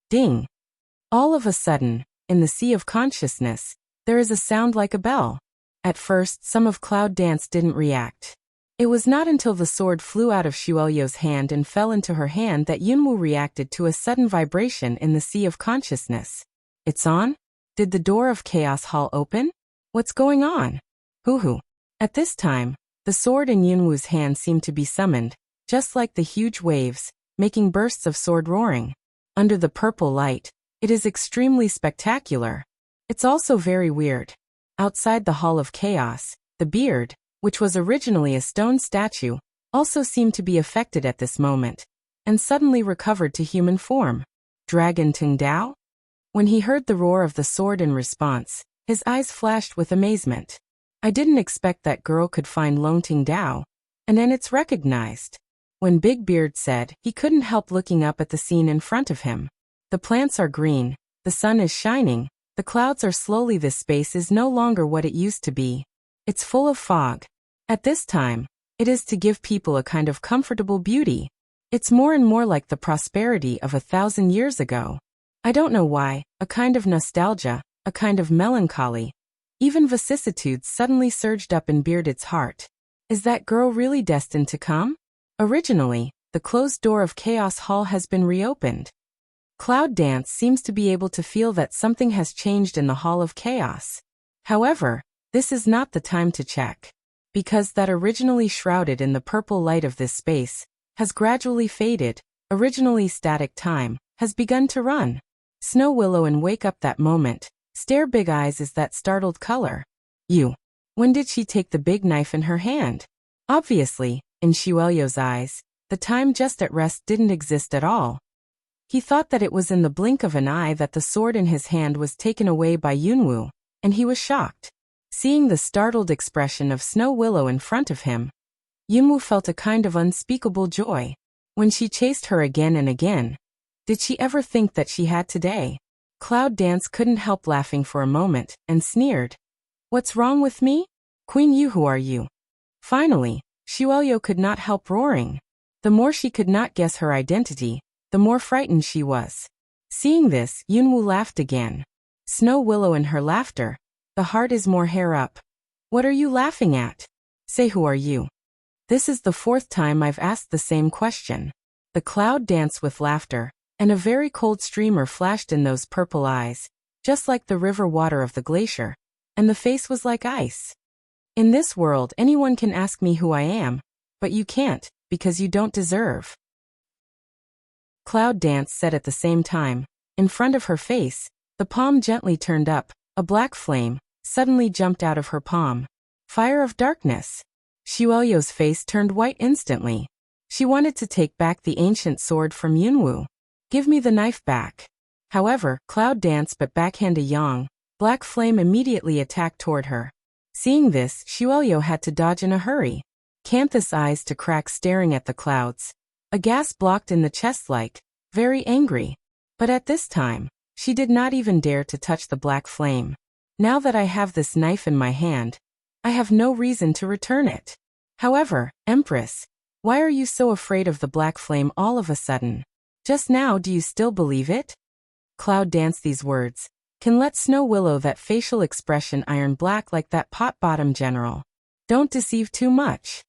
Ding! All of a sudden, in the sea of consciousness, there is a sound like a bell. At first, some of Cloud Dance didn't react. It was not until the sword flew out of Shuelyo's hand and fell into her hand that Yunwu reacted to a sudden vibration in the sea of consciousness. It's on? Did the door of Chaos Hall open? What's going on? Hoo-hoo. At this time, the sword in Yunwu's hand seemed to be summoned, just like the huge waves, making bursts of sword roaring. Under the purple light, it is extremely spectacular. It's also very weird. Outside the Hall of Chaos, the beard, which was originally a stone statue, also seemed to be affected at this moment, and suddenly recovered to human form. Dragon Tung Dao? When he heard the roar of the sword in response, his eyes flashed with amazement. I didn't expect that girl could find Long Ting Dao, and then it's recognized. When Big Beard said, he couldn't help looking up at the scene in front of him. The plants are green, the sun is shining, the clouds are slowly. This space is no longer what it used to be. It's full of fog. At this time, it is to give people a kind of comfortable beauty. It's more and more like the prosperity of 1,000 years ago. I don't know why, a kind of nostalgia, a kind of melancholy. Even vicissitudes suddenly surged up in Bearded's heart. Is that girl really destined to come? Originally, the closed door of Chaos Hall has been reopened. Cloud Dance seems to be able to feel that something has changed in the Hall of Chaos. However, this is not the time to check. Because that originally shrouded in the purple light of this space has gradually faded, originally static time has begun to run. Snow Willow and wake up that moment, stare big eyes is that startled color. When did she take the big knife in her hand? Obviously, in Shuelyo's eyes, the time just at rest didn't exist at all. He thought that it was in the blink of an eye that the sword in his hand was taken away by Yunwu, and he was shocked. Seeing the startled expression of Snow Willow in front of him, Yunwu felt a kind of unspeakable joy. When she chased her again and again, did she ever think that she had today? Cloud Dance couldn't help laughing for a moment, and sneered. What's wrong with me? Queen Yu, who are you? Finally, Shuelyo could not help roaring. The more she could not guess her identity, the more frightened she was. Seeing this, Yunwu laughed again. Snow Willow in her laughter. The heart is more hair up. What are you laughing at? Say, who are you? This is the 4th time I've asked the same question. The cloud danced with laughter, and a very cold streamer flashed in those purple eyes, just like the river water of the glacier, and the face was like ice. In this world, anyone can ask me who I am, but you can't, because you don't deserve. Cloud Dance said at the same time. In front of her face, the palm gently turned up, a black flame suddenly jumped out of her palm. Fire of darkness. Shuelyo's face turned white instantly. She wanted to take back the ancient sword from Yunwu. Give me the knife back. However, Cloud Dance but backhand a yang, black flame immediately attacked toward her. Seeing this, Shuelyo had to dodge in a hurry. Canthus eyes to crack staring at the clouds. A gas blocked in the chest like, very angry. But at this time, she did not even dare to touch the black flame. Now that I have this knife in my hand, I have no reason to return it. However, Empress, why are you so afraid of the black flame all of a sudden? Just now, do you still believe it? Cloud Dance these words. Can let Snow Willow that facial expression iron black like that pot-bottom general. Don't deceive too much.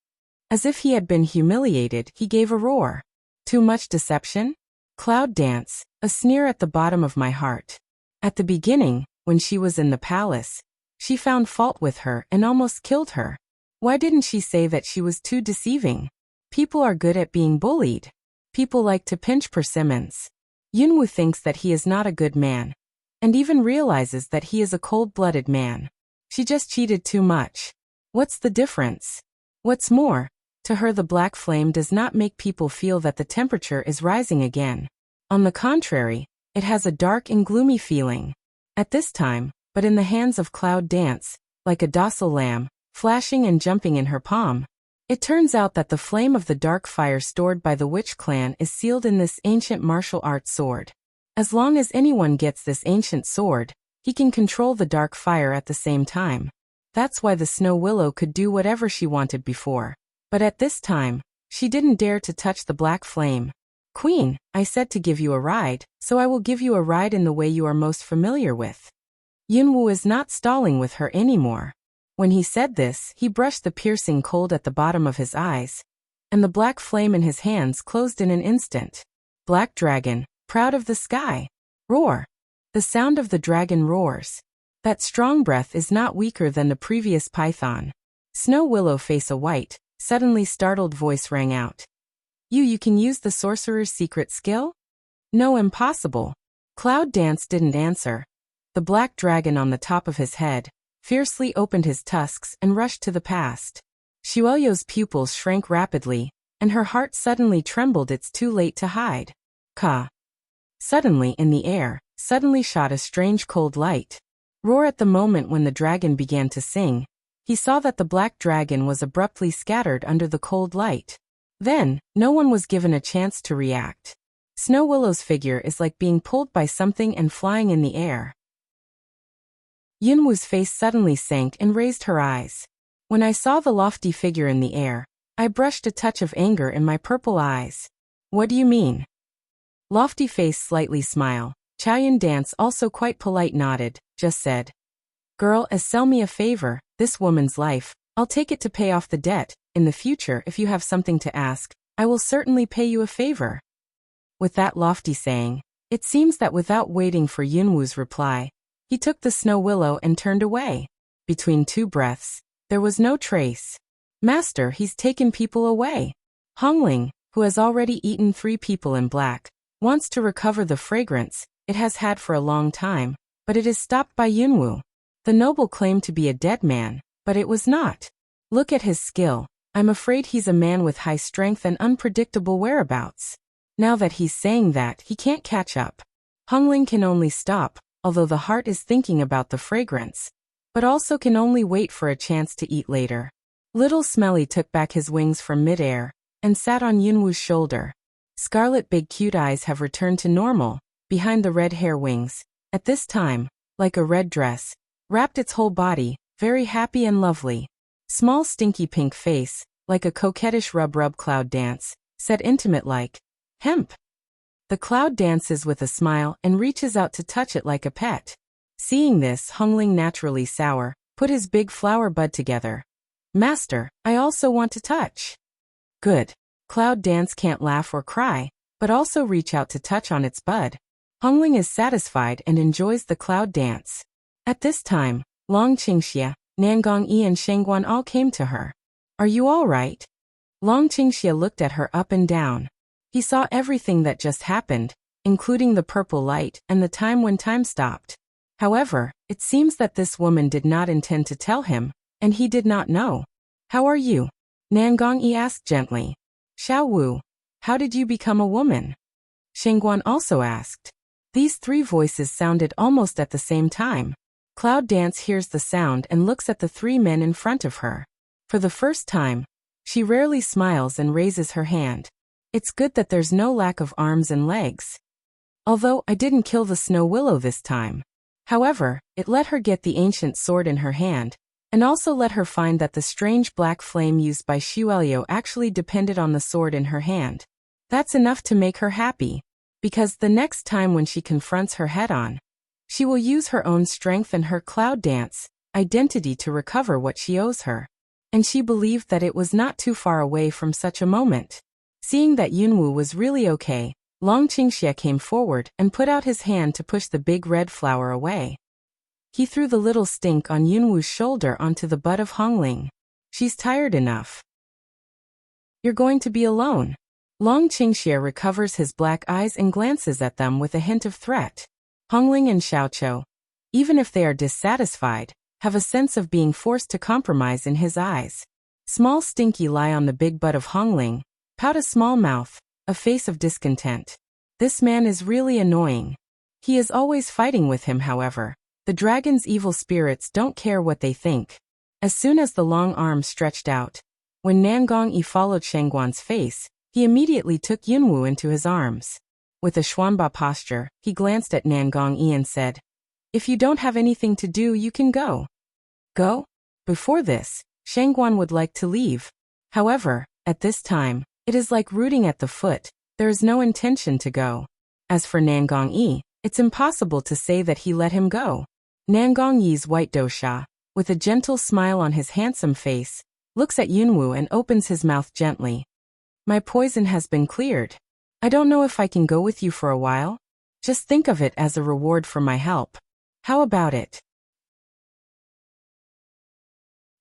As if he had been humiliated, he gave a roar. Too much deception? Cloud Dance, a sneer at the bottom of my heart. At the beginning, when she was in the palace, she found fault with her and almost killed her. Why didn't she say that she was too deceiving? People are good at being bullied. People like to pinch persimmons. Yunwu thinks that he is not a good man, and even realizes that he is a cold-blooded man. She just cheated too much. What's the difference? What's more, to her the black flame does not make people feel that the temperature is rising again. On the contrary, it has a dark and gloomy feeling. At this time, but in the hands of Cloud Dance, like a docile lamb, flashing and jumping in her palm. It turns out that the flame of the dark fire stored by the witch clan is sealed in this ancient martial arts sword. As long as anyone gets this ancient sword, he can control the dark fire at the same time. That's why the Snow Willow could do whatever she wanted before. But at this time, she didn't dare to touch the black flame. Queen, I said to give you a ride, so I will give you a ride in the way you are most familiar with. Yunwu is not stalling with her anymore. When he said this, he brushed the piercing cold at the bottom of his eyes, and the black flame in his hands closed in an instant. Black dragon, proud of the sky. Roar. The sound of the dragon roars. That strong breath is not weaker than the previous python. Snow Willow face a white, suddenly startled voice rang out. You can use the sorcerer's secret skill? No, impossible. Cloud Dance didn't answer. The black dragon on the top of his head fiercely opened his tusks and rushed to the past. Shuelyo's pupils shrank rapidly, and her heart suddenly trembled. It's too late to hide. Ka. Suddenly in the air, suddenly shot a strange cold light. Roar. At the moment when the dragon began to sing, he saw that the black dragon was abruptly scattered under the cold light. Then, no one was given a chance to react. Snow Willow's figure is like being pulled by something and flying in the air. Yunwu's face suddenly sank and raised her eyes. When I saw the lofty figure in the air, I brushed a touch of anger in my purple eyes. What do you mean? Lofty face slightly smile. Chaoyun Dance also quite polite nodded, just said. Girl, sell me a favor, this woman's life, I'll take it to pay off the debt. In the future, if you have something to ask, I will certainly pay you a favor. With that lofty saying, it seems that without waiting for Yunwu's reply, he took the Snow Willow and turned away. Between two breaths, there was no trace. Master, he's taken people away. Hongling, who has already eaten 3 people in black, wants to recover the fragrance it has had for a long time, but it is stopped by Yunwu. The noble claimed to be a dead man, but it was not. Look at his skill. I'm afraid he's a man with high strength and unpredictable whereabouts. Now that he's saying that, he can't catch up. Hongling can only stop, although the heart is thinking about the fragrance, but also can only wait for a chance to eat later. Little Smelly took back his wings from midair and sat on Yunwu's shoulder. Scarlet big cute eyes have returned to normal, behind the red hair wings. At this time, like a red dress, wrapped its whole body, very happy and lovely. Small stinky pink face, like a coquettish rub Cloud Dance, said intimate like, hemp. The Cloud dances with a smile and reaches out to touch it like a pet. Seeing this, Hongling, naturally sour, put his big flower bud together. Master, I also want to touch. Good. Cloud Dance can't laugh or cry, but also reach out to touch on its bud. Hongling is satisfied and enjoys the Cloud Dance. At this time, Long Qingxia, Nangongyi and Shengguan all came to her. Are you all right? Long Qingxia looked at her up and down. He saw everything that just happened, including the purple light and the time when time stopped. However, it seems that this woman did not intend to tell him, and he did not know. How are you? Nangongyi asked gently. Xiao Wu, how did you become a woman? Shengguan also asked. These 3 voices sounded almost at the same time. Cloud Dance hears the sound and looks at the 3 men in front of her. For the first time, she rarely smiles and raises her hand. It's good that there's no lack of arms and legs. Although I didn't kill the Snow Willow this time. However, it let her get the ancient sword in her hand, and also let her find that the strange black flame used by Shuelyo actually depended on the sword in her hand. That's enough to make her happy, because the next time when she confronts her head-on, she will use her own strength and her Cloud Dance identity to recover what she owes her. And she believed that it was not too far away from such a moment. Seeing that Yunwu was really okay, Long Qingxia came forward and put out his hand to push the big red flower away. He threw the little stink on Yunwu's shoulder onto the butt of Hongling. She's tired enough. You're going to be alone. Long Qingxia recovers his black eyes and glances at them with a hint of threat. Hongling and Xiaoqiu, even if they are dissatisfied, have a sense of being forced to compromise in his eyes. Small Stinky lie on the big butt of Hongling, pout a small mouth, a face of discontent. This man is really annoying. He is always fighting with him. However, the dragon's evil spirits don't care what they think. As soon as the long arm stretched out, when Nangongyi followed Shengguan's face, he immediately took Yunwu into his arms. With a Xuanba posture, he glanced at Nangongyi and said, If you don't have anything to do, you can go. Go? Before this, Shengguan would like to leave. However, at this time, it is like rooting at the foot, there is no intention to go. As for Nangong Yi, it's impossible to say that he let him go. Nangong Yi's white dosha, with a gentle smile on his handsome face, looks at Yunwu and opens his mouth gently. My poison has been cleared. I don't know if I can go with you for a while. Just think of it as a reward for my help. How about it?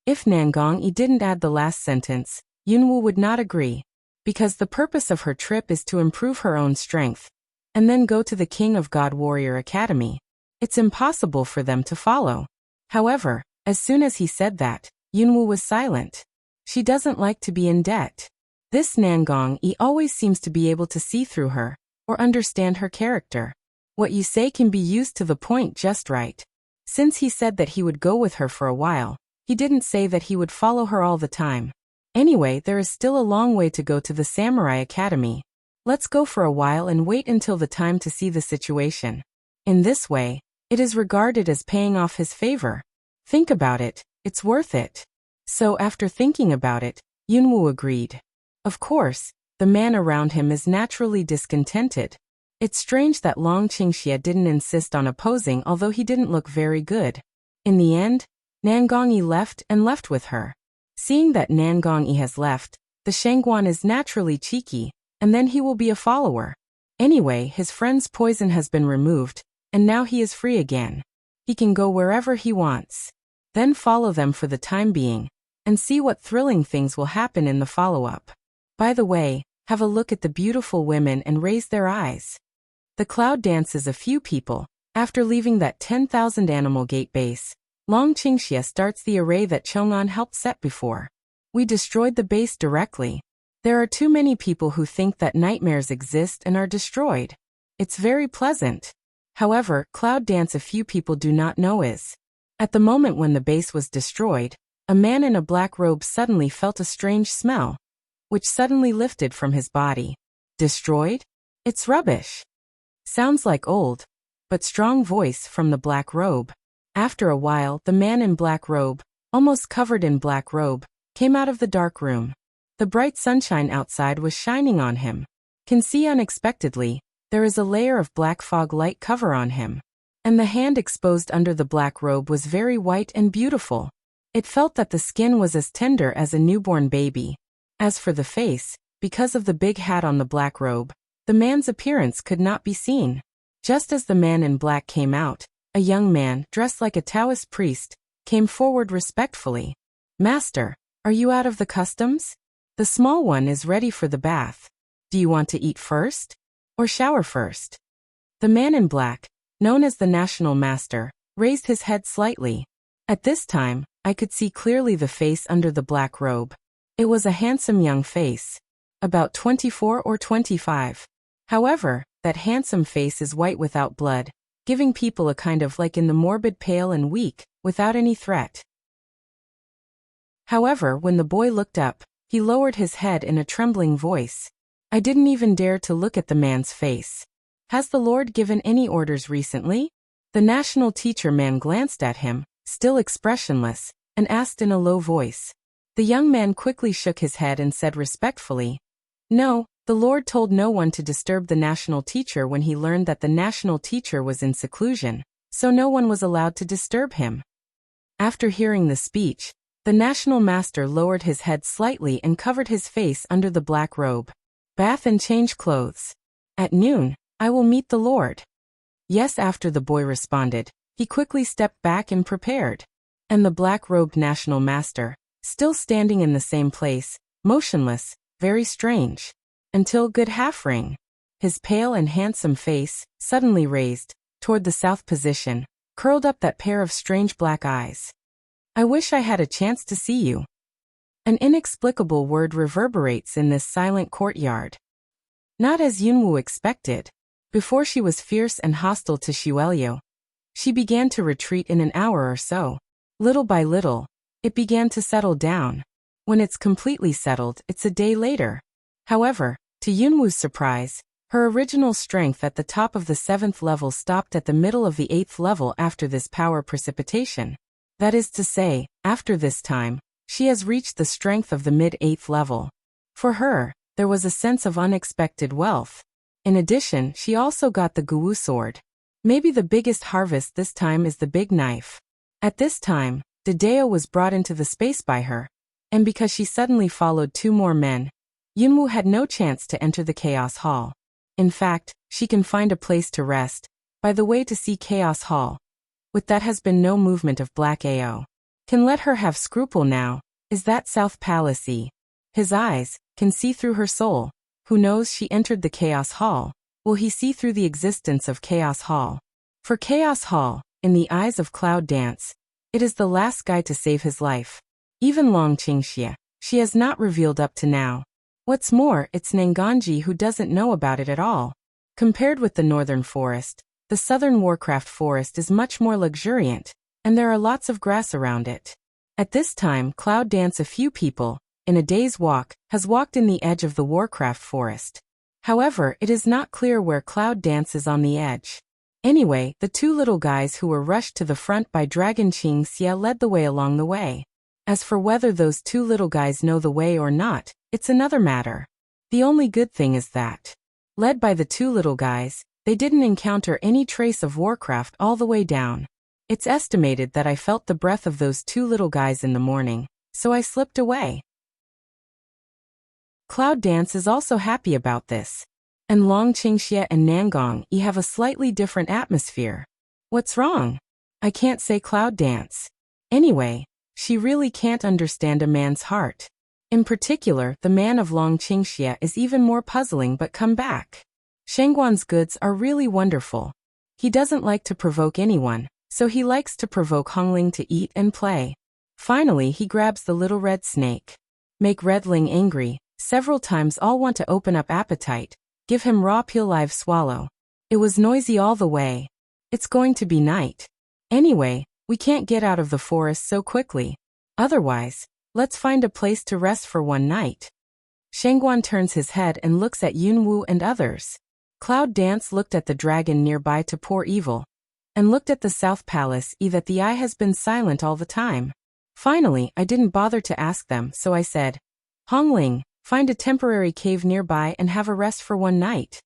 If Nangong Yi didn't add the last sentence, Yunwu would not agree, because the purpose of her trip is to improve her own strength, and then go to the King of God Warrior Academy. It's impossible for them to follow. However, as soon as he said that, Yunwu was silent. She doesn't like to be in debt. This Nangong Yi always seems to be able to see through her, or understand her character. What you say can be used to the point just right. Since he said that he would go with her for a while, he didn't say that he would follow her all the time. Anyway, there is still a long way to go to the Samurai Academy. Let's go for a while and wait until the time to see the situation. In this way, it is regarded as paying off his favor. Think about it, it's worth it. So after thinking about it, Yunwu agreed. Of course, the man around him is naturally discontented. It's strange that Long Qingxie didn't insist on opposing, although he didn't look very good. In the end, Nangong Yi left and left with her. Seeing that Nangong Yi has left, the Shangguan is naturally cheeky, and then he will be a follower. Anyway, his friend's poison has been removed, and now he is free again. He can go wherever he wants. Then follow them for the time being, and see what thrilling things will happen in the follow-up. By the way, have a look at the beautiful women and raise their eyes. The cloud dances a few people. After leaving that 10,000 animal gate base, Long Qingxie starts the array that Chong'an helped set before. We destroyed the base directly. There are too many people who think that nightmares exist and are destroyed. It's very pleasant. However, cloud dance a few people do not know is. At the moment when the base was destroyed, a man in a black robe suddenly felt a strange smell, which suddenly lifted from his body. Destroyed? It's rubbish. Sounds like old, but strong voice from the black robe. After a while, the man in black robe, almost covered in black robe, came out of the dark room. The bright sunshine outside was shining on him. Can see unexpectedly, there is a layer of black fog light cover on him. And the hand exposed under the black robe was very white and beautiful. It felt that the skin was as tender as a newborn baby. As for the face, because of the big hat on the black robe, the man's appearance could not be seen. Just as the man in black came out, a young man, dressed like a Taoist priest, came forward respectfully. Master, are you out of the customs? The small one is ready for the bath. Do you want to eat first? Or shower first? The man in black, known as the National Master, raised his head slightly. At this time, I could see clearly the face under the black robe. It was a handsome young face. About 24 or 25. However, that handsome face is white without blood, giving people a kind of like in the morbid pale and weak, without any threat. However, when the boy looked up, he lowered his head in a trembling voice. I didn't even dare to look at the man's face. Has the Lord given any orders recently? The national teacher man glanced at him, still expressionless, and asked in a low voice. The young man quickly shook his head and said respectfully, No, the Lord told no one to disturb the national teacher when he learned that the national teacher was in seclusion, so no one was allowed to disturb him. After hearing the speech, the national master lowered his head slightly and covered his face under the black robe. Bath and change clothes. At noon, I will meet the Lord. Yes, after the boy responded, he quickly stepped back and prepared. And the black-robed national master, still standing in the same place, motionless, very strange, until good half-ring. His pale and handsome face, suddenly raised, toward the south position, curled up that pair of strange black eyes. I wish I had a chance to see you. An inexplicable word reverberates in this silent courtyard. Not as Yunwu expected. Before she was fierce and hostile to Xuelio. She began to retreat in an hour or so. Little by little, it began to settle down. When it's completely settled, it's a day later. However, to Yunwu's surprise, her original strength at the top of the 7th level stopped at the middle of the 8th level after this power precipitation. That is to say, after this time, she has reached the strength of the mid-8th level. For her, there was a sense of unexpected wealth. In addition, she also got the Guwu sword. Maybe the biggest harvest this time is the big knife. At this time, Dedeo was brought into the space by her, and because she suddenly followed 2 more men, Yunwu had no chance to enter the Chaos Hall. In fact, she can find a place to rest, by the way to see Chaos Hall. With that has been no movement of Black Ao. Can let her have scruple now, is that South Palace-y? His eyes, can see through her soul. Who knows she entered the Chaos Hall, will he see through the existence of Chaos Hall? For Chaos Hall, in the eyes of Cloud Dance, it is the last guy to save his life. Even Long Qingxia, she has not revealed up to now. What's more, it's Nanganji who doesn't know about it at all. Compared with the northern forest, the southern Warcraft forest is much more luxuriant, and there are lots of grass around it. At this time, Cloud Dance, a few people, in a day's walk, has walked in the edge of the Warcraft forest. However, it is not clear where Cloud Dance is on the edge. Anyway, the 2 little guys who were rushed to the front by Dragon Qingxia led the way along the way. As for whether those 2 little guys know the way or not, it's another matter. The only good thing is that, led by the 2 little guys, they didn't encounter any trace of Warcraft all the way down. It's estimated that I felt the breath of those 2 little guys in the morning, so I slipped away. Cloud Dance is also happy about this. And Long Qingxia and Nangong have a slightly different atmosphere. What's wrong? I can't say Cloud Dance. Anyway, she really can't understand a man's heart. In particular, the man of Long Qingxia is even more puzzling, but come back. Shengguan's goods are really wonderful. He doesn't like to provoke anyone, so he likes to provoke Hongling to eat and play. Finally, he grabs the little red snake. Make Redling angry, several times all want to open up appetite. Give him raw peel live swallow. It was noisy all the way. It's going to be night. Anyway, we can't get out of the forest so quickly. Otherwise, let's find a place to rest for one night. Shengguan turns his head and looks at Yunwu and others. Cloud Dance looked at the dragon nearby to pour evil, and looked at the South Palace that the eye has been silent all the time. Finally, I didn't bother to ask them, so I said, Hongling, find a temporary cave nearby and have a rest for one night.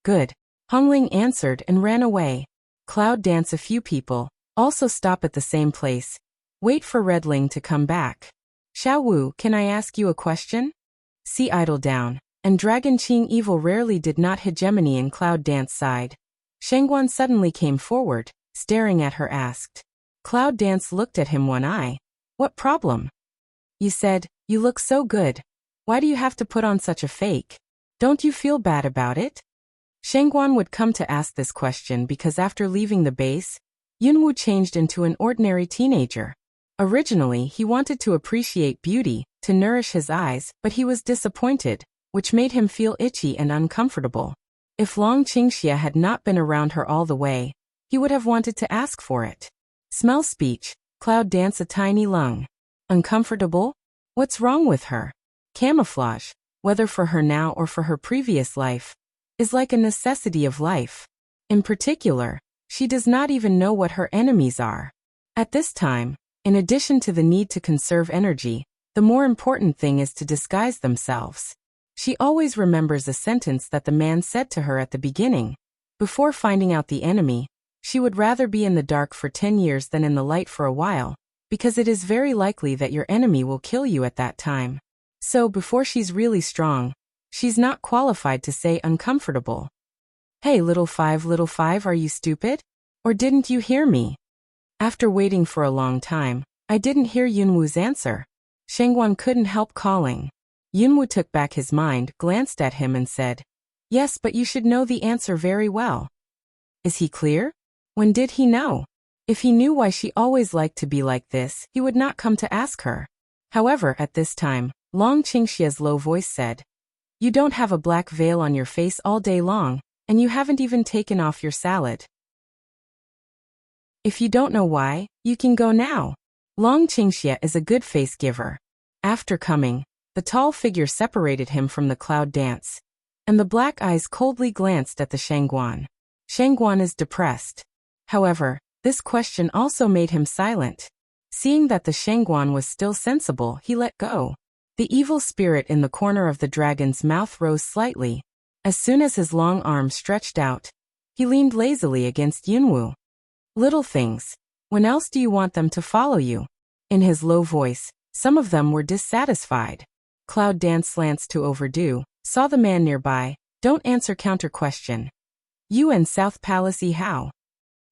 Good. Hongling answered and ran away. Cloud Dance, a few people, also stop at the same place. Wait for Redling to come back. Xiao Wu, can I ask you a question? See idle down. And Dragon Qing evil rarely did not hegemony in Cloud Dance side. Shengguan suddenly came forward, staring at her, asked. Cloud Dance looked at him one eye. What problem? You said, you look so good. Why do you have to put on such a fake? Don't you feel bad about it? Shengguan would come to ask this question because after leaving the base, Yunwu changed into an ordinary teenager. Originally, he wanted to appreciate beauty, to nourish his eyes, but he was disappointed, which made him feel itchy and uncomfortable. If Long Qingxia had not been around her all the way, he would have wanted to ask for it. Smell speech, Cloud Dance, a tiny lung. Uncomfortable? What's wrong with her? Camouflage, whether for her now or for her previous life, is like a necessity of life. In particular, she does not even know what her enemies are. At this time, in addition to the need to conserve energy, the more important thing is to disguise themselves. She always remembers a sentence that the man said to her at the beginning. Before finding out the enemy, she would rather be in the dark for 10 years than in the light for a while, because it is very likely that your enemy will kill you at that time. So before she's really strong, she's not qualified to say uncomfortable. Hey little five, are you stupid? Or didn't you hear me? After waiting for a long time, I didn't hear Yunwu's answer. Shengguan couldn't help calling. Yunwu took back his mind, glanced at him and said, Yes, but you should know the answer very well. Is he clear? When did he know? If he knew why she always liked to be like this, he would not come to ask her. However, at this time, Long Qingxia's low voice said, You don't have a black veil on your face all day long, and you haven't even taken off your salad. If you don't know why, you can go now. Long Qingxia is a good face giver. After coming, the tall figure separated him from the Cloud Dance, and the black eyes coldly glanced at the Shengguan. Shengguan is depressed. However, this question also made him silent. Seeing that the Shengguan was still sensible, he let go. The evil spirit in the corner of the dragon's mouth rose slightly. As soon as his long arm stretched out, he leaned lazily against Yunwu. Little things. When else do you want them to follow you? In his low voice, some of them were dissatisfied. Cloud Dance glanced to Overdo, saw the man nearby. Don't answer counter question. You and South Palace how?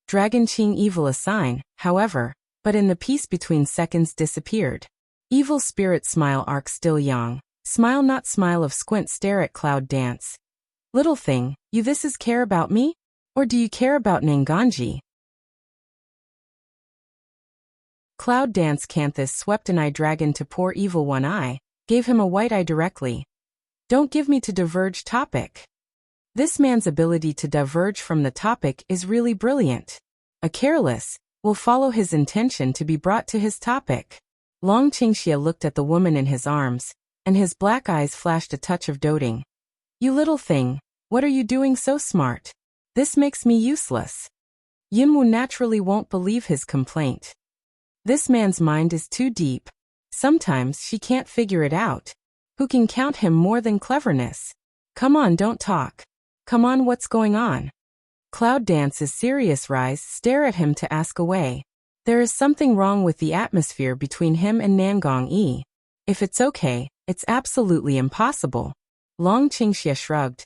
Dragon Qing evil a sign, however, but in the peace between seconds disappeared. Evil spirit smile arc still young. Smile not smile of squint stare at Cloud Dance. Little thing, you this is care about me? Or do you care about Nanganji? Cloud Dance Canthus swept an eye dragon to poor evil one eye, gave him a white eye directly. Don't give me to diverge topic. This man's ability to diverge from the topic is really brilliant. A careless will follow his intention to be brought to his topic. Long Qingxia looked at the woman in his arms, and his black eyes flashed a touch of doting. You little thing, what are you doing so smart? This makes me useless. Yunwu naturally won't believe his complaint. This man's mind is too deep. Sometimes she can't figure it out. Who can count him more than cleverness? Come on, don't talk. Come on, what's going on? Cloud Dance's serious rise stare at him to ask away. There is something wrong with the atmosphere between him and Nangong Yi. If it's okay, it's absolutely impossible. Long Qingxia shrugged.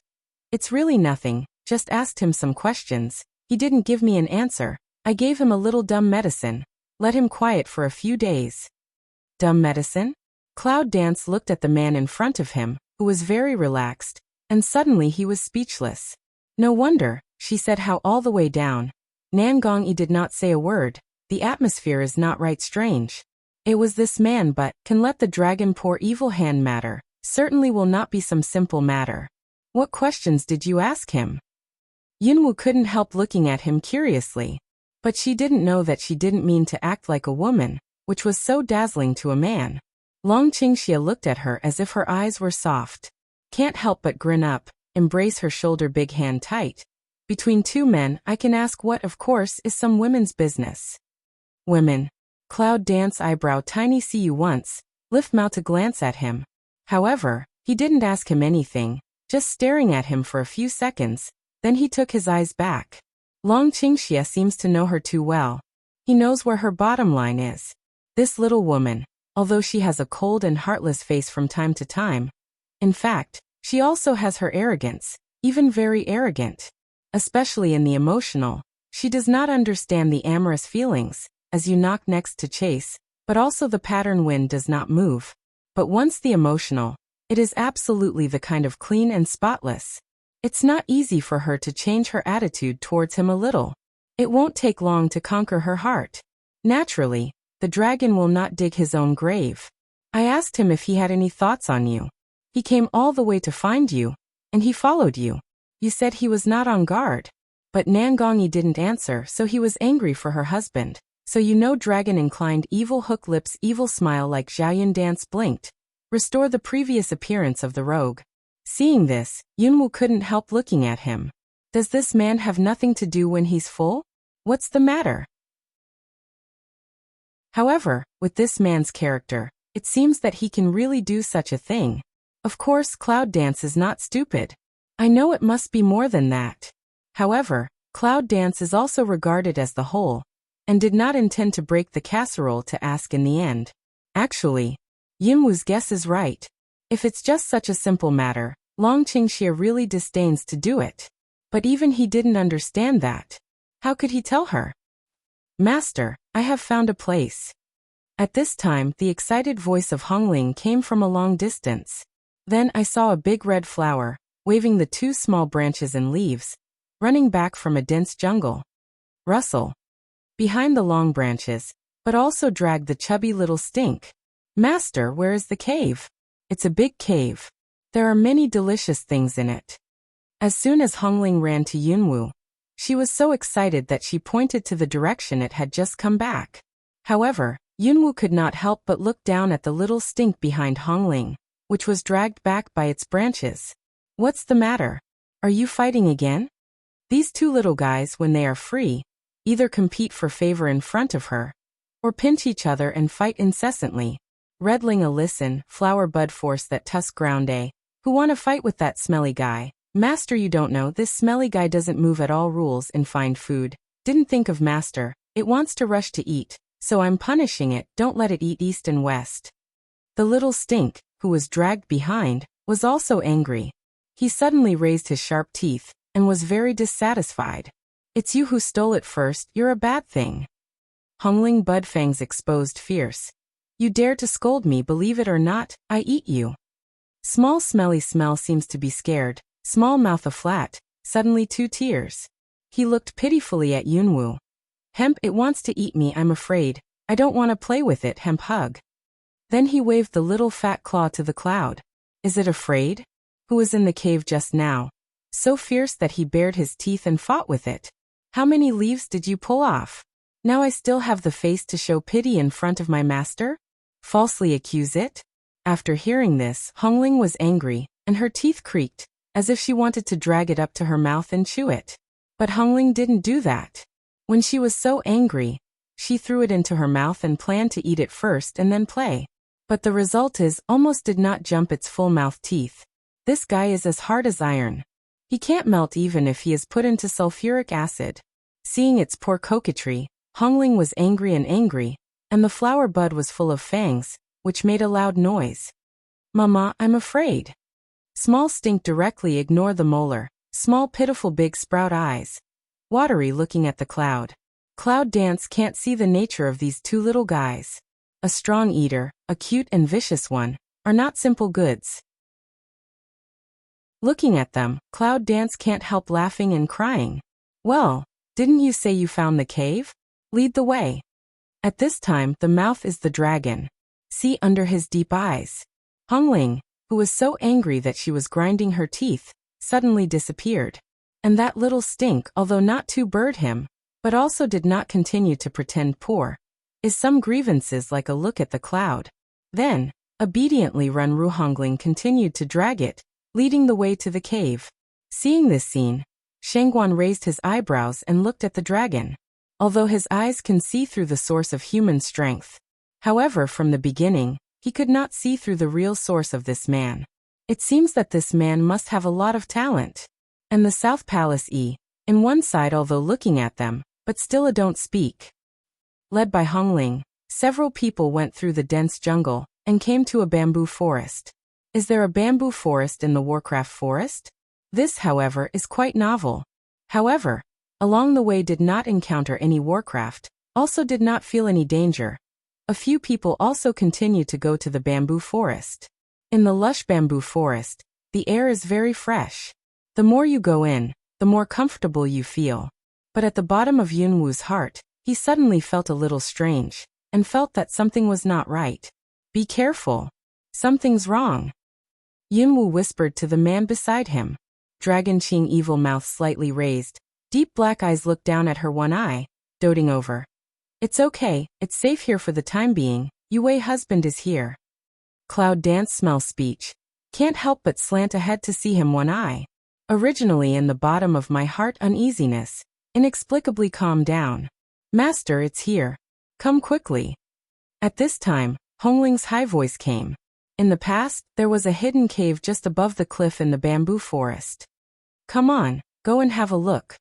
It's really nothing, just asked him some questions. He didn't give me an answer. I gave him a little dumb medicine. Let him quiet for a few days. Dumb medicine? Cloud Dance looked at the man in front of him, who was very relaxed, and suddenly he was speechless. No wonder, she said how all the way down. Nangong Yi did not say a word. The atmosphere is not right strange. It was this man but, can let the dragon pour evil hand matter, certainly will not be some simple matter. What questions did you ask him? Yunwu couldn't help looking at him curiously. But she didn't know that she didn't mean to act like a woman, which was so dazzling to a man. Long Qingxia looked at her as if her eyes were soft. Can't help but grin up, embrace her shoulder big hand tight. Between two men I can ask what of course is some women's business. Women. Cloud Dance eyebrow tiny see you once, lift mouth to glance at him. However, he didn't ask him anything, just staring at him for a few seconds, then he took his eyes back. Long Qingxia seems to know her too well. He knows where her bottom line is. This little woman, although she has a cold and heartless face from time to time, in fact, she also has her arrogance, even very arrogant. Especially in the emotional, she does not understand the amorous feelings, as you knock next to chase, but also the pattern wind does not move. But once the emotional, it is absolutely the kind of clean and spotless. It's not easy for her to change her attitude towards him a little. It won't take long to conquer her heart. Naturally, the dragon will not dig his own grave. I asked him if he had any thoughts on you. He came all the way to find you, and he followed you. You said he was not on guard. But Nangong Yi didn't answer, so he was angry for her husband. So you know dragon inclined evil hook lips evil smile like Xiaoyun Dance blinked. Restore the previous appearance of the rogue. Seeing this, Yunwu couldn't help looking at him. Does this man have nothing to do when he's full? What's the matter? However, with this man's character, it seems that he can really do such a thing. Of course, Cloud Dance is not stupid. I know it must be more than that. However, Cloud Dance is also regarded as the whole, and did not intend to break the casserole to ask in the end. Actually, Yunwu's guess is right. If it's just such a simple matter, Long Qingxia really disdains to do it. But even he didn't understand that. How could he tell her? Master, I have found a place. At this time, the excited voice of Hongling came from a long distance. Then I saw a big red flower, waving the two small branches and leaves, running back from a dense jungle. Rustle. Behind the long branches, but also dragged the chubby little stink. Master, where is the cave? It's a big cave. There are many delicious things in it. As soon as Hongling ran to Yunwu, she was so excited that she pointed to the direction it had just come back. However, Yunwu could not help but look down at the little stink behind Hongling, which was dragged back by its branches. What's the matter? Are you fighting again? These two little guys, when they are free, either compete for favor in front of her, or pinch each other and fight incessantly. Redling listen, flower bud force that tusk ground who wanna fight with that smelly guy? Master, you don't know, this smelly guy doesn't move at all. Rules in find food. Didn't think of master, it wants to rush to eat, so I'm punishing it, don't let it eat east and west. The little stink, who was dragged behind, was also angry. He suddenly raised his sharp teeth, and was very dissatisfied. It's you who stole it first, you're a bad thing. Hongling Bud fangs exposed fierce. You dare to scold me, believe it or not, I eat you. Small smelly smell seems to be scared, small mouth flat, suddenly 2 tears. He looked pitifully at Yunwu. Hemp, it wants to eat me, I'm afraid, I don't want to play with it, hemp hug. Then he waved the little fat claw to the cloud. Is it afraid? Who was in the cave just now? So fierce that he bared his teeth and fought with it. How many leaves did you pull off? Now I still have the face to show pity in front of my master? Falsely accuse it? After hearing this, Hongling was angry, and her teeth creaked, as if she wanted to drag it up to her mouth and chew it. But Hongling didn't do that. When she was so angry, she threw it into her mouth and planned to eat it first and then play. But the result is, almost did not jump its full mouth teeth. This guy is as hard as iron. He can't melt even if he is put into sulfuric acid. Seeing its poor coquetry, Hongling was angry, and the flower bud was full of fangs, which made a loud noise. Mama, I'm afraid. Small stink directly ignore the molar, small pitiful big sprout eyes. Watery looking at the cloud. Cloud dance can't see the nature of these 2 little guys. A strong eater, a cute and vicious one, are not simple goods. Looking at them, Cloud Dance can't help laughing and crying. Well, didn't you say you found the cave? Lead the way. At this time, the mouth is the dragon. See under his deep eyes. Hongling, who was so angry that she was grinding her teeth, suddenly disappeared. And that little stink, although not to bird him, but also did not continue to pretend poor, is some grievances like a look at the cloud. Then, obediently Runru Hongling continued to drag it, leading the way to the cave. Seeing this scene, Shangguan raised his eyebrows and looked at the dragon. Although his eyes can see through the source of human strength. However, from the beginning, he could not see through the real source of this man. It seems that this man must have a lot of talent. And the South Palace in one side, although looking at them, but still a don't speak. Led by Hongling, several people went through the dense jungle and came to a bamboo forest. Is there a bamboo forest in the Warcraft forest? This, however, is quite novel. However, along the way did not encounter any Warcraft, also did not feel any danger. A few people also continued to go to the bamboo forest. In the lush bamboo forest, the air is very fresh. The more you go in, the more comfortable you feel. But at the bottom of Yunwu's heart, he suddenly felt a little strange, and felt that something was not right. Be careful. Something's wrong. Yunwu whispered to the man beside him. Dragon Qing evil mouth slightly raised. Deep black eyes looked down at her one eye, doting over. It's okay, it's safe here for the time being, Yue husband is here. Cloud Dance smell speech. Can't help but slant ahead to see him one eye. Originally in the bottom of my heart uneasiness, inexplicably calm down. Master, it's here. Come quickly. At this time, Hongling's high voice came. In the past, there was a hidden cave just above the cliff in the bamboo forest. Come on, go and have a look.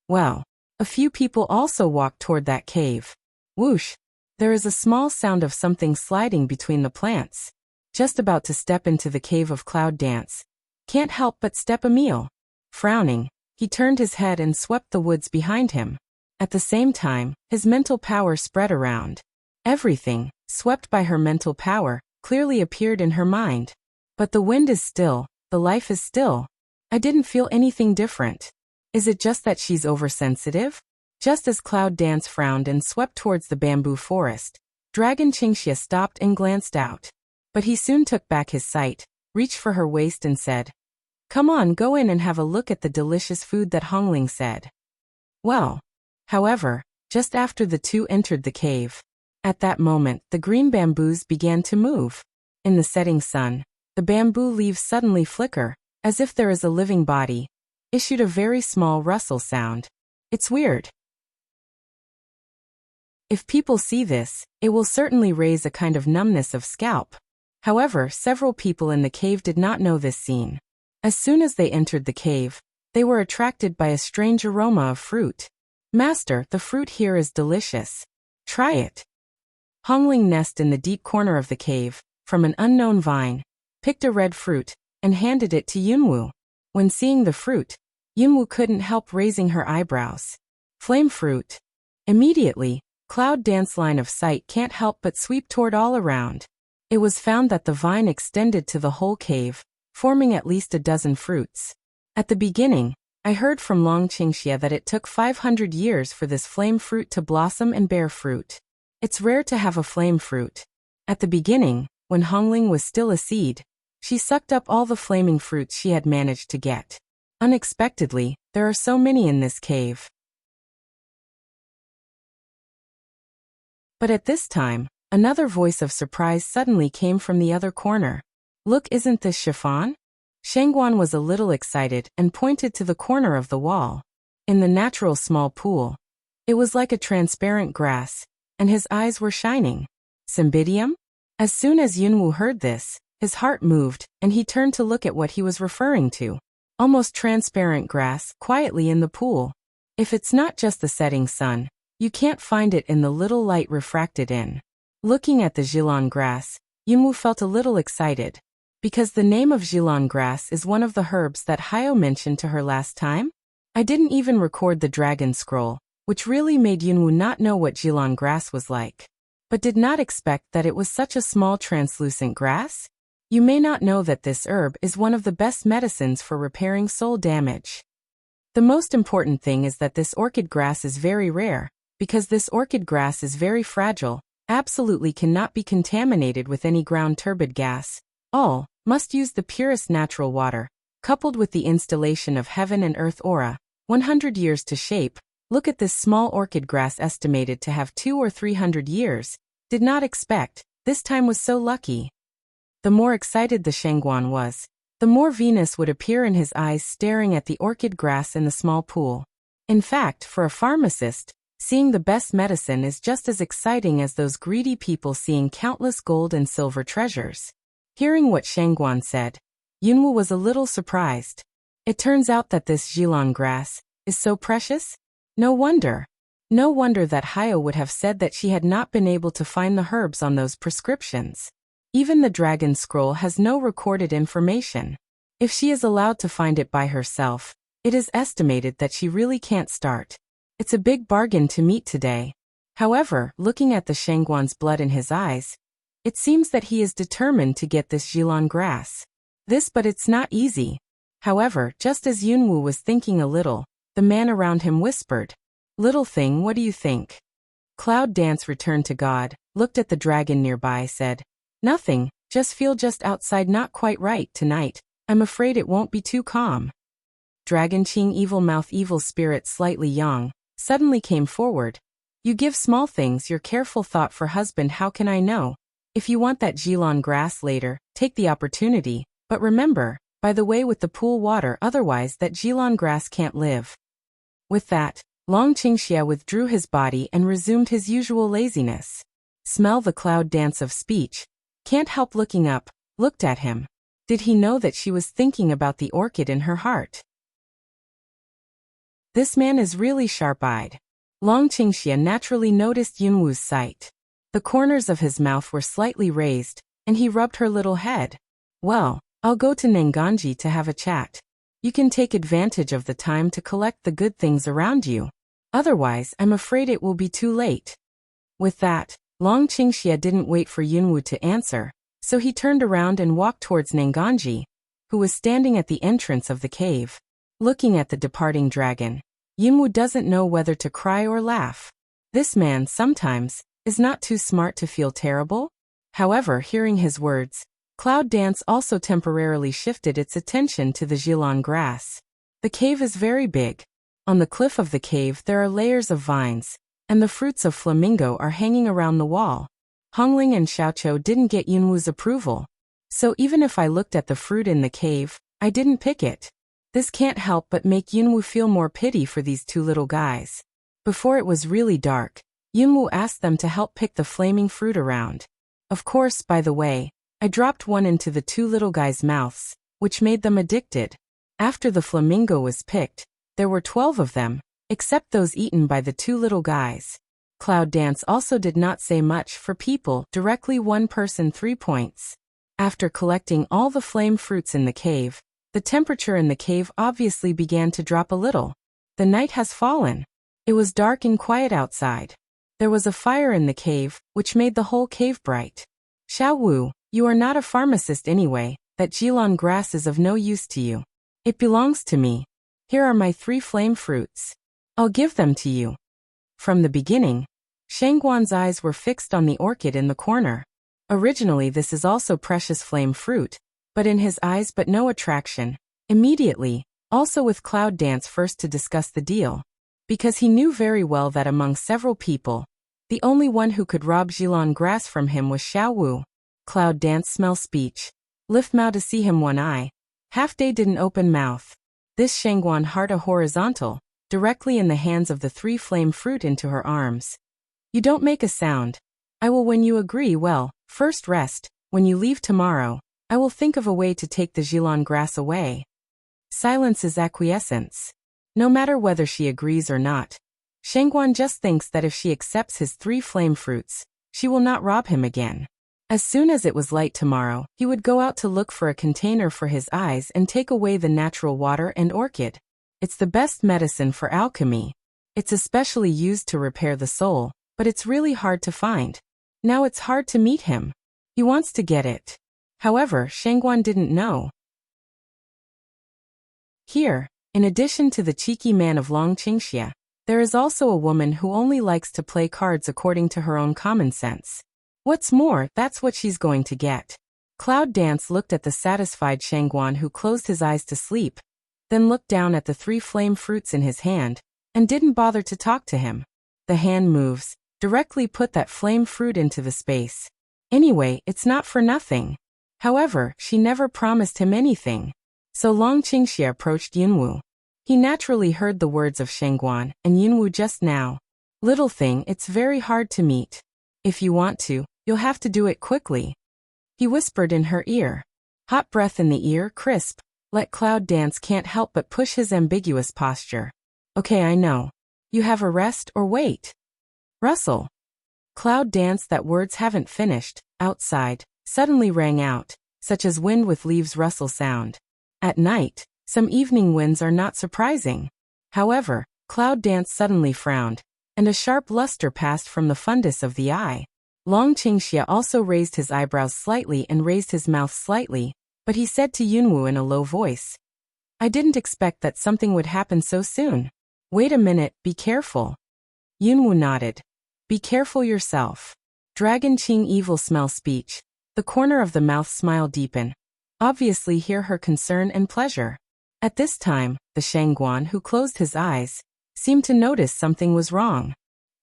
Well, a few people also walked toward that cave. Whoosh! There is a small sound of something sliding between the plants. Just about to step into the cave of Cloud Dance. Can't help but step a meal. Frowning, he turned his head and swept the woods behind him. At the same time, his mental power spread around. Everything, swept by her mental power, clearly appeared in her mind. But the wind is still, the life is still. I didn't feel anything different. Is it just that she's oversensitive? Just as Cloud Dance frowned and swept towards the bamboo forest, Dragon Qingxia stopped and glanced out. But he soon took back his sight, reached for her waist and said, Come on, go in and have a look at the delicious food that Hongling said. Well, however, just after the two entered the cave, at that moment the green bamboos began to move. In the setting sun, the bamboo leaves suddenly flicker, as if there is a living body, issued a very small rustle sound. It's weird. If people see this, it will certainly raise a kind of numbness of scalp. However, several people in the cave did not know this scene. As soon as they entered the cave, they were attracted by a strange aroma of fruit. "Master, the fruit here is delicious. Try it." Hongling nestled in the deep corner of the cave, from an unknown vine, picked a red fruit, and handed it to Yunwu. When seeing the fruit, Yunwu couldn't help raising her eyebrows. "Flame fruit." Immediately, Cloud Dance's line of sight can't help but sweep toward all around. It was found that the vine extended to the whole cave, forming at least a dozen fruits. At the beginning, I heard from Long Qingxia that it took 500 years for this flame fruit to blossom and bear fruit. It's rare to have a flame fruit. At the beginning, when Hongling was still a seed, she sucked up all the flaming fruits she had managed to get. Unexpectedly, there are so many in this cave. But at this time, another voice of surprise suddenly came from the other corner. "Look, isn't this chiffon?" Shangguan was a little excited and pointed to the corner of the wall. In the natural small pool, it was like a transparent grass, and his eyes were shining. "Cymbidium?" As soon as Yunwu heard this, his heart moved, and he turned to look at what he was referring to. Almost transparent grass, quietly in the pool. If it's not just the setting sun, you can't find it in the little light refracted in. Looking at the Zhilan grass, Yunwu felt a little excited. Because the name of Zhilan grass is one of the herbs that Hyo mentioned to her last time? I didn't even record the dragon scroll, which really made Yunwu not know what Zhilan grass was like. But did not expect that it was such a small translucent grass? You may not know that this herb is one of the best medicines for repairing soul damage. The most important thing is that this orchid grass is very rare, because this orchid grass is very fragile, absolutely cannot be contaminated with any ground turbid gas. All must use the purest natural water, coupled with the installation of heaven and earth aura, 100 years to shape. Look at this small orchid grass estimated to have 200 or 300 years. Did not expect, this time was so lucky. The more excited the Shangguan was, the more Venus would appear in his eyes staring at the orchid grass in the small pool. In fact, for a pharmacist, seeing the best medicine is just as exciting as those greedy people seeing countless gold and silver treasures. Hearing what Shangguan said, Yunwu was a little surprised. It turns out that this Zhilan grass is so precious? No wonder. No wonder that Hyo would have said that she had not been able to find the herbs on those prescriptions. Even the dragon scroll has no recorded information. If she is allowed to find it by herself, it is estimated that she really can't start. It's a big bargain to meet today. However, looking at the Shangguan's blood in his eyes, it seems that he is determined to get this Zhilan grass. But it's not easy. However, just as Yunwu was thinking a little, the man around him whispered, "Little thing, what do you think?" Cloud Dance returned to God, looked at the dragon nearby, said, "Nothing, just feel just outside not quite right tonight. I'm afraid it won't be too calm." Dragon Qing evil mouth evil spirit slightly young, suddenly came forward. "You give small things your careful thought for husband, how can I know? If you want that Zhilan grass later, take the opportunity, but remember, by the way with the pool water, otherwise that Zhilan grass can't live." With that, Long Qingxia withdrew his body and resumed his usual laziness. Smell the Cloud Dance of speech. Can't help looking up, looked at him. Did he know that she was thinking about the orchid in her heart? This man is really sharp-eyed. Long Qingxia naturally noticed Yunwu's sight. The corners of his mouth were slightly raised, and he rubbed her little head. "Well, I'll go to Nenganji to have a chat. You can take advantage of the time to collect the good things around you. Otherwise, I'm afraid it will be too late." With that, Long Qingxia didn't wait for Yunwu to answer, so he turned around and walked towards Nenganji, who was standing at the entrance of the cave. Looking at the departing dragon, Yunwu doesn't know whether to cry or laugh. This man, sometimes, is not too smart to feel terrible. However, hearing his words, Cloud Dance also temporarily shifted its attention to the Zhilan grass. The cave is very big. On the cliff of the cave there are layers of vines, and the fruits of flamingo are hanging around the wall. Hongling and Xiaoqiu didn't get Yunwu's approval. So even if I looked at the fruit in the cave, I didn't pick it. This can't help but make Yunwu feel more pity for these two little guys. Before it was really dark, Yunwu asked them to help pick the flaming fruit around. Of course, by the way, I dropped one into the two little guys' mouths, which made them addicted. After the flamingo was picked, there were 12 of them, except those eaten by the two little guys. Cloud Dance also did not say much for people, directly 1 person 3 points. After collecting all the flame fruits in the cave, the temperature in the cave obviously began to drop a little. The night has fallen. It was dark and quiet outside. There was a fire in the cave, which made the whole cave bright. Xiao Wu, you are not a pharmacist anyway, that Jilon grass is of no use to you. It belongs to me. Here are my 3 flame fruits. I'll give them to you. From the beginning, Shangguan's eyes were fixed on the orchid in the corner. Originally this is also precious flame fruit, but in his eyes but no attraction. Immediately, also with Cloud Dance first to discuss the deal. Because he knew very well that among several people, the only one who could rob Jilon grass from him was Xiao Wu. Cloud Dance smell speech. Lift mouth to see him one eye. Half day didn't open mouth. This Shangguan heart a horizontal, directly in the hands of the 3 flame fruit into her arms. You don't make a sound. I will when you agree. Well, first rest. When you leave tomorrow, I will think of a way to take the Jilon grass away. Silence is acquiescence. No matter whether she agrees or not, Shangguan just thinks that if she accepts his 3 flame fruits, she will not rob him again. As soon as it was light tomorrow, he would go out to look for a container for his eyes and take away the natural water and orchid. It's the best medicine for alchemy. It's especially used to repair the soul, but it's really hard to find. Now it's hard to meet him. He wants to get it. However, Shangguan didn't know. Here, in addition to the cheeky man of Long Qingxia, there is also a woman who only likes to play cards according to her own common sense. What's more, that's what she's going to get. Cloud Dance looked at the satisfied Shangguan who closed his eyes to sleep, then looked down at the 3 flame fruits in his hand, and didn't bother to talk to him. The hand moves, directly put that flame fruit into the space. Anyway, it's not for nothing. However, she never promised him anything. So Long Qingxia approached Yunwu. He naturally heard the words of Shangguan and Yunwu just now. Little thing, it's very hard to meet. If you want to, you'll have to do it quickly. He whispered in her ear. Hot breath in the ear, crisp. Let Cloud Dance can't help but push his ambiguous posture. Okay, I know. You have a rest or wait. Rustle. Cloud Dance that words haven't finished, outside, suddenly rang out, such as wind with leaves rustle sound. At night, some evening winds are not surprising. However, Cloud Dance suddenly frowned, and a sharp luster passed from the fundus of the eye. Long Qingxia also raised his eyebrows slightly and raised his mouth slightly, but he said to Yunwu in a low voice. I didn't expect that something would happen so soon. Wait a minute, be careful. Yunwu nodded. Be careful yourself. Dragon Qing evil smell speech. The corner of the mouth smile deepen. Obviously hear her concern and pleasure. At this time, the Shangguan who closed his eyes, seemed to notice something was wrong.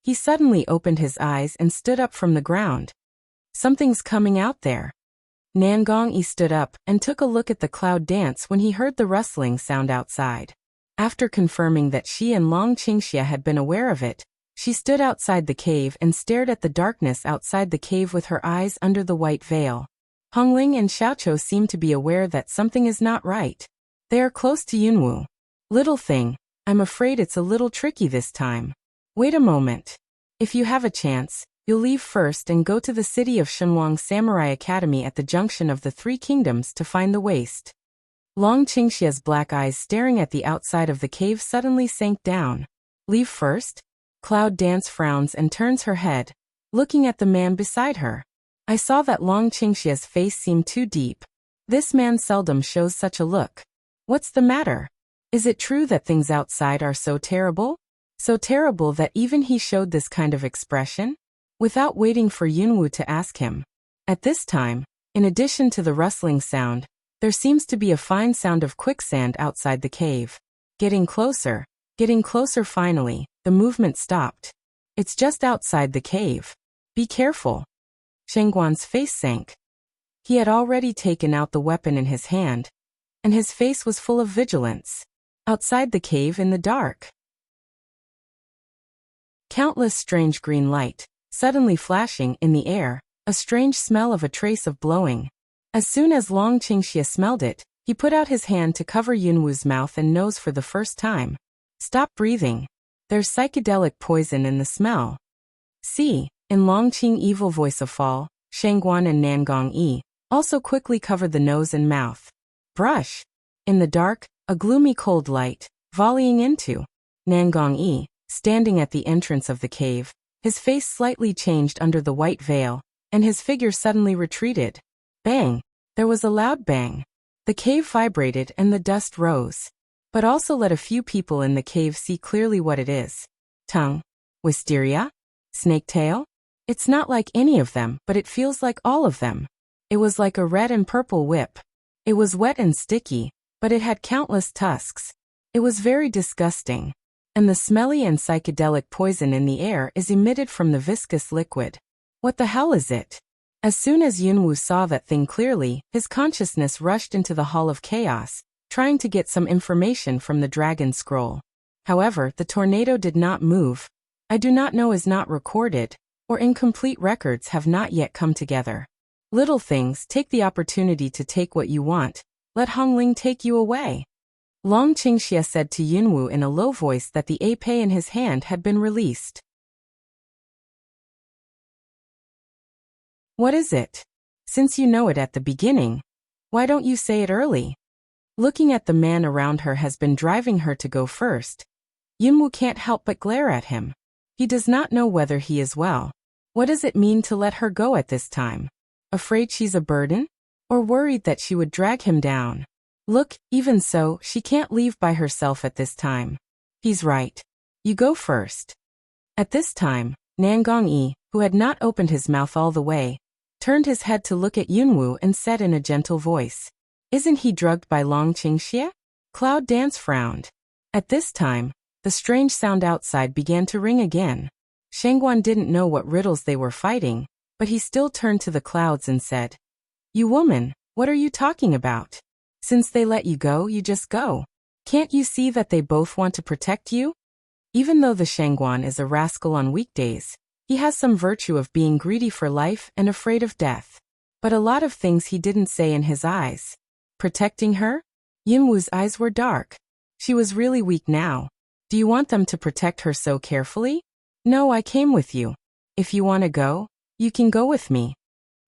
He suddenly opened his eyes and stood up from the ground. Something's coming out there. Nangong-yi stood up and took a look at the Cloud Dance when he heard the rustling sound outside. After confirming that she and Long Qingxia had been aware of it, she stood outside the cave and stared at the darkness outside the cave with her eyes under the white veil. Hongling and Xiaoqiu seem to be aware that something is not right. They are close to Yunwu. Little thing, I'm afraid it's a little tricky this time. Wait a moment. If you have a chance, you'll leave first and go to the city of Shenwang Samurai Academy at the junction of the 3 kingdoms to find the waste. Long Qingxia's black eyes staring at the outside of the cave suddenly sank down. Leave first? Cloud Dance frowns and turns her head, looking at the man beside her. I saw that Long Qingxia's face seemed too deep. This man seldom shows such a look. What's the matter? Is it true that things outside are so terrible? So terrible that even he showed this kind of expression? Without waiting for Yunwu to ask him. At this time, in addition to the rustling sound, there seems to be a fine sound of quicksand outside the cave. Getting closer finally, the movement stopped. It's just outside the cave. Be careful. Shangguan's face sank. He had already taken out the weapon in his hand, and his face was full of vigilance. Outside the cave in the dark. Countless strange green light, suddenly flashing in the air, a strange smell of a trace of blowing. As soon as Long Qingxia smelled it, he put out his hand to cover Yunwu's mouth and nose for the first time. Stop breathing. There's psychedelic poison in the smell. See, in Longqing evil voice of fall, Shangguan and Nangong Yi also quickly covered the nose and mouth. Brush. In the dark, a gloomy cold light, volleying into Nangong Yi, standing at the entrance of the cave, his face slightly changed under the white veil, and his figure suddenly retreated. Bang! There was a loud bang. The cave vibrated and the dust rose. But also let a few people in the cave see clearly what it is. Tongue? Wisteria? Snake tail? It's not like any of them, but it feels like all of them. It was like a red and purple whip. It was wet and sticky, but it had countless tusks. It was very disgusting. And the smelly and psychedelic poison in the air is emitted from the viscous liquid. What the hell is it? As soon as Yunwu saw that thing clearly, his consciousness rushed into the Hall of Chaos, trying to get some information from the Dragon Scroll. However, the tornado did not move. I do not know is not recorded, or incomplete records have not yet come together. Little things, take the opportunity to take what you want. Let Hongling take you away. Long Qingxia said to Yunwu in a low voice that the ape in his hand had been released. What is it? Since you know it at the beginning, why don't you say it early? Looking at the man around her has been driving her to go first. Yunwu can't help but glare at him. He does not know whether he is well. What does it mean to let her go at this time? Afraid she's a burden? Or worried that she would drag him down? Look, even so, she can't leave by herself at this time. He's right. You go first. At this time, Nangong Yi, who had not opened his mouth all the way, turned his head to look at Yunwu and said in a gentle voice, "Isn't he drugged by Long Qingxia?" Cloud Dance frowned. At this time, the strange sound outside began to ring again. Shangguan didn't know what riddles they were fighting, but he still turned to the clouds and said, "You woman, what are you talking about? Since they let you go, you just go. Can't you see that they both want to protect you?" Even though the Shangguan is a rascal on weekdays, he has some virtue of being greedy for life and afraid of death. But a lot of things he didn't say in his eyes. Protecting her? Yunwu's eyes were dark. She was really weak now. Do you want them to protect her so carefully? No, I came with you. If you want to go, you can go with me.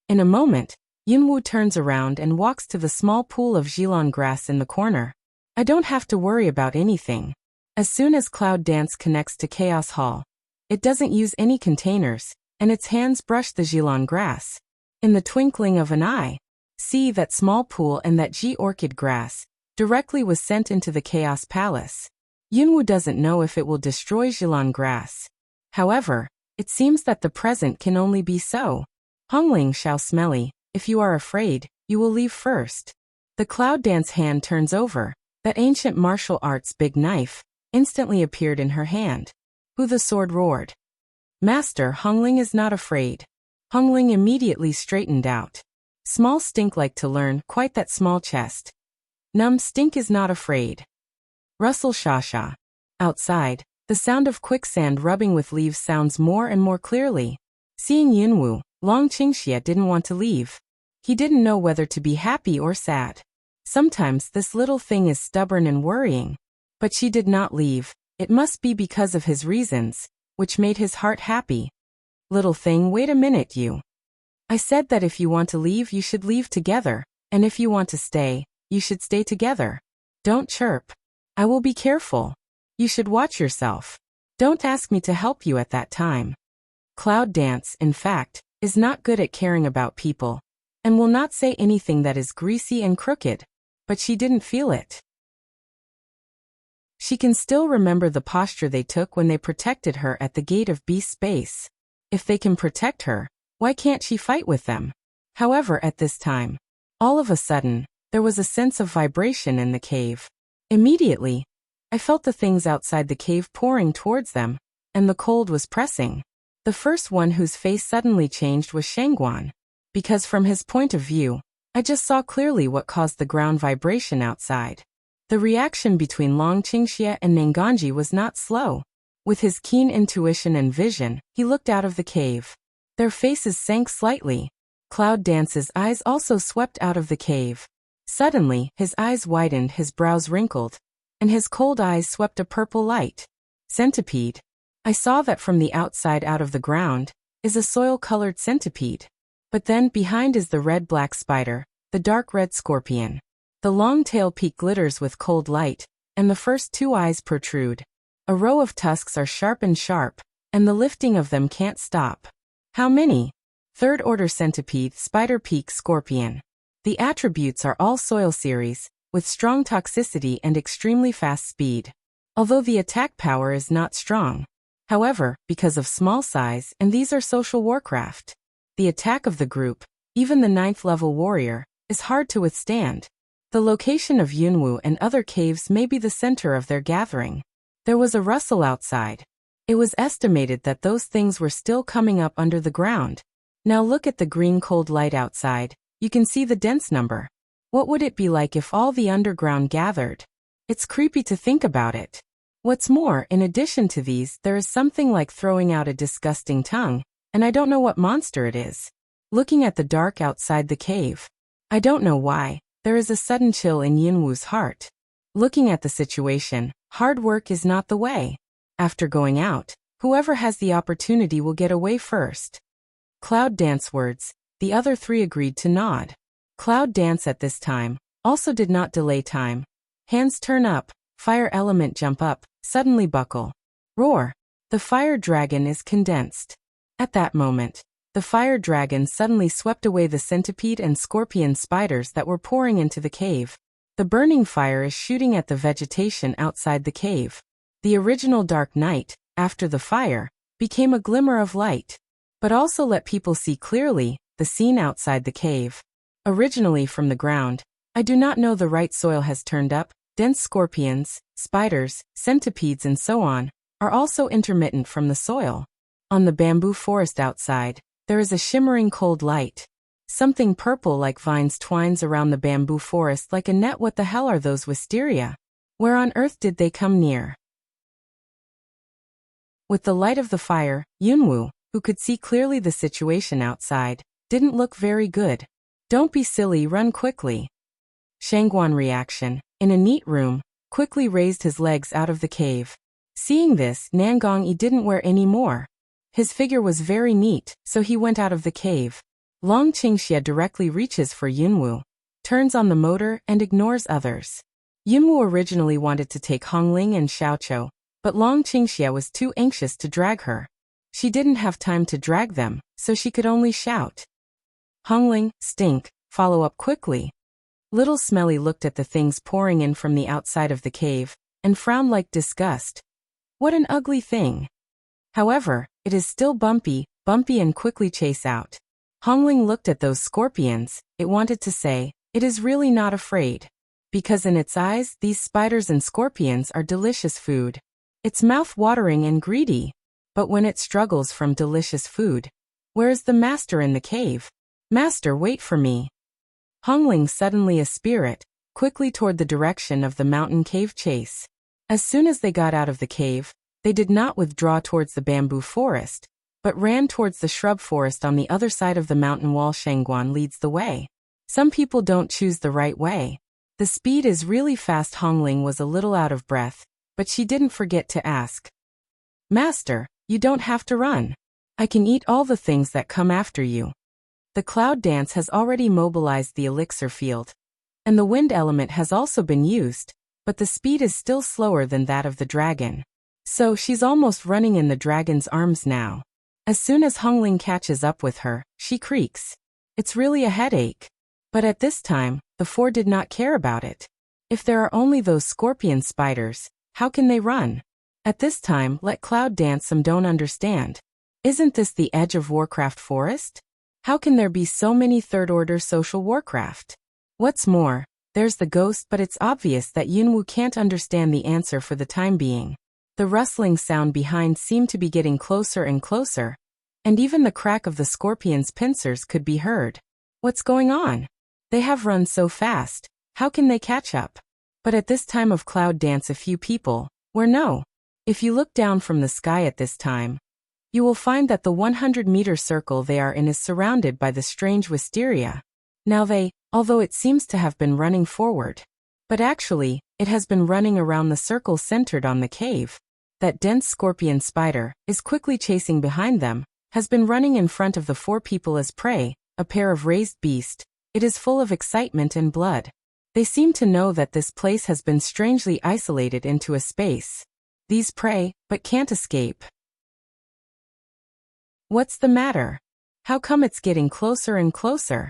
In a moment, Yunwu turns around and walks to the small pool of Zhilong grass in the corner. I don't have to worry about anything. As soon as Cloud Dance connects to Chaos Hall, it doesn't use any containers, and its hands brush the Zhilong grass. In the twinkling of an eye, see that small pool and that G-orchid grass directly was sent into the Chaos Palace. Yunwu doesn't know if it will destroy Zhilong grass. However, it seems that the present can only be so. Hongling shall smelly, if you are afraid, you will leave first. The Cloud Dance hand turns over, that ancient martial arts big knife instantly appeared in her hand. Who the sword roared. Master, Hongling is not afraid. Hongling immediately straightened out. Small stink like to learn, quite that small chest. Num stink is not afraid. Rustle Shasha. Outside, the sound of quicksand rubbing with leaves sounds more and more clearly. Seeing Yunwu, Long Qingxia didn't want to leave. He didn't know whether to be happy or sad. Sometimes this little thing is stubborn and worrying. But she did not leave. It must be because of his reasons, which made his heart happy. Little thing, wait a minute you. I said that if you want to leave you should leave together, and if you want to stay, you should stay together. Don't chirp. I will be careful. You should watch yourself. Don't ask me to help you at that time. Cloud Dance, in fact, is not good at caring about people, and will not say anything that is greasy and crooked, but she didn't feel it. She can still remember the posture they took when they protected her at the gate of Beast Space. If they can protect her, why can't she fight with them? However, at this time, all of a sudden, there was a sense of vibration in the cave. Immediately, I felt the things outside the cave pouring towards them, and the cold was pressing. The first one whose face suddenly changed was Shangguan, because from his point of view, I just saw clearly what caused the ground vibration outside. The reaction between Long Qingxia and Nangongji was not slow. With his keen intuition and vision, he looked out of the cave. Their faces sank slightly. Cloud Dance's eyes also swept out of the cave. Suddenly, his eyes widened, his brows wrinkled, and his cold eyes swept a purple light. Centipede. I saw that from the outside out of the ground is a soil-colored centipede. But then behind is the red-black spider, the dark red scorpion. The long tail peak glitters with cold light, and the first two eyes protrude. A row of tusks are sharp, and the lifting of them can't stop. How many? Third-order centipede, spider peak, scorpion. The attributes are all soil series, with strong toxicity and extremely fast speed. Although the attack power is not strong. However, because of small size, and these are social warcraft, the attack of the group, even the 9th level warrior, is hard to withstand. The location of Yunwu and other caves may be the center of their gathering. There was a rustle outside. It was estimated that those things were still coming up under the ground. Now look at the green cold light outside. You can see the dense number. What would it be like if all the underground gathered? It's creepy to think about it. What's more, in addition to these, there is something like throwing out a disgusting tongue, and I don't know what monster it is. Looking at the dark outside the cave. I don't know why, there is a sudden chill in Yunwu's heart. Looking at the situation, hard work is not the way. After going out, whoever has the opportunity will get away first. Cloud Dance words, the other three agreed to nod. Cloud Dance at this time also did not delay time. Hands turn up, fire element jump up, suddenly buckle. Roar. The fire dragon is condensed. At that moment, the fire dragon suddenly swept away the centipede and scorpion spiders that were pouring into the cave. The burning fire is shooting at the vegetation outside the cave. The original dark night, after the fire, became a glimmer of light. But also let people see clearly the scene outside the cave. Originally from the ground, I do not know, the right soil has turned up. Dense scorpions, spiders, centipedes and so on, are also intermittent from the soil. On the bamboo forest outside, there is a shimmering cold light. Something purple like vines twines around the bamboo forest like a net. What the hell are those wisteria? Where on earth did they come near? With the light of the fire, Yunwu, who could see clearly the situation outside, didn't look very good. Don't be silly, run quickly. Shangguan reaction. In a neat room, quickly raised his legs out of the cave. Seeing this, Nangongyi didn't wear any more. His figure was very neat, so he went out of the cave. Long Qingxia directly reaches for Yunwu, turns on the motor and ignores others. Yunwu originally wanted to take Hongling and Xiaoqiu, but Long Qingxia was too anxious to drag her. She didn't have time to drag them, so she could only shout. Hongling, stink, follow up quickly. Little Smelly looked at the things pouring in from the outside of the cave, and frowned like disgust. What an ugly thing. However, it is still bumpy and quickly chase out. Hongling looked at those scorpions, it wanted to say, it is really not afraid. Because in its eyes, these spiders and scorpions are delicious food. It's mouth-watering and greedy. But when it struggles from delicious food, where is the master in the cave? Master, wait for me. Hongling, suddenly a spirit, quickly toward the direction of the mountain cave chase. As soon as they got out of the cave, they did not withdraw towards the bamboo forest, but ran towards the shrub forest on the other side of the mountain wall. Shangguan leads the way. Some people don't choose the right way. The speed is really fast. Hongling was a little out of breath, but she didn't forget to ask. Master, you don't have to run. I can eat all the things that come after you. The cloud dance has already mobilized the elixir field, and the wind element has also been used, but the speed is still slower than that of the dragon. So she's almost running in the dragon's arms now. As soon as Hongling catches up with her, she creaks. It's really a headache. But at this time, the four did not care about it. If there are only those scorpion spiders, how can they run? At this time, let Cloud dance. Some don't understand. Isn't this the edge of Warcraft forest? How can there be so many third-order social warcraft? What's more, there's the ghost, but it's obvious that Yunwu can't understand the answer for the time being. The rustling sound behind seemed to be getting closer and closer, and even the crack of the scorpion's pincers could be heard. What's going on? They have run so fast, how can they catch up? But at this time of cloud dance a few people were no. If you look down from the sky at this time, you will find that the 100-meter circle they are in is surrounded by the strange wisteria. Now although it seems to have been running forward, but actually, it has been running around the circle centered on the cave. That dense scorpion spider is quickly chasing behind them, has been running in front of the 4 people as prey, a pair of raised beasts. It is full of excitement and blood. They seem to know that this place has been strangely isolated into a space. These prey, but can't escape. What's the matter? How come it's getting closer and closer?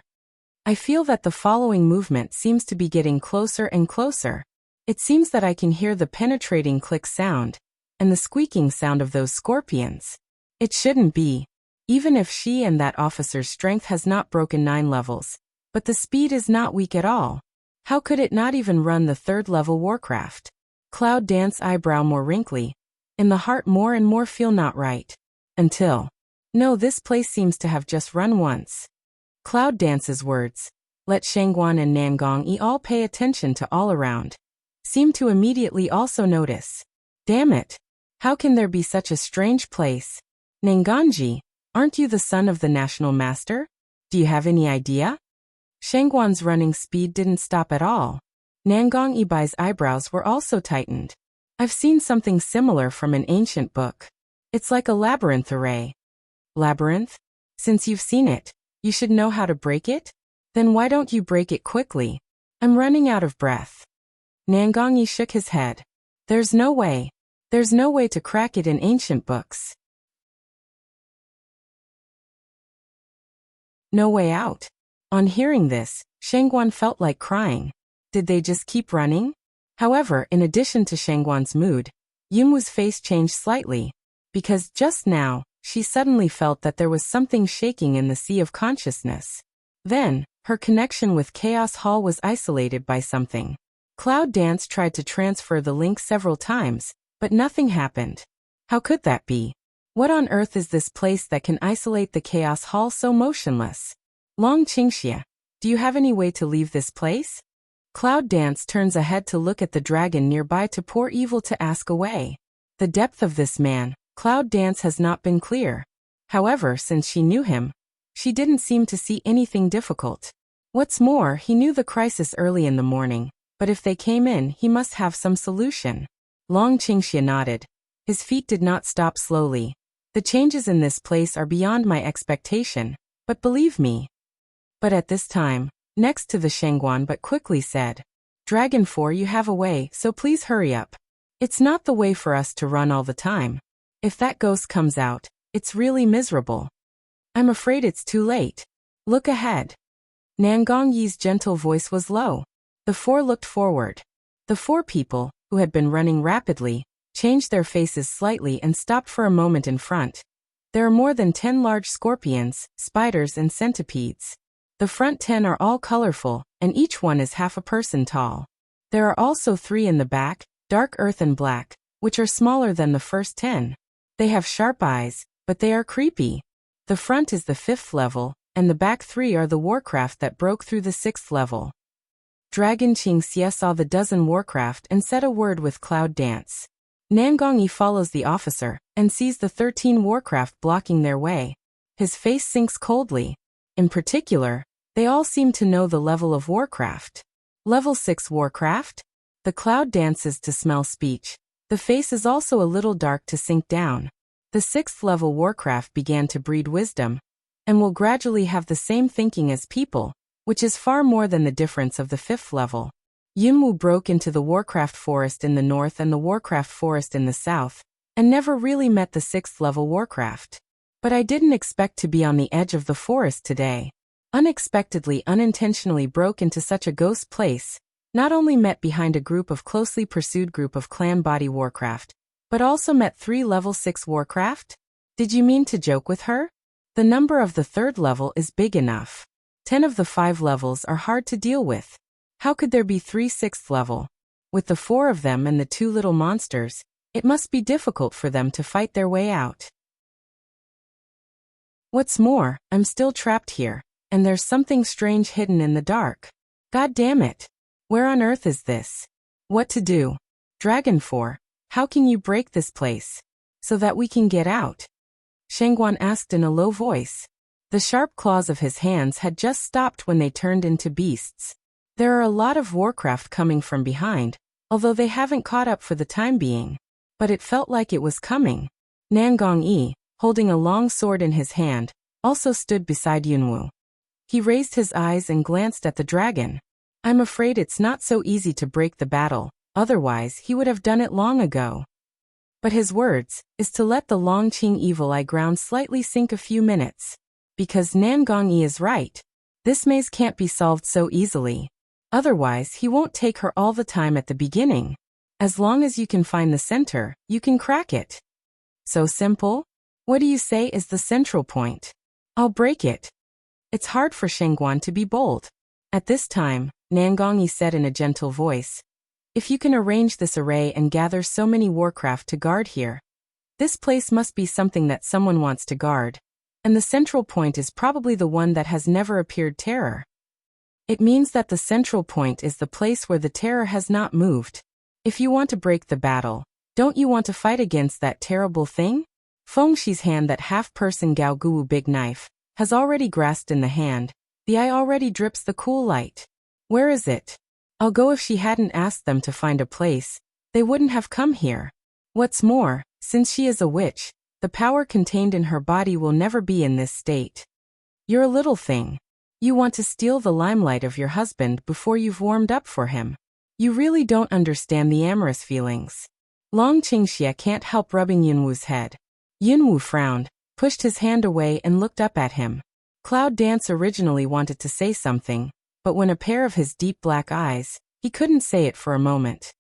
I feel that the following movement seems to be getting closer and closer. It seems that I can hear the penetrating click sound, and the squeaking sound of those scorpions. It shouldn't be. Even if she and that officer's strength has not broken 9 levels, but the speed is not weak at all. How could it not even run the 3rd level Warcraft? Cloud Dance eyebrow more wrinkly. In the heart more and more feel not right. Until. No, this place seems to have just run once. Cloud Dance's words, let Shangguan and Nangong all pay attention to all around, seem to immediately also notice. Damn it! How can there be such a strange place? Nangongji, aren't you the son of the National Master? Do you have any idea? Shangguan's running speed didn't stop at all. Nangong Ibai's eyebrows were also tightened. I've seen something similar from an ancient book. It's like a labyrinth array. Labyrinth? Since you've seen it, you should know how to break it? Then why don't you break it quickly? I'm running out of breath. Nangong shook his head. There's no way. There's no way to crack it in ancient books. No way out. On hearing this, Shangguan felt like crying. Did they just keep running? However, in addition to Shangguan's mood, Yunwu's face changed slightly, because just now, she suddenly felt that there was something shaking in the sea of consciousness. Then, her connection with Chaos Hall was isolated by something. Cloud Dance tried to transfer the link several times, but nothing happened. How could that be? What on earth is this place that can isolate the Chaos Hall so motionless? Long Qingxia, do you have any way to leave this place? Cloud Dance turns ahead to look at the dragon nearby to pour evil to ask away. The depth of this man, Cloud Dance has not been clear. However, since she knew him, she didn't seem to see anything difficult. What's more, he knew the crisis early in the morning, but if they came in, he must have some solution. Long Qingxia nodded. His feet did not stop slowly. The changes in this place are beyond my expectation, but believe me. But at this time, next to the Shangguan but quickly said, Dragon 4, you have a way, so please hurry up. It's not the way for us to run all the time. If that ghost comes out, it's really miserable. I'm afraid it's too late. Look ahead. Nangong Yi's gentle voice was low. The 4 looked forward. The 4 people, who had been running rapidly, changed their faces slightly and stopped for a moment in front. There are more than 10 large scorpions, spiders and centipedes. The front 10 are all colorful, and each one is half a person tall. There are also 3 in the back, dark earth and black, which are smaller than the first 10. They have sharp eyes, but they are creepy. The front is the 5th level, and the back 3 are the Warcraft that broke through the 6th level. Dragon Qingxia saw the dozen Warcraft and said a word with Cloud Dance. Nangong Yi follows the officer, and sees the 13 Warcraft blocking their way. His face sinks coldly. In particular, they all seem to know the level of Warcraft. Level 6 Warcraft? The Cloud dances to smell speech. The face is also a little dark to sink down. The 6th level Warcraft began to breed wisdom, and will gradually have the same thinking as people, which is far more than the difference of the 5th level. Yunwu broke into the Warcraft forest in the north and the Warcraft forest in the south, and never really met the 6th level Warcraft. But I didn't expect to be on the edge of the forest today. Unexpectedly, unintentionally broke into such a ghost place, not only met behind a closely pursued group of clan body Warcraft, but also met 3 level 6 Warcraft? Did you mean to joke with her? The number of the 3rd level is big enough. 10 of the 5 levels are hard to deal with. How could there be 3 6th level? With the 4 of them and the 2 little monsters, it must be difficult for them to fight their way out. What's more, I'm still trapped here, and there's something strange hidden in the dark. God damn it. Where on earth is this? What to do? Dragon 4, How can you break this place? So that we can get out? Shangguan asked in a low voice. The sharp claws of his hands had just stopped when they turned into beasts. There are a lot of warcraft coming from behind, although they haven't caught up for the time being. But it felt like it was coming. Nangong Yi, holding a long sword in his hand, also stood beside Yunwu. He raised his eyes and glanced at the dragon. I'm afraid it's not so easy to break the battle, otherwise he would have done it long ago. But his words is to let the Longqing evil eye ground slightly sink a few minutes. Because Nangong Yi is right. This maze can't be solved so easily. Otherwise he won't take her all the time at the beginning. As long as you can find the center, you can crack it. So simple? What do you say is the central point? I'll break it. It's hard for Shangguan to be bold. At this time, Nangong Yi said in a gentle voice, if you can arrange this array and gather so many warcraft to guard here, this place must be something that someone wants to guard. And the central point is probably the one that has never appeared terror. It means that the central point is the place where the terror has not moved. If you want to break the battle, don't you want to fight against that terrible thing? Fengshi's hand, that half-person Gao Guwu big knife, has already grasped in the hand. The eye already drips the cool light. Where is it? I'll go. If she hadn't asked them to find a place, they wouldn't have come here. What's more, since she is a witch, the power contained in her body will never be in this state. You're a little thing. You want to steal the limelight of your husband before you've warmed up for him. You really don't understand the amorous feelings. Long Qingxia can't help rubbing Yunwu's head. Yunwu frowned, pushed his hand away and looked up at him. Cloud Dance originally wanted to say something, but when a pair of his deep black eyes, he couldn't say it for a moment.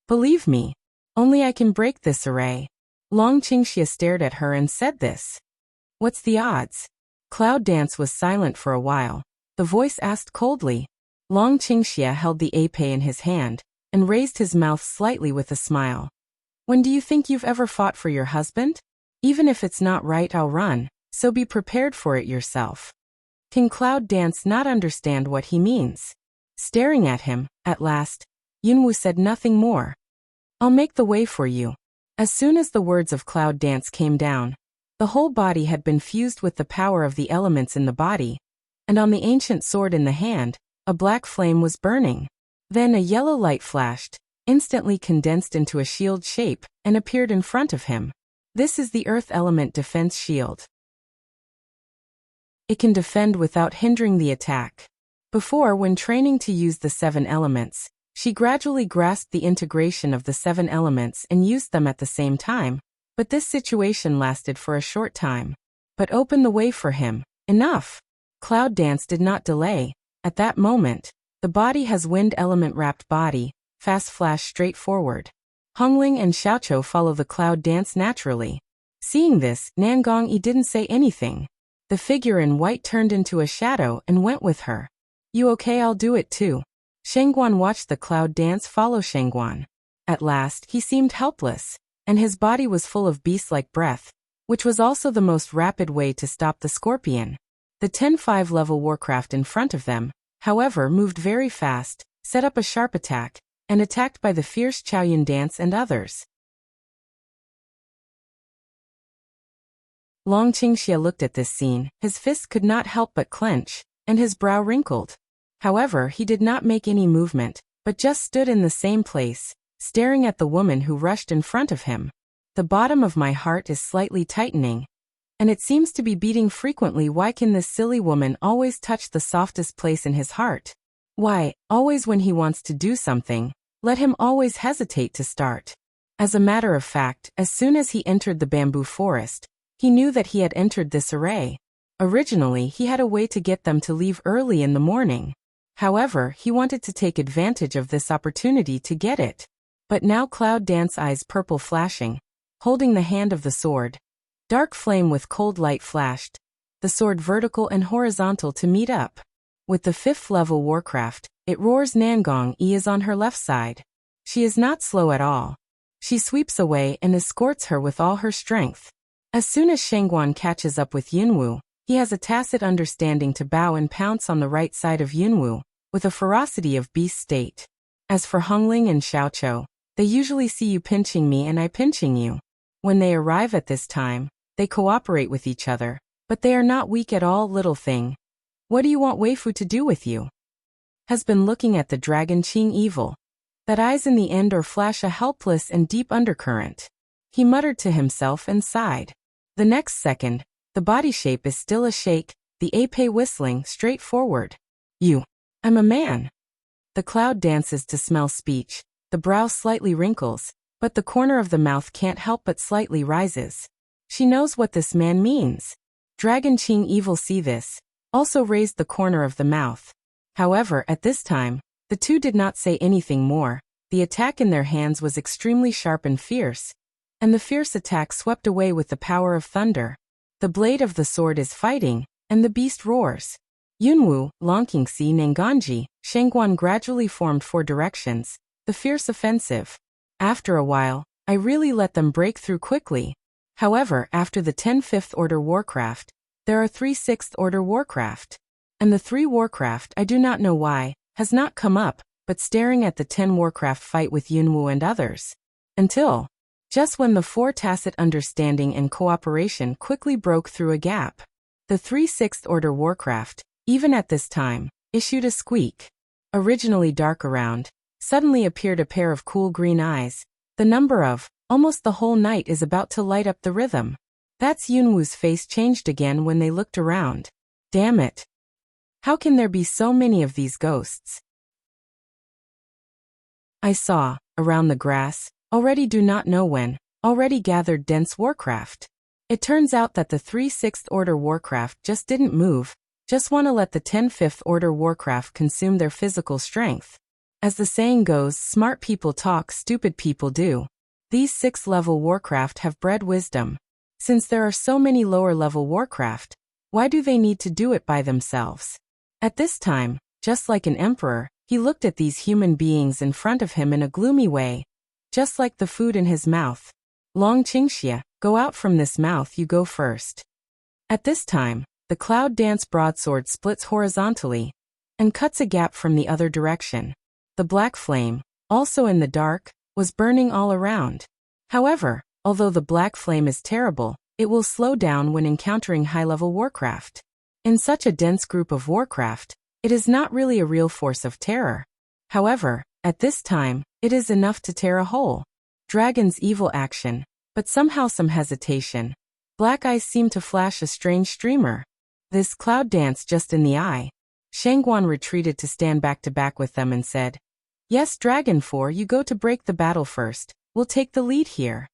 Believe me, only I can break this array. Long Qingxia stared at her and said this. What's the odds? Cloud Dance was silent for a while. The voice asked coldly. Long Qingxia held the épée in his hand and raised his mouth slightly with a smile. When do you think you've ever fought for your husband? Even if it's not right, I'll run, so be prepared for it yourself. Can Cloud Dance not understand what he means? Staring at him, at last, Yunwu said nothing more. I'll make the way for you. As soon as the words of Cloud Dance came down, the whole body had been fused with the power of the elements in the body, and on the ancient sword in the hand, a black flame was burning. Then a yellow light flashed, instantly condensed into a shield shape, and appeared in front of him. This is the earth element defense shield. It can defend without hindering the attack. Before, when training to use the 7 elements, she gradually grasped the integration of the 7 elements and used them at the same time, but this situation lasted for a short time. But open the way for him. Enough! Cloud Dance did not delay. At that moment, the body has wind element-wrapped body, fast flash straight forward. Hongling and Xiaoqiu follow the Cloud Dance naturally. Seeing this, Nangong Yi didn't say anything. The figure in white turned into a shadow and went with her. You okay? I'll do it too. Shangguan watched the Cloud Dance follow Shangguan. At last, he seemed helpless, and his body was full of beast-like breath, which was also the most rapid way to stop the scorpion. The 10-5 level warcraft in front of them, however, moved very fast, set up a sharp attack, and attacked by the fierce Chaoyun Dance and others. Long Qingxia looked at this scene. His fists could not help but clench, and his brow wrinkled. However, he did not make any movement, but just stood in the same place, staring at the woman who rushed in front of him. The bottom of my heart is slightly tightening, and it seems to be beating frequently. Why can this silly woman always touch the softest place in his heart? Why, always when he wants to do something, let him always hesitate to start. As a matter of fact, as soon as he entered the bamboo forest, he knew that he had entered this array. Originally, he had a way to get them to leave early in the morning. However, he wanted to take advantage of this opportunity to get it. But now Cloud Dance, eyes purple flashing, holding the hand of the sword. Dark flame with cold light flashed, the sword vertical and horizontal to meet up. With the 5th level warcraft, it roars. Nangong Yi is on her left side. She is not slow at all. She sweeps away and escorts her with all her strength. As soon as Shangguan catches up with Yunwu, he has a tacit understanding to bow and pounce on the right side of Yunwu, with a ferocity of beast state. As for Hongling and Xiaoqiu, They usually see you pinching me and I pinching you. When they arrive at this time, they cooperate with each other, but they are not weak at all, little thing. What do you want waifu to do with you? Has been looking at the dragon Qing evil. That eyes in the end or flash a helpless and deep undercurrent. He muttered to himself and sighed. The next second, the body shape is still a shake, the ape whistling straight forward. I'm a man. The cloud dances to smell speech, the brow slightly wrinkles, but the corner of the mouth can't help but slightly rises. She knows what this man means. Dragon Qing evil see this, also raised the corner of the mouth. However, at this time, the two did not say anything more. The attack in their hands was extremely sharp and fierce, and the fierce attack swept away with the power of thunder. The blade of the sword is fighting, and the beast roars. Yunwu, Longqingxi, Nanganji, Shengguan gradually formed 4 directions, the fierce offensive. After a while, I really let them break through quickly. However, after the 10 5th order warcraft, there are 3 6th order warcraft. And the 3 warcraft, I do not know why, has not come up, but staring at the 10 warcraft fight with Yunwu and others. Until, just when the 4 tacit understanding and cooperation quickly broke through a gap. The 3 6th order warcraft, even at this time, issued a squeak. Originally dark around, suddenly appeared a pair of cool green eyes. The number of, almost the whole night is about to light up the rhythm. That's Yunwu's face changed again when they looked around. Damn it. How can there be so many of these ghosts? I saw, around the grass, already do not know when, already gathered dense warcraft. It turns out that the 3 6th order warcraft just didn't move, just want to let the 10 5th order warcraft consume their physical strength. As the saying goes, smart people talk, stupid people do. These 6th level warcraft have bred wisdom. Since there are so many lower level warcraft, why do they need to do it by themselves? At this time, just like an emperor, he looked at these human beings in front of him in a gloomy way, just like the food in his mouth. Long Qingxia, go out from this mouth, you go first. At this time, the cloud dance broadsword splits horizontally and cuts a gap from the other direction. The black flame, also in the dark, was burning all around. However, although the black flame is terrible, it will slow down when encountering high-level warcraft. In such a dense group of warcraft, it is not really a real force of terror. However, at this time, it is enough to tear a hole. Dragon's evil action, but somehow some hesitation. Black eyes seem to flash a strange streamer. This cloud dance just in the eye. Shengguan retreated to stand back to back with them and said, "Yes, Dragon 4, you go to break the battle first. We'll take the lead here."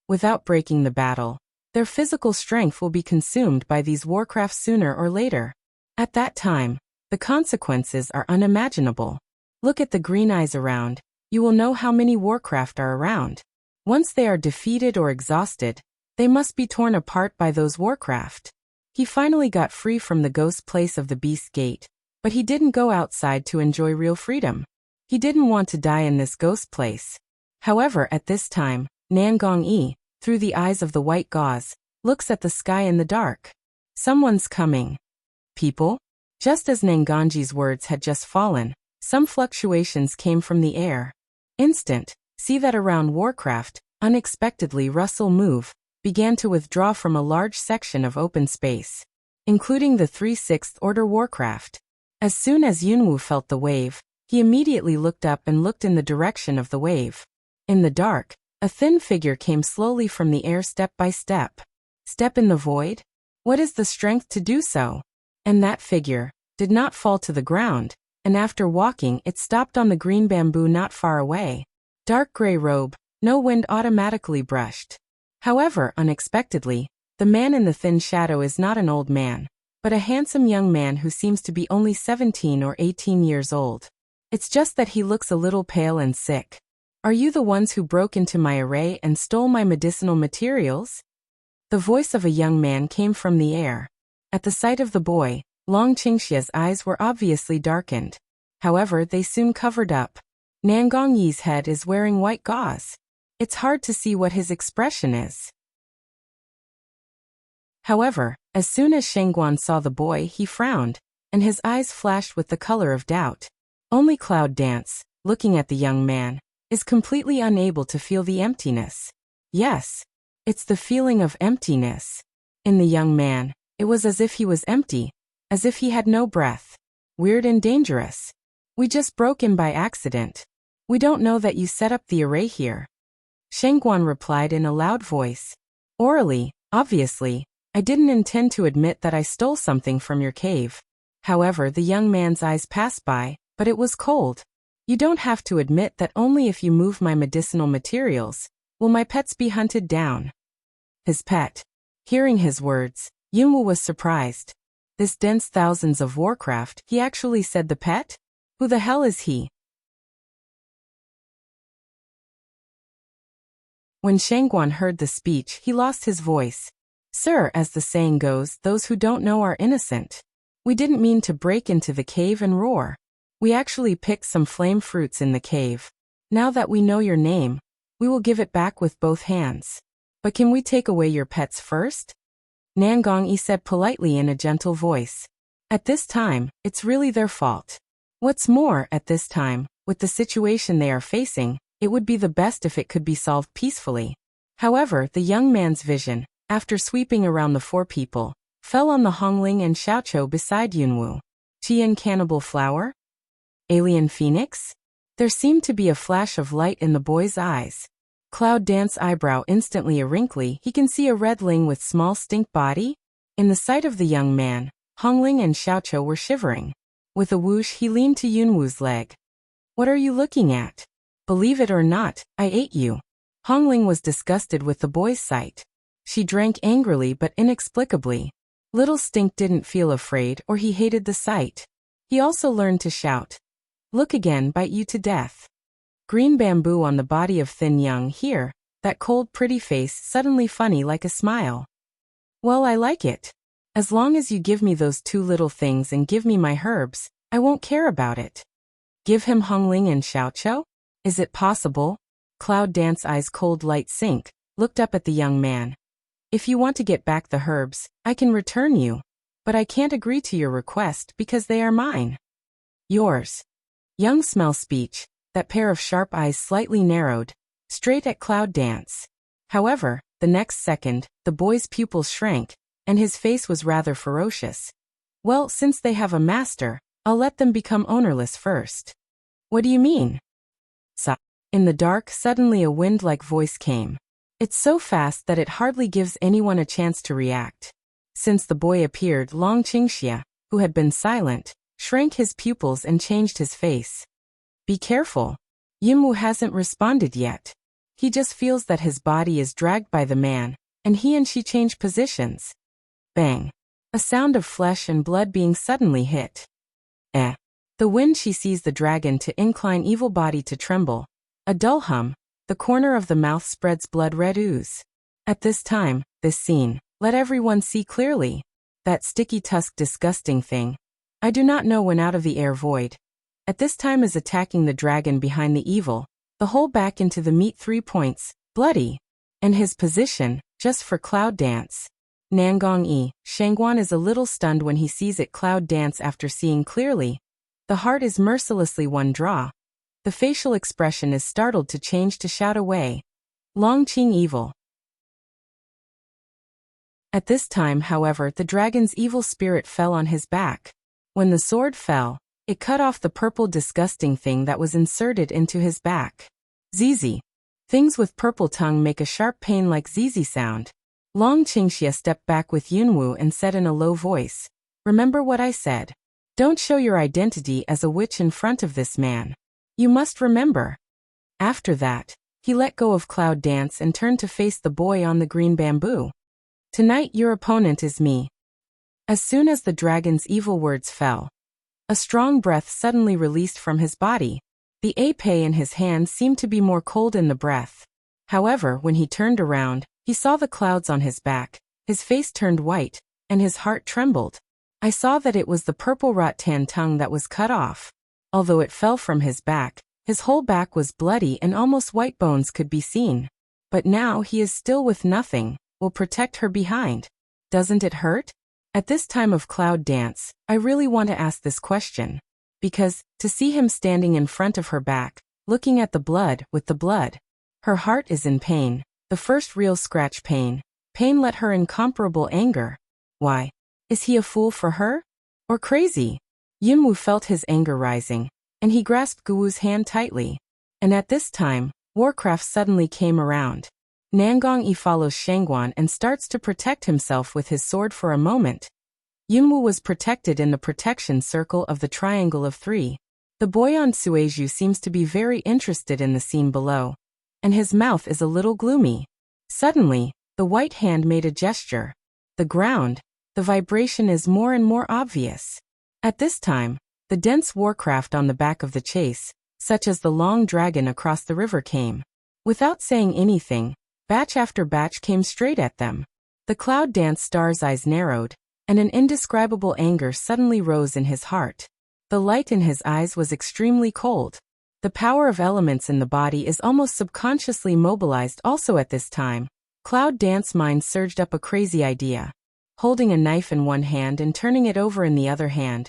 Without breaking the battle, their physical strength will be consumed by these warcraft sooner or later. At that time, the consequences are unimaginable. Look at the green eyes around, you will know how many warcraft are around. Once they are defeated or exhausted, they must be torn apart by those warcraft. He finally got free from the ghost place of the Beast Gate, but he didn't go outside to enjoy real freedom. He didn't want to die in this ghost place. However, at this time, Nangong Yi, through the eyes of the white gauze, looks at the sky in the dark. Someone's coming. People? Just as Nanganji's words had just fallen, some fluctuations came from the air. Instant, see that around warcraft, unexpectedly rustle move, began to withdraw from a large section of open space, including the 3 6th order warcraft. As soon as Yunwu felt the wave, he immediately looked up and looked in the direction of the wave. In the dark, a thin figure came slowly from the air step by step. Step in the void? What is the strength to do so? And that figure did not fall to the ground, and after walking it stopped on the green bamboo not far away. Dark gray robe, no wind automatically brushed. However, unexpectedly, the man in the thin shadow is not an old man, but a handsome young man who seems to be only 17 or 18 years old. It's just that he looks a little pale and sick. Are you the ones who broke into my array and stole my medicinal materials? The voice of a young man came from the air. At the sight of the boy, Long Qingxia's eyes were obviously darkened. However, they soon covered up. Nangong Yi's head is wearing white gauze. It's hard to see what his expression is. However, as soon as Shengguan saw the boy, he frowned, and his eyes flashed with the color of doubt. Only Cloud Dance, looking at the young man, is completely unable to feel the emptiness. Yes, it's the feeling of emptiness. In the young man, it was as if he was empty, as if he had no breath. Weird and dangerous. We just broke in by accident. We don't know that you set up the array here. Shengguan replied in a loud voice. Orally, obviously, I didn't intend to admit that I stole something from your cave. However, the young man's eyes passed by, but it was cold. You don't have to admit that only if you move my medicinal materials will my pets be hunted down. His pet. Hearing his words, Yunwu was surprised. This dense thousands of Warcraft, he actually said the pet? Who the hell is he? When Shengguan heard the speech, he lost his voice. Sir, as the saying goes, those who don't know are innocent. We didn't mean to break into the cave and roar. We actually picked some flame fruits in the cave. Now that we know your name, we will give it back with both hands. But can we take away your pets first? Nangongyi said politely in a gentle voice. At this time, it's really their fault. What's more, at this time, with the situation they are facing, it would be the best if it could be solved peacefully. However, the young man's vision, after sweeping around the four people, fell on the Hongling and Xiaoqiu beside Yunwu. Qian cannibal flower? Alien phoenix? There seemed to be a flash of light in the boy's eyes. Cloud Dance eyebrow instantly a wrinkly, he can see a redling with small stink body? In the sight of the young man, Hongling and Xiaoqiu were shivering. With a whoosh he leaned to Yunwu's leg. What are you looking at? Believe it or not, I ate you. Hongling was disgusted with the boy's sight. She drank angrily but inexplicably. Little Stink didn't feel afraid or he hated the sight. He also learned to shout. Look again, bite you to death. Green bamboo on the body of Thin Young here, that cold pretty face suddenly funny like a smile. Well, I like it. As long as you give me those two little things and give me my herbs, I won't care about it. Give him Hongling and Xiaoqiu? Is it possible? Cloud Dance eyes cold light sink, looked up at the young man. If you want to get back the herbs, I can return you. But I can't agree to your request because they are mine. Yours. Young smell speech, that pair of sharp eyes slightly narrowed, straight at Cloud Dance. However, the next second, the boy's pupils shrank, and his face was rather ferocious. Well, since they have a master, I'll let them become ownerless first. What do you mean? In the dark, suddenly a wind-like voice came. It's so fast that it hardly gives anyone a chance to react. Since the boy appeared, Long Qingxia, who had been silent, shrank his pupils and changed his face. Be careful. Yunwu hasn't responded yet. He just feels that his body is dragged by the man, and he and she change positions. Bang. A sound of flesh and blood being suddenly hit. The wind she sees the dragon to incline evil body to tremble. A dull hum, the corner of the mouth spreads blood-red ooze. At this time, this scene, let everyone see clearly. That sticky tusk disgusting thing. I do not know when out of the air void. At this time is attacking the dragon behind the evil, the whole back into the meat 3 points, bloody. And his position, just for Cloud Dance. Nangongyi, Shengguan is a little stunned when he sees it Cloud Dance after seeing clearly. The heart is mercilessly one draw. The facial expression is startled to change to shout away. Long Qing evil. At this time, however, the dragon's evil spirit fell on his back. When the sword fell, it cut off the purple disgusting thing that was inserted into his back. Zizi. Things with purple tongue make a sharp pain like zizi sound. Long Qingxia stepped back with Yunwu and said in a low voice, remember what I said. Don't show your identity as a witch in front of this man. You must remember. After that, he let go of Cloud Dance and turned to face the boy on the green bamboo. Tonight your opponent is me. As soon as the dragon's evil words fell, a strong breath suddenly released from his body. The épée in his hand seemed to be more cold in the breath. However, when he turned around, he saw the clouds on his back, his face turned white, and his heart trembled. I saw that it was the purple rattan tongue that was cut off. Although it fell from his back, his whole back was bloody and almost white bones could be seen. But now he is still with nothing, will protect her behind. Doesn't it hurt? At this time of Cloud Dance, I really want to ask this question. Because, to see him standing in front of her back, looking at the blood with the blood. Her heart is in pain, the first real scratch pain. Pain let her incomparable anger. Why? Is he a fool for her? Or crazy? Yunwu felt his anger rising, and he grasped Guwu's hand tightly. And at this time, Warcraft suddenly came around. Nangong Yi follows Shangguan and starts to protect himself with his sword for a moment. Yunwu was protected in the protection circle of the Triangle of Three. The boy on Sueju seems to be very interested in the scene below, and his mouth is a little gloomy. Suddenly, the white hand made a gesture. The ground, the vibration is more and more obvious. At this time, the dense warcraft on the back of the chase, such as the long dragon across the river, came. Without saying anything, batch after batch came straight at them. The cloud dance star's eyes narrowed, and an indescribable anger suddenly rose in his heart. The light in his eyes was extremely cold. The power of elements in the body is almost subconsciously mobilized also at this time. Cloud Dance's mind surged up a crazy idea. Holding a knife in one hand and turning it over in the other hand,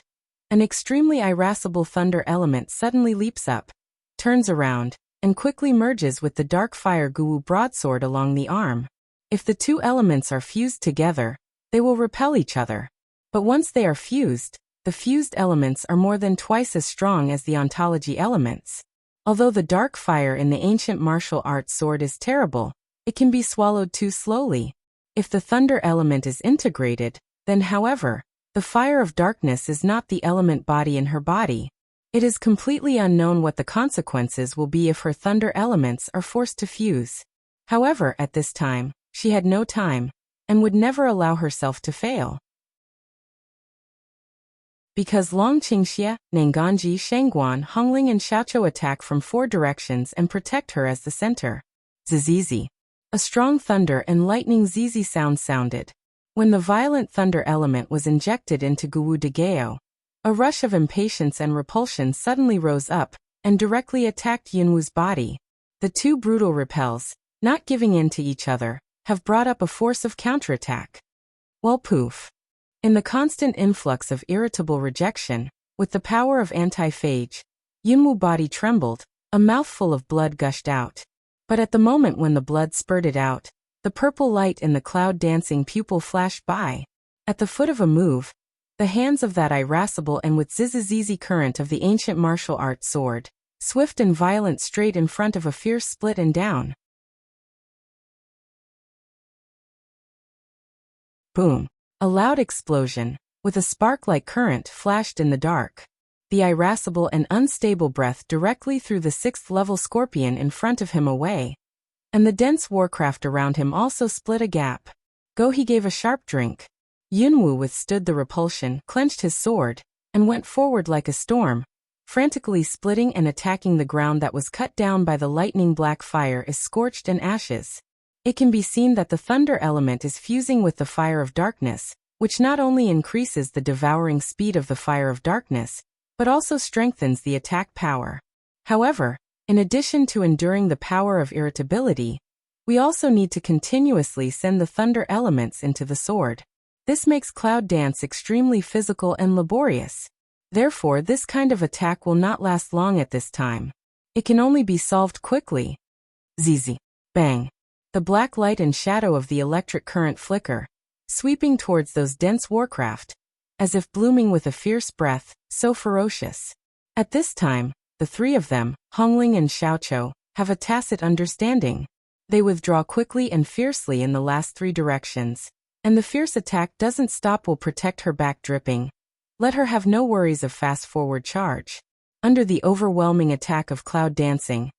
an extremely irascible thunder element suddenly leaps up, turns around, and quickly merges with the dark fire Guwu broadsword along the arm. If the two elements are fused together, they will repel each other. But once they are fused, the fused elements are more than twice as strong as the ontology elements. Although the dark fire in the ancient martial arts sword is terrible, it can be swallowed too slowly. If the thunder element is integrated, then however, the fire of darkness is not the element body in her body. It is completely unknown what the consequences will be if her thunder elements are forced to fuse. However, at this time, she had no time, and would never allow herself to fail. Because Long Qingxia, Nanganji, Shangguan, Hongling and Xiaoqiu attack from four directions and protect her as the center. Zizizi. A strong thunder and lightning zizi sound sounded. When the violent thunder element was injected into Guwu Dageo, a rush of impatience and repulsion suddenly rose up and directly attacked Yunwu's body. The two brutal repels, not giving in to each other, have brought up a force of counterattack. Well, poof. In the constant influx of irritable rejection, with the power of anti-phage, Yunwu body trembled, a mouthful of blood gushed out. But at the moment when the blood spurted out, the purple light in the cloud-dancing pupil flashed by. At the foot of a move, the hands of that irascible and with zizizi current of the ancient martial arts sword, swift and violent straight in front of a fierce split and down. Boom. A loud explosion, with a spark-like current, flashed in the dark. The irascible and unstable breath directly threw the 6th-level scorpion in front of him away. And the dense warcraft around him also split a gap. He gave a sharp drink. Yunwu withstood the repulsion, clenched his sword, and went forward like a storm, frantically splitting and attacking the ground that was cut down by the lightning black fire is scorched and ashes. It can be seen that the thunder element is fusing with the fire of darkness, which not only increases the devouring speed of the fire of darkness, but also strengthens the attack power. However, in addition to enduring the power of irritability, we also need to continuously send the thunder elements into the sword. This makes Cloud Dance extremely physical and laborious. Therefore, this kind of attack will not last long at this time. It can only be solved quickly. Zizi. Bang. The black light and shadow of the electric current flicker, sweeping towards those dense warcraft, as if blooming with a fierce breath, so ferocious. At this time, the three of them, Hongling and Xiaoqiu, have a tacit understanding. They withdraw quickly and fiercely in the last 3 directions, and the fierce attack doesn't stop. Will protect her back dripping. Let her have no worries of fast-forward charge. Under the overwhelming attack of cloud dancing,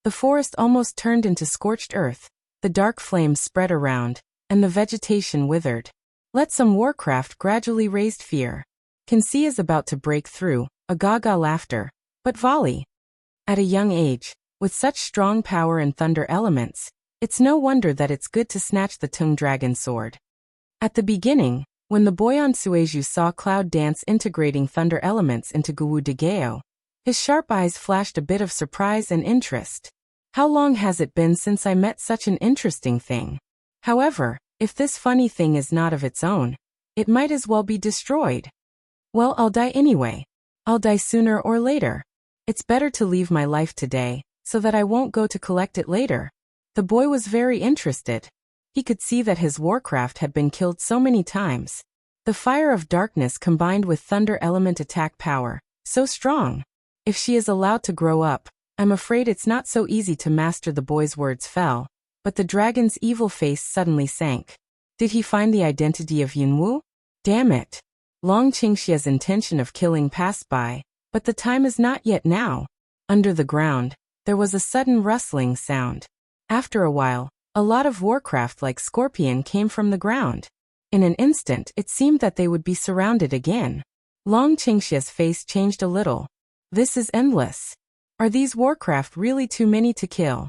the forest almost turned into scorched earth, the dark flames spread around, and the vegetation withered. Let some warcraft gradually raised fear. Kansi is about to break through, a gaga laughter, but volley. At a young age, with such strong power and thunder elements, it's no wonder that it's good to snatch the Tung Dragon sword. At the beginning, when the boy on Sueju saw Cloud Dance integrating thunder elements into Guwu Dageo, his sharp eyes flashed a bit of surprise and interest. How long has it been since I met such an interesting thing? However, if this funny thing is not of its own, it might as well be destroyed. Well, I'll die anyway. I'll die sooner or later. It's better to leave my life today, so that I won't go to collect it later. The boy was very interested. He could see that his warcraft had been killed so many times. The fire of darkness combined with thunder element attack power, so strong. If she is allowed to grow up, I'm afraid it's not so easy to master. The boy's words fell, but the dragon's evil face suddenly sank. Did he find the identity of Yunwu? Damn it. Long Qingxia's intention of killing passed by, but the time is not yet now. Under the ground, there was a sudden rustling sound. After a while, a lot of warcraft like scorpion came from the ground. In an instant it seemed that they would be surrounded again. Long Qingxia's face changed a little. This is endless. Are these warcraft really too many to kill?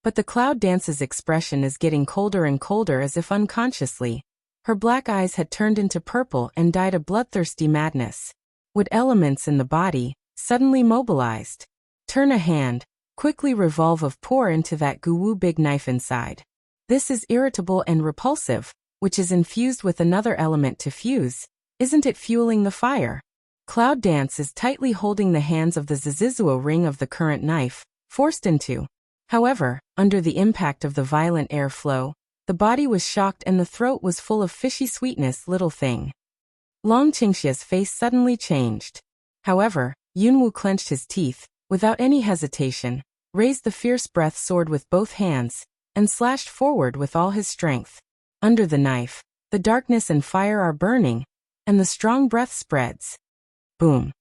But the Cloud Dance's expression is getting colder and colder, as if unconsciously. Her black eyes had turned into purple and dyed a bloodthirsty madness. Wood elements in the body, suddenly mobilized. Turn a hand, quickly revolve of pour into that guwu big knife inside. This is irritable and repulsive, which is infused with another element to fuse. Isn't it fueling the fire? Cloud Dance is tightly holding the hands of the Zizizuo ring of the current knife, forced into. However, under the impact of the violent air flow, the body was shocked and the throat was full of fishy sweetness. Little thing. Long Qingxia's face suddenly changed. However, Yunwu clenched his teeth, without any hesitation, raised the fierce breath sword with both hands, and slashed forward with all his strength. Under the knife, the darkness and fire are burning, and the strong breath spreads. Boom.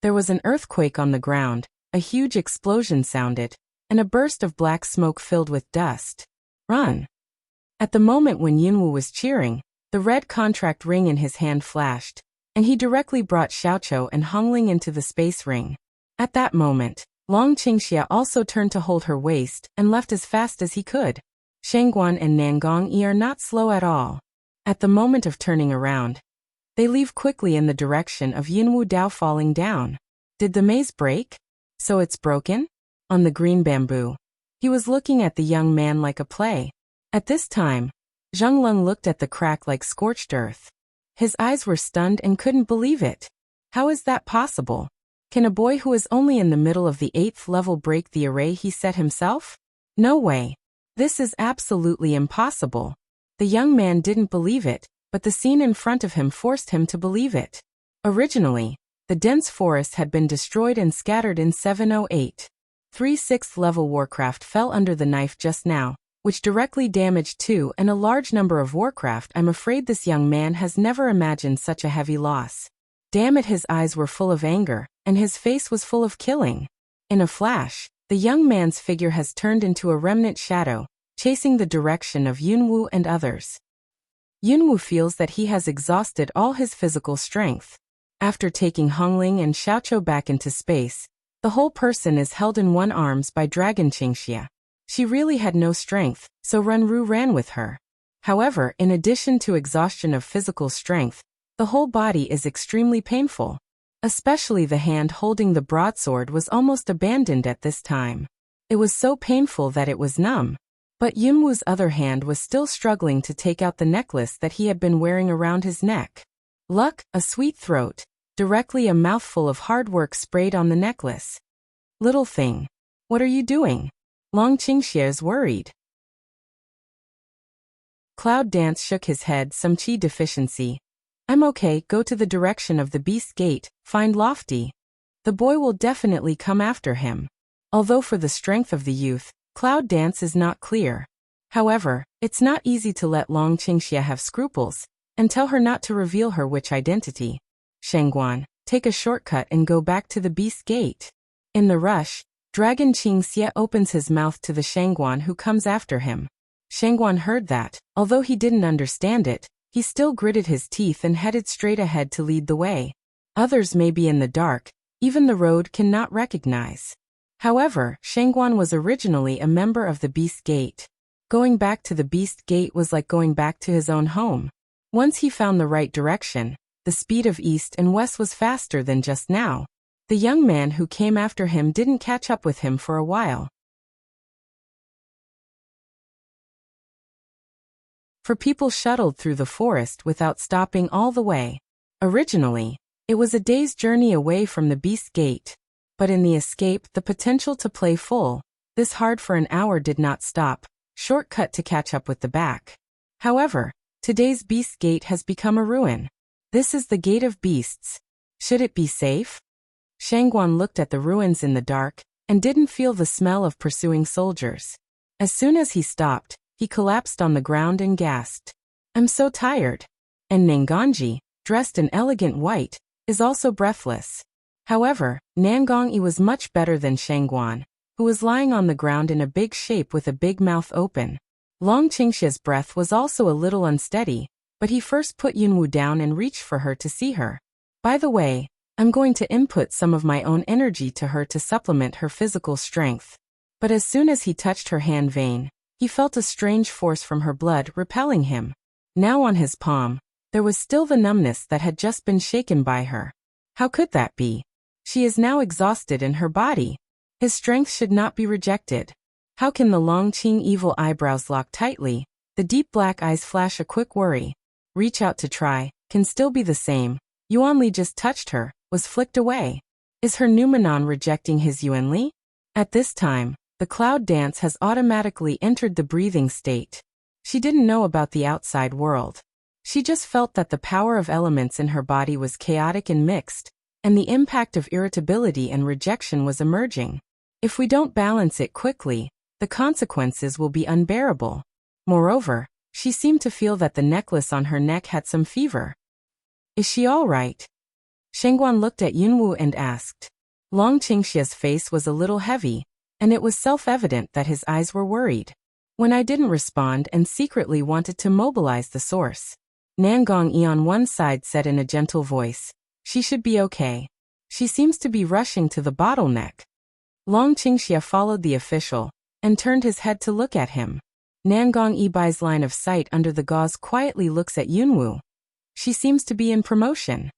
There was an earthquake on the ground, a huge explosion sounded, and a burst of black smoke filled with dust. Run. At the moment when Yunwu was cheering, the red contract ring in his hand flashed, and he directly brought Xiaoqiu and Hongling into the space ring. At that moment, Long Qingxia also turned to hold her waist and left as fast as he could. Shangguan and Nangong are not slow at all. At the moment of turning around, they leave quickly in the direction of Yunwu Dao falling down. Did the maze break? So it's broken? On the green bamboo. He was looking at the young man like a play. At this time, Zheng Lung looked at the crack like scorched earth. His eyes were stunned and couldn't believe it. How is that possible? Can a boy who is only in the middle of the 8th level break the array he set himself? No way. This is absolutely impossible. The young man didn't believe it, but the scene in front of him forced him to believe it. Originally, the dense forest had been destroyed and scattered in 708. 3 6th level warcraft fell under the knife just now, which directly damaged 2 and a large number of warcraft. I'm afraid this young man has never imagined such a heavy loss. Damn it, his eyes were full of anger, and his face was full of killing. In a flash, the young man's figure has turned into a remnant shadow, chasing the direction of Yunwu and others. Yunwu feels that he has exhausted all his physical strength. After taking Hongling and Xiaoqiu back into space, the whole person is held in one arms by Dragon Qingxia. She really had no strength, so Renru ran with her. However, in addition to exhaustion of physical strength, the whole body is extremely painful. Especially the hand holding the broadsword was almost abandoned at this time. It was so painful that it was numb. But Yunwu's other hand was still struggling to take out the necklace that he had been wearing around his neck. Luck, a sweet throat, directly a mouthful of hard work sprayed on the necklace. Little thing. What are you doing? Long Qingxia is worried. Cloud Dance shook his head. Some chi deficiency. I'm okay, go to the direction of the Beast Gate, find Lofty. The boy will definitely come after him. Although for the strength of the youth, Cloud Dance is not clear. However, it's not easy to let Long Qingxia have scruples, and tell her not to reveal her witch identity. Shangguan, take a shortcut and go back to the Beast Gate. In the rush, Dragon Qingxia opens his mouth to the Shangguan who comes after him. Shangguan heard that, although he didn't understand it, he still gritted his teeth and headed straight ahead to lead the way. Others may be in the dark, even the road cannot recognize. However, Shangguan was originally a member of the Beast Gate. Going back to the Beast Gate was like going back to his own home. Once he found the right direction, the speed of east and west was faster than just now. The young man who came after him didn't catch up with him for a while. For people shuttled through the forest without stopping all the way. Originally, It was a day's journey away from the Beast Gate. But in the escape, the potential to play full, this hard for an hour did not stop, shortcut to catch up with the back. However, today's Beast Gate has become a ruin. This is the Gate of Beasts. Should it be safe? Shangguan looked at the ruins in the dark, and didn't feel the smell of pursuing soldiers. As soon as he stopped, he collapsed on the ground and gasped. I'm so tired. And Nanganji, dressed in elegant white, is also breathless. However, Nanganji was much better than Shangguan, who was lying on the ground in a big shape with a big mouth open. Long Qingxia's breath was also a little unsteady, but he first put Yunwu down and reached for her to see her. By the way, I'm going to input some of my own energy to her to supplement her physical strength. But as soon as he touched her hand vein, he felt a strange force from her blood repelling him. Now on his palm, there was still the numbness that had just been shaken by her. How could that be? She is now exhausted in her body. His strength should not be rejected. How can the Long Qing evil eyebrows lock tightly, the deep black eyes flash a quick worry? Reach out to try, can still be the same. Yuanli just touched her, was flicked away. Is her Numenon rejecting his Yuanli? At this time, the cloud dance has automatically entered the breathing state. She didn't know about the outside world. She just felt that the power of elements in her body was chaotic and mixed, and the impact of irritability and rejection was emerging. If we don't balance it quickly, the consequences will be unbearable. Moreover, she seemed to feel that the necklace on her neck had some fever. Is she all right? Shangguan looked at Yunwu and asked. Long Qingxia's face was a little heavy, and it was self-evident that his eyes were worried. When I didn't respond and secretly wanted to mobilize the source. Nangang on one side said in a gentle voice, she should be okay. She seems to be rushing to the bottleneck. Long Qingxia followed the official, and turned his head to look at him. Nangang Ibai's line of sight under the gauze quietly looks at Yunwu. She seems to be in promotion.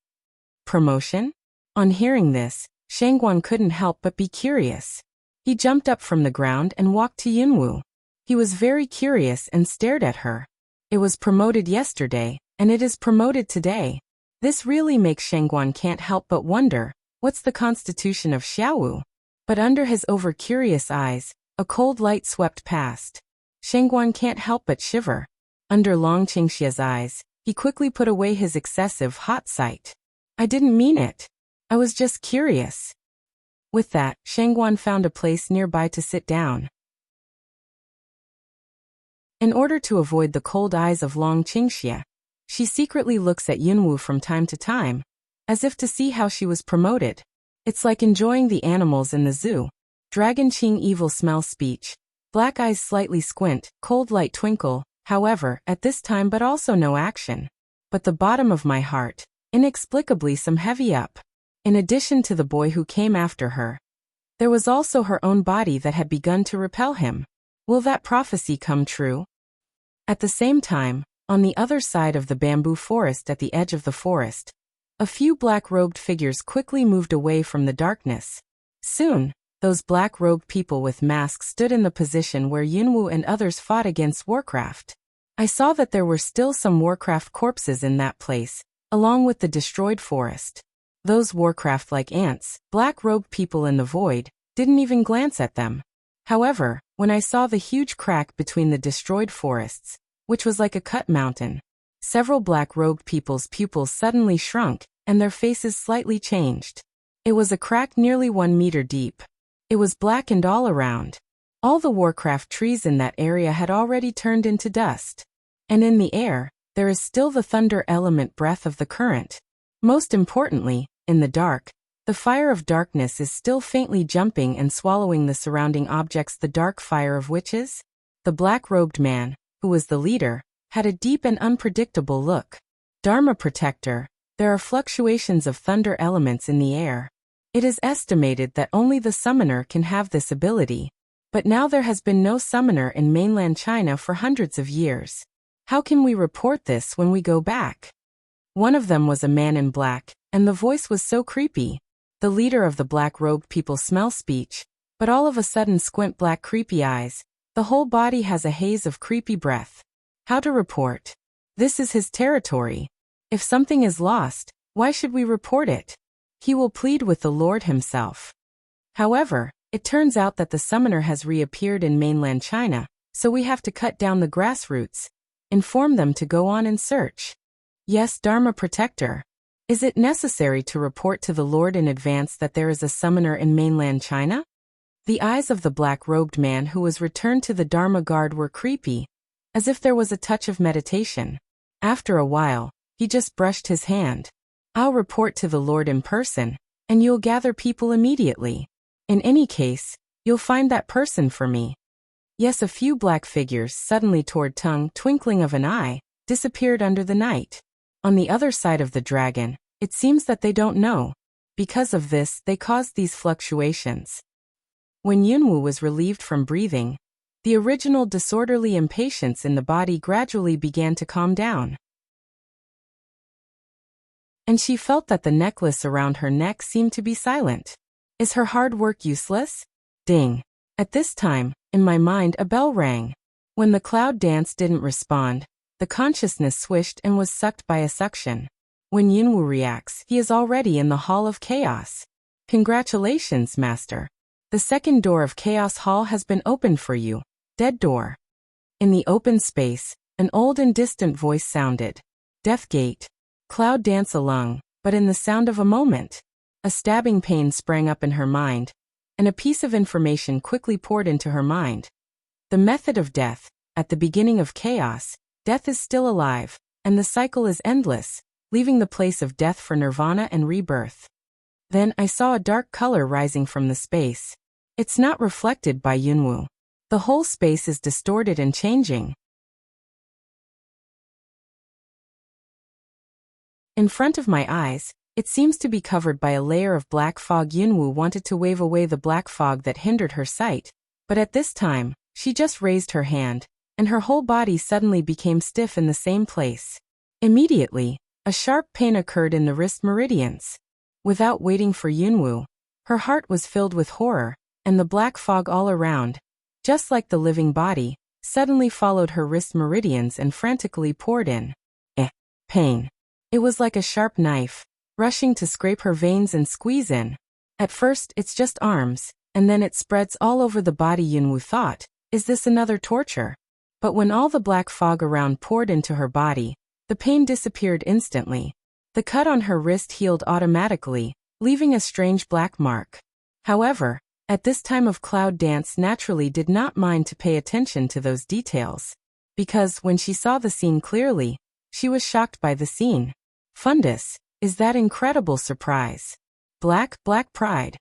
Promotion? On hearing this, Shangguan couldn't help but be curious. He jumped up from the ground and walked to Yunwu. He was very curious and stared at her. It was promoted yesterday, and it is promoted today. This really makes Shangguan can't help but wonder, what's the constitution of Xiaowu? But under his over-curious eyes, a cold light swept past. Shangguan can't help but shiver. Under Long Qingxia's eyes, he quickly put away his excessive hot sight. I didn't mean it. I was just curious. With that, Shangguan found a place nearby to sit down. In order to avoid the cold eyes of Long Qingxia, she secretly looks at Yunwu from time to time, as if to see how she was promoted. It's like enjoying the animals in the zoo. Dragon Qing evil smell speech. Black eyes slightly squint, cold light twinkle, however, at this time but also no action. But the bottom of my heart, inexplicably some heavy up. In addition to the boy who came after her, there was also her own body that had begun to repel him. Will that prophecy come true? At the same time, on the other side of the bamboo forest at the edge of the forest, a few black-robed figures quickly moved away from the darkness. Soon, those black-robed people with masks stood in the position where Yunwu and others fought against Warcraft. I saw that there were still some Warcraft corpses in that place, along with the destroyed forest. Those Warcraft-like ants, black-robed people in the void, didn't even glance at them. However, when I saw the huge crack between the destroyed forests, which was like a cut mountain, several black-robed people's pupils suddenly shrunk, and their faces slightly changed. It was a crack nearly 1 meter deep. It was blackened all around. All the Warcraft trees in that area had already turned into dust. And in the air, there is still the thunder element breath of the current. Most importantly, in the dark, the fire of darkness is still faintly jumping and swallowing the surrounding objects. The dark fire of witches? The black-robed man, who was the leader, had a deep and unpredictable look. Dharma protector, there are fluctuations of thunder elements in the air. It is estimated that only the summoner can have this ability. But now there has been no summoner in mainland China for hundreds of years. How can we report this when we go back? One of them was a man in black, and the voice was so creepy. The leader of the black-robed people smell speech, but all of a sudden squint black creepy eyes. The whole body has a haze of creepy breath. How to report? This is his territory. If something is lost, Why should we report it? He will plead with the Lord himself. However, it turns out that the summoner has reappeared in mainland China, so we have to cut down the grassroots, inform them to go on in search. Yes, Dharma Protector. Is it necessary to report to the Lord in advance that there is a summoner in mainland China? The eyes of the black-robed man who was returned to the Dharma guard were creepy, as if there was a touch of meditation. After a while, he just brushed his hand. I'll report to the Lord in person, and you'll gather people immediately. In any case, you'll find that person for me. Yes, a few black figures suddenly toward tongue twinkling of an eye, disappeared under the night. On the other side of the dragon, it seems that they don't know. Because of this, they caused these fluctuations. When Yunwu was relieved from breathing, the original disorderly impatience in the body gradually began to calm down. And she felt that the necklace around her neck seemed to be silent. Is her hard work useless? Ding. At this time, in my mind a bell rang. When the cloud dance didn't respond, the consciousness swished and was sucked by a suction. When Yunwu reacts, he is already in the Hall of Chaos. Congratulations, Master. The second door of Chaos Hall has been opened for you. Dead door. In the open space, an old and distant voice sounded. Death Gate. Cloud dance along, but in the sound of a moment. A stabbing pain sprang up in her mind, and a piece of information quickly poured into her mind. The method of death. At the beginning of chaos, death is still alive, and the cycle is endless, leaving the place of death for nirvana and rebirth. Then I saw a dark color rising from the space. It's not reflected by Yunwu. The whole space is distorted and changing. In front of my eyes, it seems to be covered by a layer of black fog. Yunwu wanted to wave away the black fog that hindered her sight, but at this time, she just raised her hand, and her whole body suddenly became stiff in the same place. Immediately, a sharp pain occurred in the wrist meridians. Without waiting for Yunwu, her heart was filled with horror, and the black fog all around, just like the living body, suddenly followed her wrist meridians and frantically poured in. Pain. It was like a sharp knife, rushing to scrape her veins and squeeze in. At first, it's just arms, and then it spreads all over the body. Yunwu thought, is this another torture? But when all the black fog around poured into her body, the pain disappeared instantly. The cut on her wrist healed automatically, leaving a strange black mark. However, at this time of cloud dance naturally did not mind to pay attention to those details. Because when she saw the scene clearly, she was shocked by the scene. Fundus, is that incredible surprise? Black pride.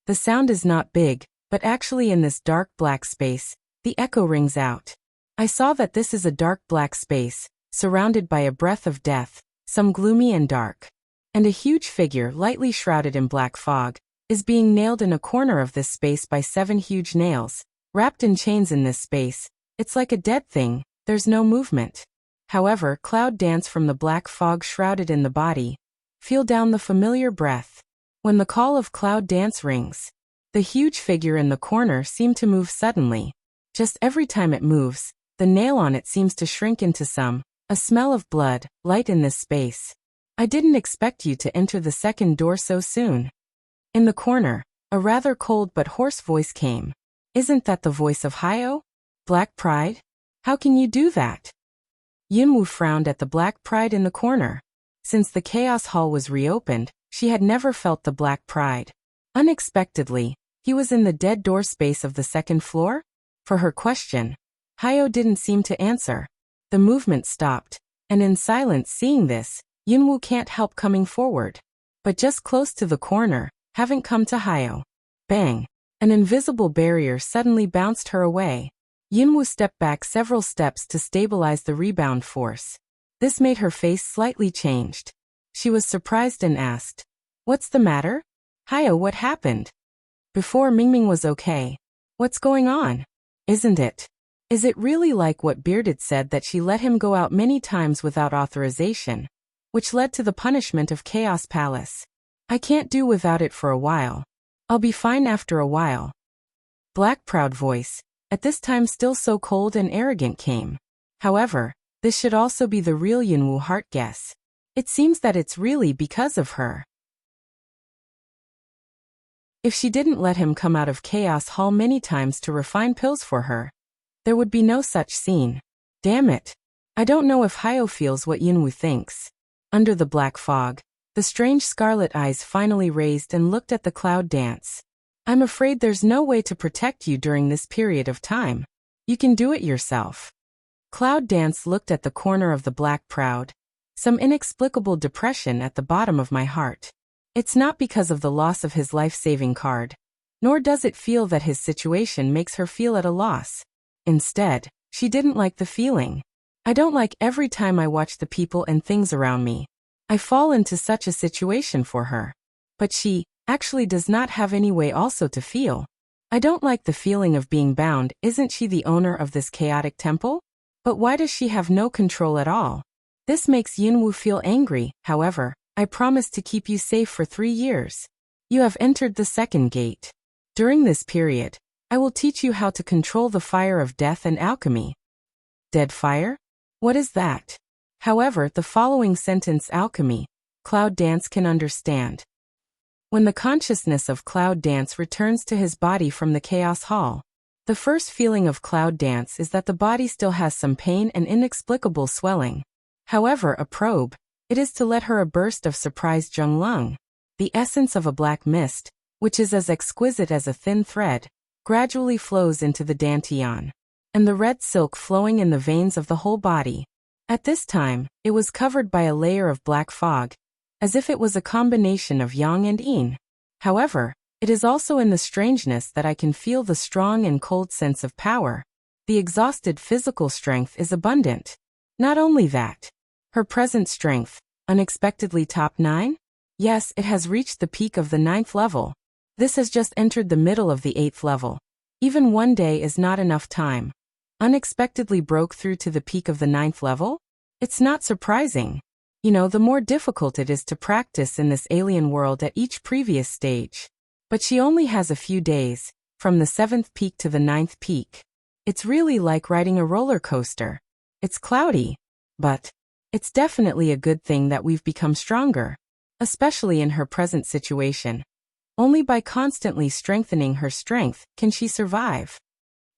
The sound is not big, but actually in this dark black space, the echo rings out. I saw that this is a dark black space, surrounded by a breath of death, some gloomy and dark. And a huge figure lightly shrouded in black fog, is being nailed in a corner of this space by 7 huge nails, wrapped in chains in this space. It's like a dead thing, there's no movement. However, cloud dance from the black fog shrouded in the body. Feel down the familiar breath. When the call of cloud dance rings, the huge figure in the corner seemed to move suddenly. Just every time it moves, the nail on it seems to shrink into a smell of blood, light in this space. I didn't expect you to enter the second door so soon. In the corner, a rather cold but hoarse voice came. Isn't that the voice of Hyo? Black pride? How can you do that? Yunwu frowned at the black pride in the corner. Since the Chaos Hall was reopened, she had never felt the black pride. Unexpectedly, he was in the dead door space of the second floor? For her question, Hyo didn't seem to answer. The movement stopped, and in silence seeing this, Yunwu can't help coming forward. But just close to the corner, haven't come to Hyo. Bang! An invisible barrier suddenly bounced her away. Yunwu stepped back several steps to stabilize the rebound force. This made her face slightly changed. She was surprised and asked, "What's the matter? Hyo, what happened?" Before Mingming was okay. What's going on? Isn't it? Is it really like what Bearded said that she let him go out many times without authorization, which led to the punishment of Chaos Palace? I can't do without it for a while. I'll be fine after a while. Black proud voice, at this time still so cold and arrogant, came. However, this should also be the real Yunwu heart guess. It seems that it's really because of her. If she didn't let him come out of Chaos Hall many times to refine pills for her, there would be no such scene. Damn it. I don't know if Hyo feels what Yunwoo thinks. Under the black fog, the strange scarlet eyes finally raised and looked at the cloud dance. I'm afraid there's no way to protect you during this period of time. You can do it yourself. Cloud Dance looked at the corner of the black proud. Some inexplicable depression at the bottom of my heart. It's not because of the loss of his life-saving card, nor does it feel that his situation makes her feel at a loss. Instead, she didn't like the feeling. I don't like every time I watch the people and things around me. I fall into such a situation for her. But she actually does not have any way also to feel. I don't like the feeling of being bound. Isn't she the owner of this chaotic temple? But why does she have no control at all? This makes Yunwoo feel angry. However, I promise to keep you safe for 3 years. You have entered the second gate. During this period, I will teach you how to control the fire of death and alchemy. Dead fire? What is that? However, the following sentence alchemy, Cloud Dance can understand. When the consciousness of Cloud Dance returns to his body from the Chaos Hall, the first feeling of Cloud Dance is that the body still has some pain and inexplicable swelling. However, a probe, it is to let her a burst of surprise Zhonglong. The essence of a black mist, which is as exquisite as a thin thread, gradually flows into the dantian, and the red silk flowing in the veins of the whole body. At this time, it was covered by a layer of black fog, as if it was a combination of yang and yin. However, it is also in the strangeness that I can feel the strong and cold sense of power. The exhausted physical strength is abundant. Not only that, her present strength, unexpectedly top 9? Yes, it has reached the peak of the 9th level. This has just entered the middle of the 8th level. Even one day is not enough time. Unexpectedly broke through to the peak of the 9th level? It's not surprising. You know, the more difficult it is to practice in this alien world at each previous stage. But she only has a few days, from the 7th peak to the 9th peak. It's really like riding a roller coaster. It's cloudy, but it's definitely a good thing that we've become stronger, especially in her present situation. Only by constantly strengthening her strength can she survive.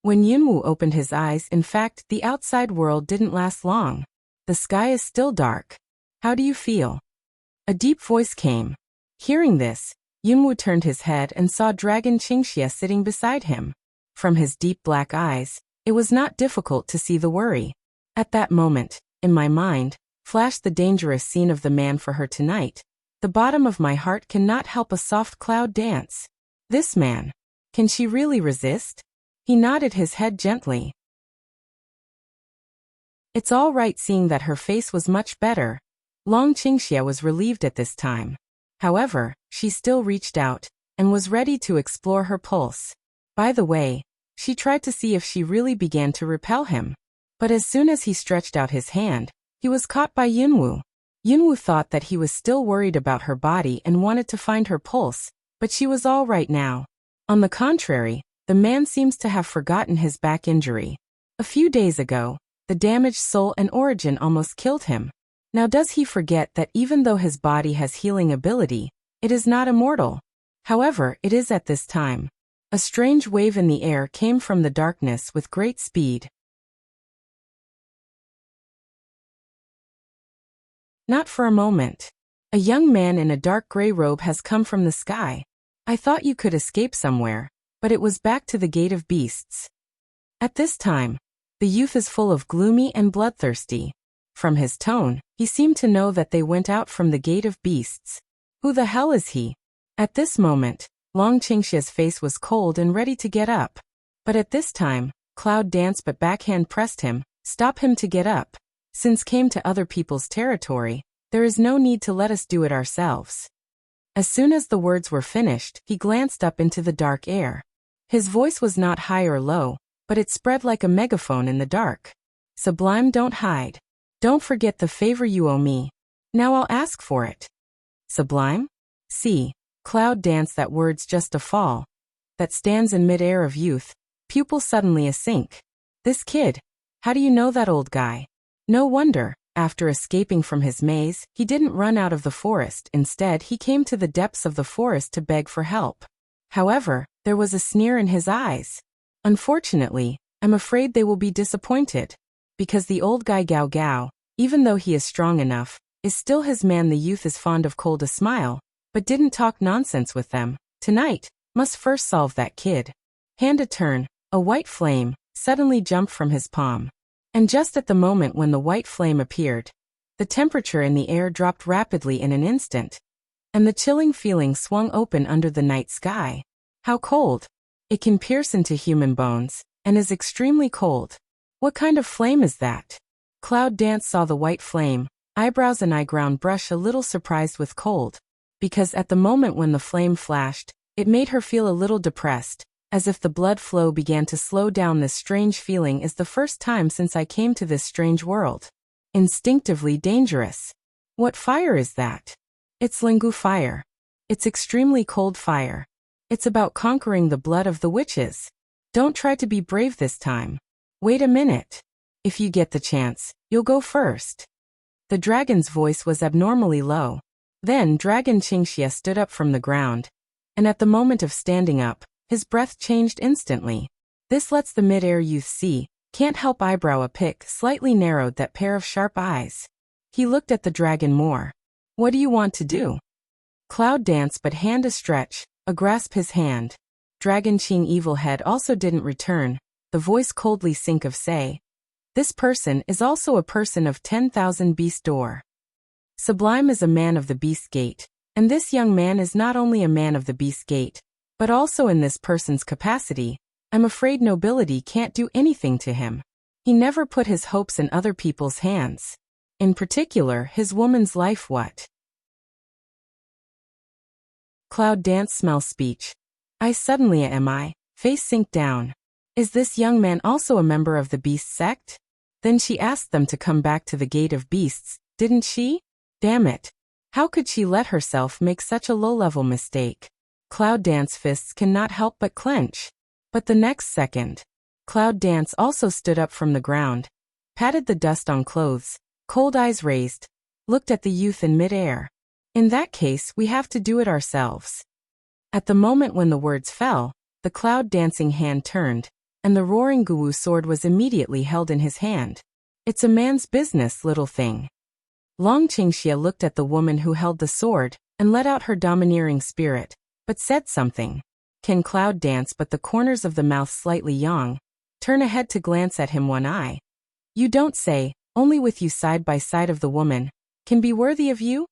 When Yunwoo opened his eyes, in fact, the outside world didn't last long. The sky is still dark. How do you feel? A deep voice came. Hearing this, Yunwoo turned his head and saw Dragon Qingxia sitting beside him. From his deep black eyes, it was not difficult to see the worry. At that moment, in my mind, flashed the dangerous scene of the man for her tonight. The bottom of my heart cannot help a soft cloud dance. This man. Can she really resist? He nodded his head gently. It's all right, seeing that her face was much better. Long Qingxia was relieved at this time. However, she still reached out, and was ready to explore her pulse. By the way, she tried to see if she really began to repel him. But as soon as he stretched out his hand, he was caught by Yunwoo. Yunwoo thought that he was still worried about her body and wanted to find her pulse, but she was all right now. On the contrary, the man seems to have forgotten his back injury. A few days ago, the damaged soul and origin almost killed him. Now does he forget that even though his body has healing ability, it is not immortal? However, it is at this time. A strange wave in the air came from the darkness with great speed. Not for a moment. A young man in a dark gray robe has come from the sky. I thought you could escape somewhere, but it was back to the Gate of Beasts. At this time, the youth is full of gloomy and bloodthirsty. From his tone, he seemed to know that they went out from the Gate of Beasts. Who the hell is he? At this moment, Long Qingxia's face was cold and ready to get up. But at this time, Cloud Dance but backhand pressed him, stop him to get up. Since came to other people's territory, there is no need to let us do it ourselves. As soon as the words were finished, he glanced up into the dark air. His voice was not high or low, but it spread like a megaphone in the dark. Sublime, don't hide. Don't forget the favor you owe me. Now I'll ask for it. Sublime? See, Cloud Dance, that word's just a fall. That stands in mid-air of youth, pupil suddenly a sink. This kid, how do you know that old guy? No wonder, After escaping from his maze, he didn't run out of the forest. Instead, he came to the depths of the forest to beg for help. However, there was a sneer in his eyes. Unfortunately, I'm afraid they will be disappointed. Because the old guy Gao Gao, even though he is strong enough, is still his man. The youth is fond of cold a smile, but didn't talk nonsense with them. Tonight, must first solve that kid. Hand a turn, a white flame suddenly jumped from his palm. And just at the moment when the white flame appeared, the temperature in the air dropped rapidly in an instant, and the chilling feeling swung open under the night sky. How cold! It can pierce into human bones, and is extremely cold. What kind of flame is that? Cloud Dance saw the white flame, eyebrows and eyebrow brush a little surprised with cold, because at the moment when the flame flashed, it made her feel a little depressed, as if the blood flow began to slow down. This strange feeling is the first time since I came to this strange world. Instinctively dangerous. What fire is that? It's Lingu fire. It's extremely cold fire. It's about conquering the blood of the witches. Don't try to be brave this time. Wait a minute. If you get the chance, you'll go first. The dragon's voice was abnormally low. Then Dragon Qingxia stood up from the ground, and at the moment of standing up, his breath changed instantly. This lets the mid-air youth see. Can't help eyebrow a pick slightly narrowed that pair of sharp eyes. He looked at the dragon more. What do you want to do? Cloud Dance but hand a stretch, a grasp his hand. Dragon Qing Evil Head also didn't return, the voice coldly sink of say. This person is also a person of 10,000 beast door. Sublime is a man of the beast gate, and this young man is not only a man of the beast gate, but also in this person's capacity. I'm afraid nobility can't do anything to him. He never put his hopes in other people's hands. In particular, his woman's life. What? Cloud Dance smell speech. I suddenly am I, face sink down. Is this young man also a member of the beast sect? Then she asked them to come back to the gate of beasts, didn't she? Damn it. How could she let herself make such a low-level mistake? Cloud Dance fists cannot help but clench. But the next second, Cloud Dance also stood up from the ground, patted the dust on clothes, cold eyes raised, looked at the youth in mid-air. In that case, we have to do it ourselves. At the moment when the words fell, the cloud dancing hand turned, and the roaring Guwu sword was immediately held in his hand. It's a man's business, little thing. Long Qingxia looked at the woman who held the sword, and let out her domineering spirit, but said something. Can Cloud Dance but the corners of the mouth slightly yawn, turn ahead to glance at him one eye. You don't say, only with you side by side of the woman, can be worthy of you?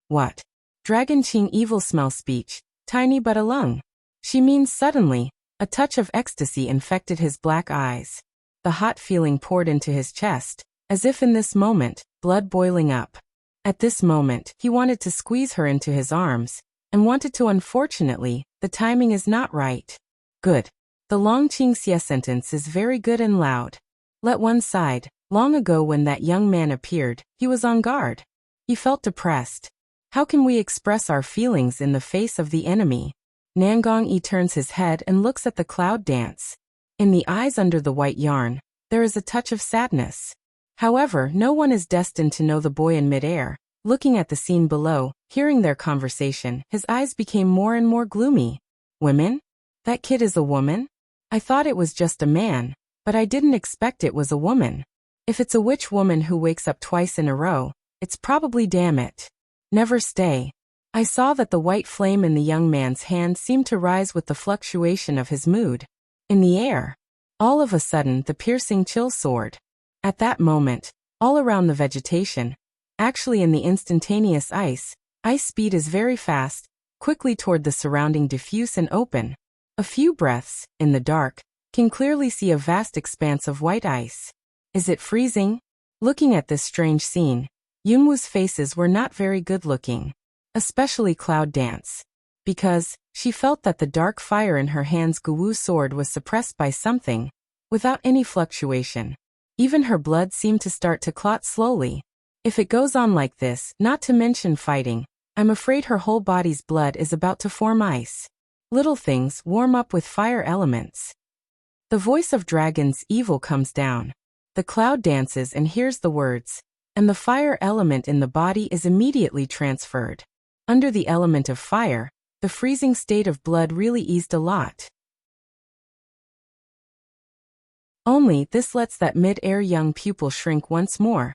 What? Dragon Qing Evil smell speech, tiny but a lung. She means suddenly, a touch of ecstasy infected his black eyes. The hot feeling poured into his chest, as if in this moment, blood boiling up. At this moment, he wanted to squeeze her into his arms, and wanted to. Unfortunately, the timing is not right. Good. The Long Qingxia sentence is very good and loud. Let one side. Long ago when that young man appeared, he was on guard. He felt depressed. How can we express our feelings in the face of the enemy? Nangong Yi turns his head and looks at the Cloud Dance. In the eyes under the white yarn, there is a touch of sadness. However, no one is destined to know the boy in mid-air. Looking at the scene below, hearing their conversation, his eyes became more and more gloomy. Women? That kid is a woman? I thought it was just a man, but I didn't expect it was a woman. If it's a witch woman who wakes up twice in a row, it's probably damn it. Never stay. I saw that the white flame in the young man's hand seemed to rise with the fluctuation of his mood. In the air. All of a sudden, the piercing chill soared. At that moment, all around the vegetation, actually in the instantaneous ice speed is very fast, quickly toward the surrounding diffuse and open. A few breaths, in the dark, can clearly see a vast expanse of white ice. Is it freezing? Looking at this strange scene, Yunwu's faces were not very good looking. Especially Cloud Dance. Because, she felt that the dark fire in her hand's Guwu sword was suppressed by something, without any fluctuation. Even her blood seemed to start to clot slowly. If it goes on like this, not to mention fighting, I'm afraid her whole body's blood is about to form ice. Little things warm up with fire elements. The voice of Dragon's Evil comes down. The cloud dances and hears the words. and the fire element in the body is immediately transferred. Under the element of fire, the freezing state of blood really eased a lot. Only this lets that mid-air young pupil shrink once more.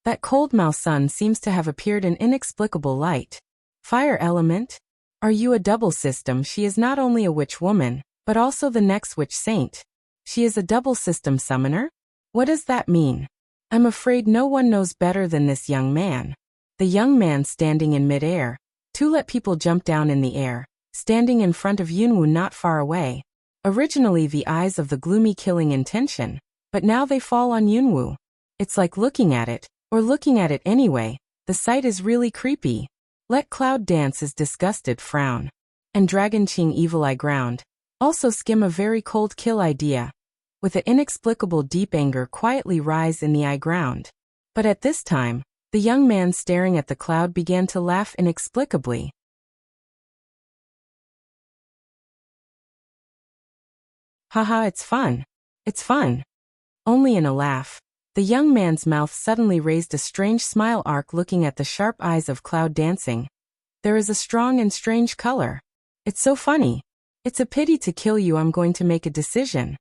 That cold Mao sun seems to have appeared in inexplicable light. Fire element? Are you a double system? She is not only a witch woman, but also the next witch saint. She is a double system summoner? What does that mean? I'm afraid no one knows better than this young man. The young man standing in mid-air. To let people jump down in the air, standing in front of Yunwu not far away. Originally the eyes of the gloomy killing intention, but now they fall on Yunwu. It's like looking at it, or looking at it anyway. The sight is really creepy. Let Cloud dance his disgusted frown. And Dragon Qing evil eye ground. Also skim a very cold kill idea. With an inexplicable deep anger quietly rise in the eye ground. But at this time, the young man staring at the cloud began to laugh inexplicably. Haha, it's fun. It's fun. Only in a laugh. The young man's mouth suddenly raised a strange smile arc looking at the sharp eyes of Cloud dancing. There is a strong and strange color. It's so funny. It's a pity to kill you. I'm going to make a decision.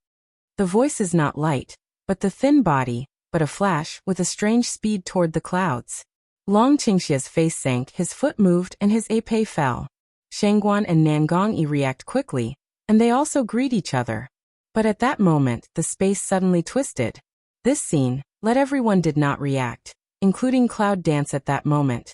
The voice is not light, but the thin body, but a flash with a strange speed toward the clouds. Long Qingxia's face sank, his foot moved and his épée fell. Shangguan and Nangongyi react quickly, and they also greet each other. But at that moment, the space suddenly twisted. This scene, let everyone did not react, including Cloud dance at that moment.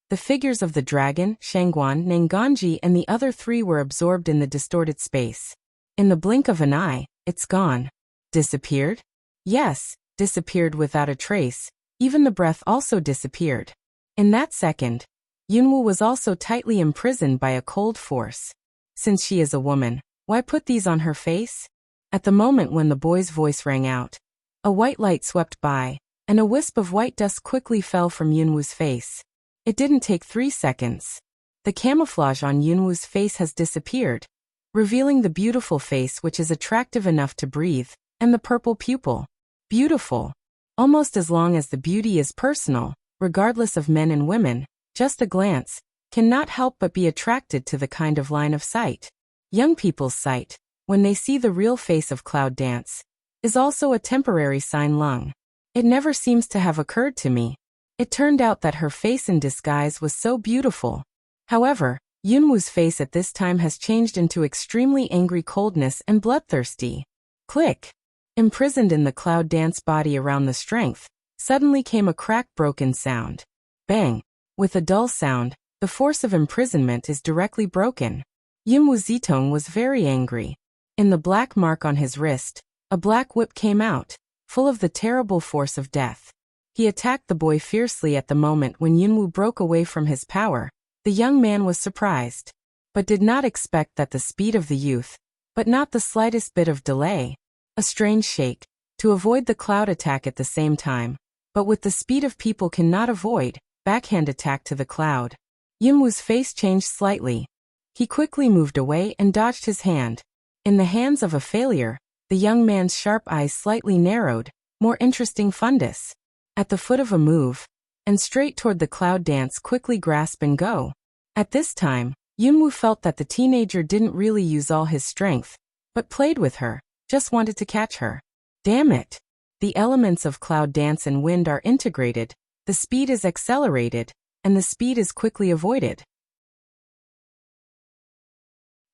The figures of the dragon, Shangguan, Nangongyi and the other three were absorbed in the distorted space. In the blink of an eye, it's gone. Disappeared? Yes, disappeared without a trace. Even the breath also disappeared. In that second, Yunwu was also tightly imprisoned by a cold force. Since she is a woman, why put these on her face? At the moment when the boy's voice rang out, a white light swept by, and a wisp of white dust quickly fell from Yunwu's face. It didn't take 3 seconds. The camouflage on Yunwu's face has disappeared, revealing the beautiful face which is attractive enough to breathe, and the purple pupil. Beautiful. Almost as long as the beauty is personal, regardless of men and women, just a glance cannot help but be attracted to the kind of line of sight. Young people's sight, when they see the real face of Cloud dance, is also a temporary sign lung. It never seems to have occurred to me. It turned out that her face in disguise was so beautiful. However, Yunwu's face at this time has changed into extremely angry coldness and bloodthirsty. Click. Imprisoned in the Cloud dance body around the strength, suddenly came a crack broken sound. Bang. With a dull sound, the force of imprisonment is directly broken. Yunwu Zitong was very angry. In the black mark on his wrist, a black whip came out, full of the terrible force of death. He attacked the boy fiercely at the moment when Yunwu broke away from his power. The young man was surprised, but did not expect that the speed of the youth, but not the slightest bit of delay. A strange shake, to avoid the cloud attack at the same time, but with the speed of people cannot avoid, backhand attack to the cloud. Yunwu's face changed slightly. He quickly moved away and dodged his hand. In the hands of a failure, the young man's sharp eyes slightly narrowed, more interesting fundus. At the foot of a move, and straight toward the Cloud dance quickly grasp and go. At this time, Yunwu felt that the teenager didn't really use all his strength, but played with her, just wanted to catch her. Damn it! The elements of Cloud dance and wind are integrated, the speed is accelerated, and the speed is quickly avoided.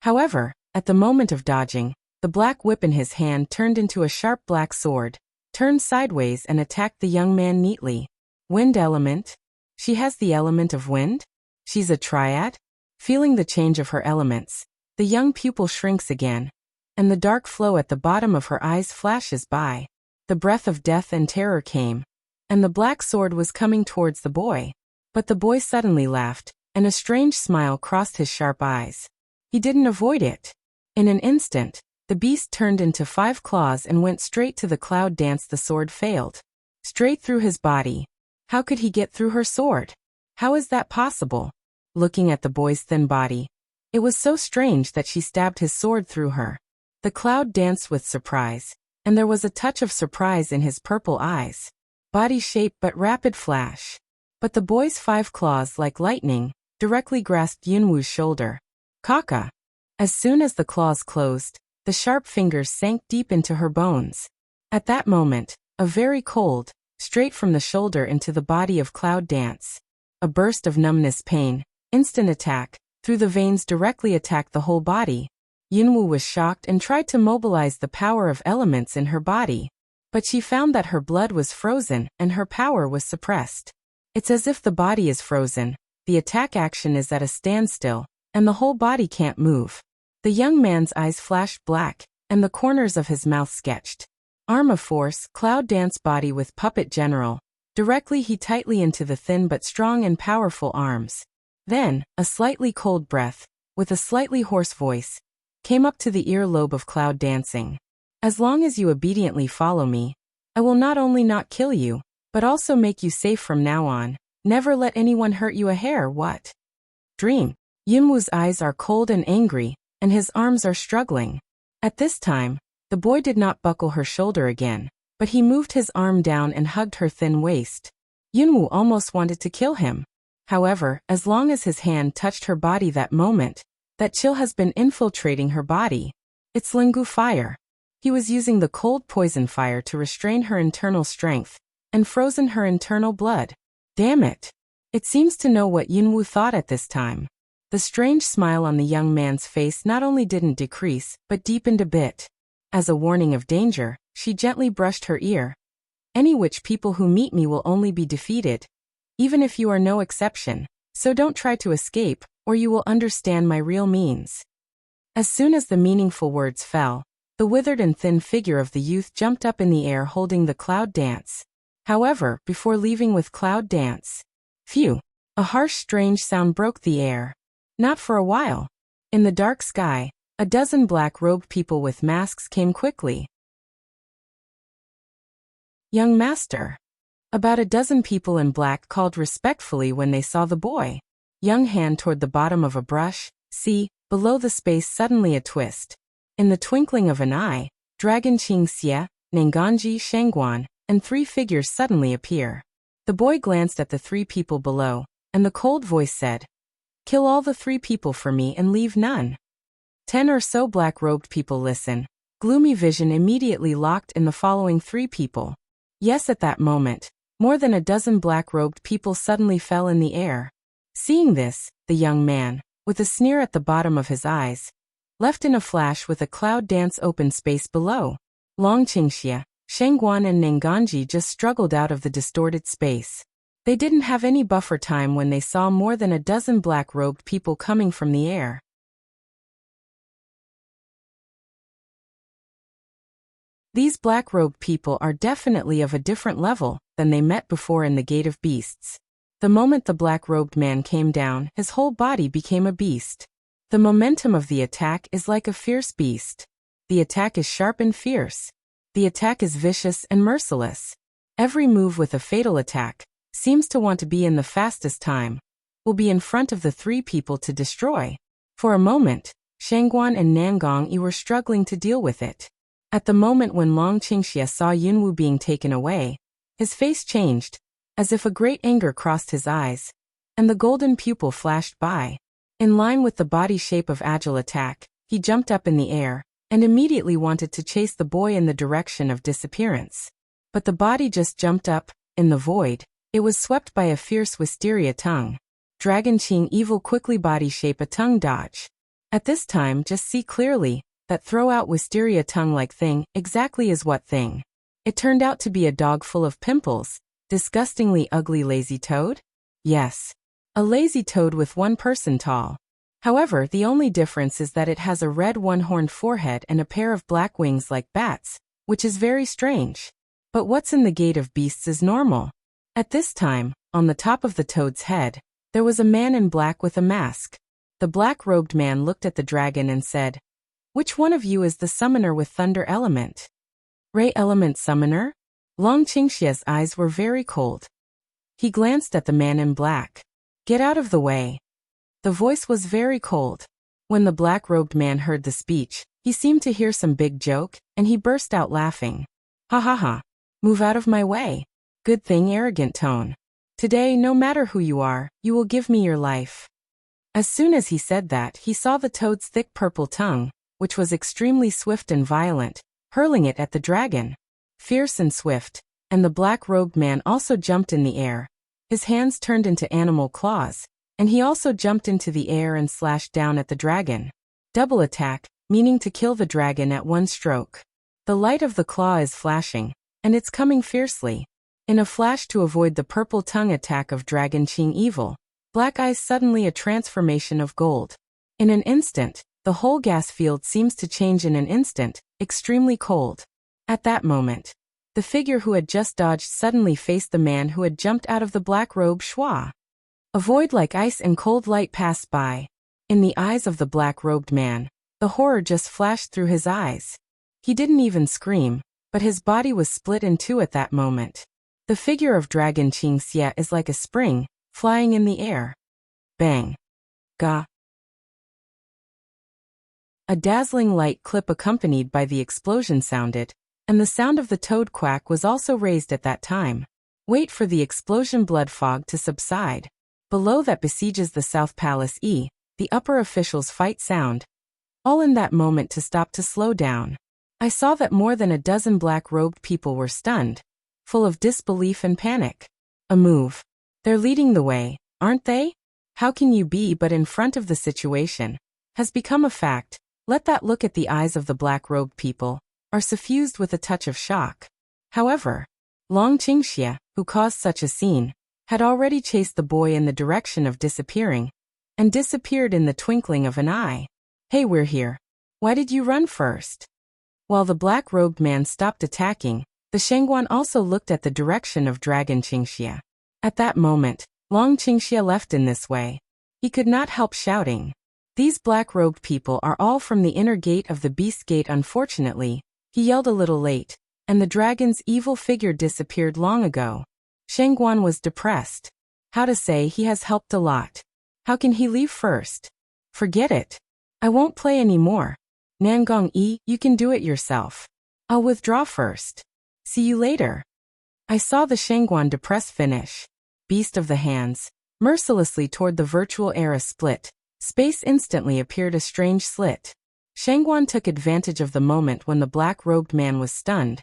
However, at the moment of dodging, the black whip in his hand turned into a sharp black sword, turned sideways and attacked the young man neatly. Wind element? She has the element of wind? She's a triad? Feeling the change of her elements, the young pupil shrinks again, and the dark flow at the bottom of her eyes flashes by. The breath of death and terror came, and the black sword was coming towards the boy. But the boy suddenly laughed, and a strange smile crossed his sharp eyes. He didn't avoid it. In an instant, the beast turned into 5 claws and went straight to the Cloud dance. The sword failed. Straight through his body. How could he get through her sword? How is that possible? Looking at the boy's thin body, it was so strange that she stabbed his sword through her. The Cloud danced with surprise, and there was a touch of surprise in his purple eyes. body shape but rapid flash. But the boy's 5 claws like lightning directly grasped Yunwu's shoulder. Kaka. As soon as the claws closed, the sharp fingers sank deep into her bones. At that moment, a very cold, straight from the shoulder into the body of Cloud Dance. A burst of numbness pain, instant attack, through the veins directly attacked the whole body. Yunwu was shocked and tried to mobilize the power of elements in her body. But she found that her blood was frozen and her power was suppressed. It's as if the body is frozen, the attack action is at a standstill, and the whole body can't move. The young man's eyes flashed black, and the corners of his mouth sketched. Arm of force, Cloud Dance body with puppet general. Directly he tightly into the thin but strong and powerful arms. Then, a slightly cold breath, with a slightly hoarse voice, came up to the ear lobe of Cloud Dancing. As long as you obediently follow me, I will not only not kill you, but also make you safe from now on. Never let anyone hurt you a hair, what? Dream. Yunwu's eyes are cold and angry, and his arms are struggling. At this time, the boy did not buckle her shoulder again, but he moved his arm down and hugged her thin waist. Yunwu almost wanted to kill him. However, as long as his hand touched her body that moment, that chill has been infiltrating her body. It's Lingu fire. He was using the cold poison fire to restrain her internal strength, and frozen her internal blood. Damn it! It seems to know what Yunwu thought at this time. The strange smile on the young man's face not only didn't decrease, but deepened a bit. As a warning of danger, she gently brushed her ear. Any witch people who meet me will only be defeated. Even if you are no exception, so don't try to escape, or you will understand my real means. As soon as the meaningful words fell, the withered and thin figure of the youth jumped up in the air holding the Cloud Dance. However, before leaving with Cloud Dance, phew, a harsh strange sound broke the air. Not for a while. In the dark sky, a dozen black-robed people with masks came quickly. Young master. About a dozen people in black called respectfully when they saw the boy. Young hand toward the bottom of a brush. See, below the space suddenly a twist. In the twinkling of an eye, Dragon Qingxie, Nanganji Shengguan, and 3 figures suddenly appear. The boy glanced at the 3 people below, and the cold voice said, "Kill all the 3 people for me and leave none." 10 or so black-robed people listen. Gloomy vision immediately locked in the following 3 people. Yes, at that moment, more than a dozen black-robed people suddenly fell in the air. Seeing this, the young man, with a sneer at the bottom of his eyes, left in a flash with a Cloud Dance open space below. Long Qingxie, Shengguan and Nanganji just struggled out of the distorted space. They didn't have any buffer time when they saw more than a dozen black-robed people coming from the air. These black-robed people are definitely of a different level than they met before in the Gate of Beasts. The moment the black-robed man came down, his whole body became a beast. The momentum of the attack is like a fierce beast. The attack is sharp and fierce. The attack is vicious and merciless. Every move with a fatal attack seems to want to be in the fastest time, will be in front of the 3 people to destroy. For a moment, Shengguan and Nangang were struggling to deal with it. At the moment when Long Qingxie saw Yunwu being taken away, his face changed, as if a great anger crossed his eyes, and the golden pupil flashed by. In line with the body shape of agile attack, he jumped up in the air, and immediately wanted to chase the boy in the direction of disappearance. But the body just jumped up, in the void. It was swept by a fierce wisteria tongue. Dragon Qing evil quickly body shape a tongue dodge. At this time just see clearly, that throw out wisteria tongue-like thing exactly is what thing. It turned out to be a dog full of pimples, disgustingly ugly lazy toad? Yes. A lazy toad with 1 person tall. However, the only difference is that it has a red 1-horned forehead and a pair of black wings like bats, which is very strange. But what's in the Gate of Beasts is normal. At this time, on the top of the toad's head, there was a man in black with a mask. The black-robed man looked at the dragon and said, "Which one of you is the summoner with thunder element?" "Ray element summoner?" Long Qingxie's eyes were very cold. He glanced at the man in black. "Get out of the way." The voice was very cold. When the black-robed man heard the speech, he seemed to hear some big joke, and he burst out laughing. "Ha ha ha. Move out of my way. Good thing arrogant tone. Today, no matter who you are, you will give me your life. As soon as he said that, he saw the toad's thick purple tongue, which was extremely swift and violent, hurling it at the dragon. Fierce and swift, and the black-robed man also jumped in the air. His hands turned into animal claws, and he also jumped into the air and slashed down at the dragon. Double attack, meaning to kill the dragon at one stroke. The light of the claw is flashing, and it's coming fiercely. In a flash to avoid the purple tongue attack of Dragon Qing Evil, Black Eyes suddenly a transformation of gold. In an instant, the whole gas field seems to change in an instant, extremely cold. At that moment, the figure who had just dodged suddenly faced the man who had jumped out of the black robe schwa. A void like ice and cold light passed by. In the eyes of the black-robed man, the horror just flashed through his eyes. He didn't even scream, but his body was split in two at that moment. The figure of Dragon Qingxia is like a spring, flying in the air. Bang. Ga. A dazzling light clip accompanied by the explosion sounded, and the sound of the toad quack was also raised at that time. Wait for the explosion blood fog to subside. Below that besieges the South Palace the upper officials fight sound. All in that moment to stop to slow down. I saw that more than a dozen black-robed people were stunned, full of disbelief and panic. A move. They're leading the way, aren't they? How can you be but in front of the situation? Has become a fact. Let that look at the eyes of the black-robed people, are suffused with a touch of shock. However, Long Qingxia, who caused such a scene, had already chased the boy in the direction of disappearing, and disappeared in the twinkling of an eye. Hey, we're here. Why did you run first? While the black-robed man stopped attacking, the Shengguan also looked at the direction of Dragon Qingxia. At that moment, Long Qingxia left in this way. He could not help shouting. These black-robed people are all from the inner gate of the Beast Gate. Unfortunately, he yelled a little late, and the dragon's evil figure disappeared long ago. Shengguan was depressed. How to say he has helped a lot. How can he leave first? Forget it. I won't play anymore. Nangong Yi, you can do it yourself. I'll withdraw first. See you later. I saw the Shengguan depressed finish. Beast of the hands. Mercilessly toward the virtual era split. Space instantly appeared a strange slit. Shengguan took advantage of the moment when the black-robed man was stunned.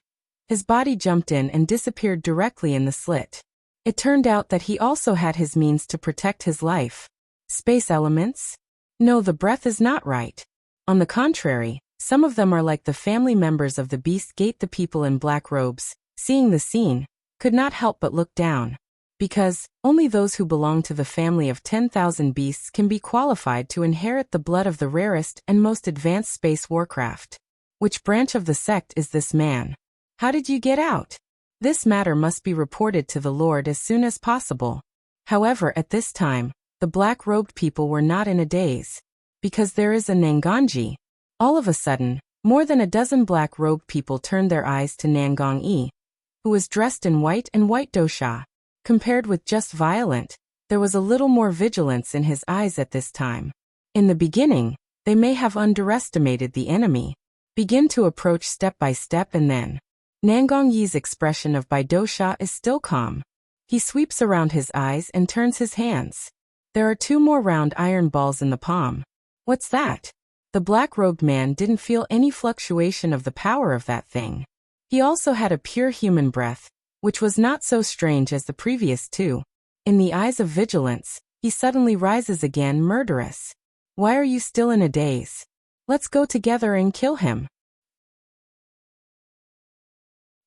His body jumped in and disappeared directly in the slit. It turned out that he also had his means to protect his life. Space elements? No, the breath is not right. On the contrary, some of them are like the family members of the Beast Gate. The people in black robes, seeing the scene, could not help but look down. Because, only those who belong to the family of 10,000 beasts can be qualified to inherit the blood of the rarest and most advanced space warcraft. Which branch of the sect is this man? How did you get out? This matter must be reported to the Lord as soon as possible. However, at this time, the black-robed people were not in a daze. Because there is a Nangonji. All of a sudden, more than a dozen black-robed people turned their eyes to Nangong Yi, who was dressed in white and white dosha. Compared with just violent, there was a little more vigilance in his eyes at this time. In the beginning, they may have underestimated the enemy. Begin to approach step by step, and then Nangong Yi's expression of Baidosha is still calm. He sweeps around his eyes and turns his hands. There are two more round iron balls in the palm. What's that? The black-robed man didn't feel any fluctuation of the power of that thing. He also had a pure human breath, which was not so strange as the previous two. In the eyes of vigilance, he suddenly rises again, murderous. Why are you still in a daze? Let's go together and kill him.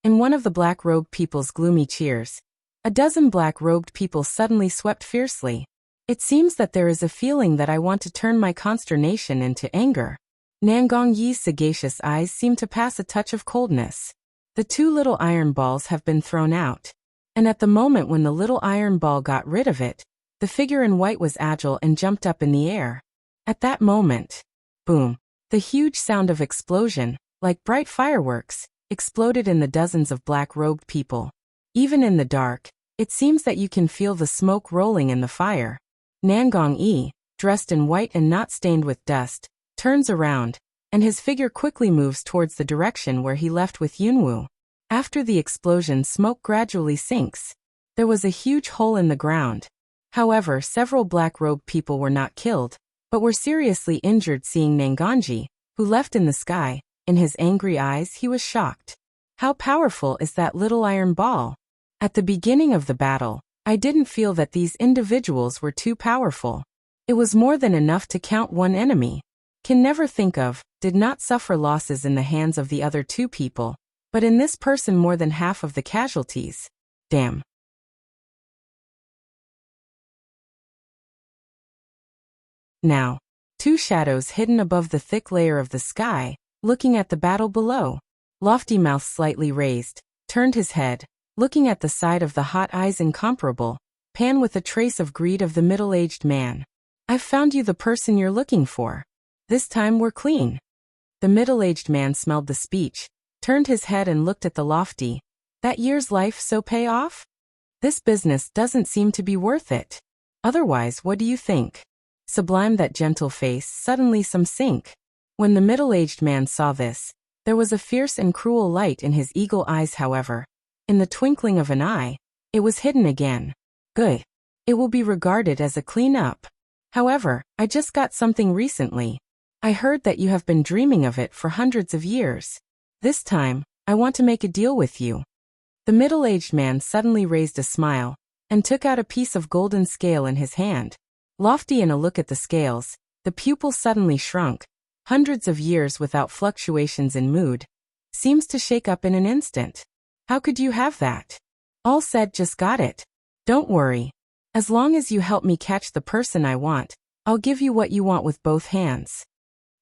In one of the black-robed people's gloomy cheers, a dozen black-robed people suddenly swept fiercely. It seems that there is a feeling that I want to turn my consternation into anger. Nangong Yi's sagacious eyes seem to pass a touch of coldness. The two little iron balls have been thrown out. And at the moment when the little iron ball got rid of it, the figure in white was agile and jumped up in the air. At that moment, boom, the huge sound of explosion, like bright fireworks, exploded in the dozens of black-robed people. Even in the dark, it seems that you can feel the smoke rolling in the fire. Nangong Yi, dressed in white and not stained with dust, turns around, and his figure quickly moves towards the direction where he left with Yunwu. After the explosion, smoke gradually sinks. There was a huge hole in the ground. However, several black-robed people were not killed, but were seriously injured. Seeing Nanganji, who left in the sky, in his angry eyes he was shocked. How powerful is that little iron ball? At the beginning of the battle, I didn't feel that these individuals were too powerful. It was more than enough to count one enemy. Can never think of, did not suffer losses in the hands of the other two people, but in this person more than half of the casualties. Damn. Now, two shadows hidden above the thick layer of the sky, looking at the battle below. Lofty mouth slightly raised, turned his head, looking at the side of the hot eyes incomparable, pan with a trace of greed of the middle-aged man. I've found you the person you're looking for. This time we're clean. The middle-aged man smelled the speech, turned his head and looked at the lofty. That year's life so pay off? This business doesn't seem to be worth it. Otherwise, what do you think? Sublime that gentle face, suddenly some sink. When the middle-aged man saw this, there was a fierce and cruel light in his eagle eyes. However, in the twinkling of an eye, it was hidden again. Good. It will be regarded as a clean-up. However, I just got something recently. I heard that you have been dreaming of it for hundreds of years. This time, I want to make a deal with you. The middle-aged man suddenly raised a smile, and took out a piece of golden scale in his hand. Lofty in a look at the scales, the pupil suddenly shrunk. Hundreds of years without fluctuations in mood. Seems to shake up in an instant. How could you have that? All said, just got it. Don't worry. As long as you help me catch the person I want, I'll give you what you want with both hands.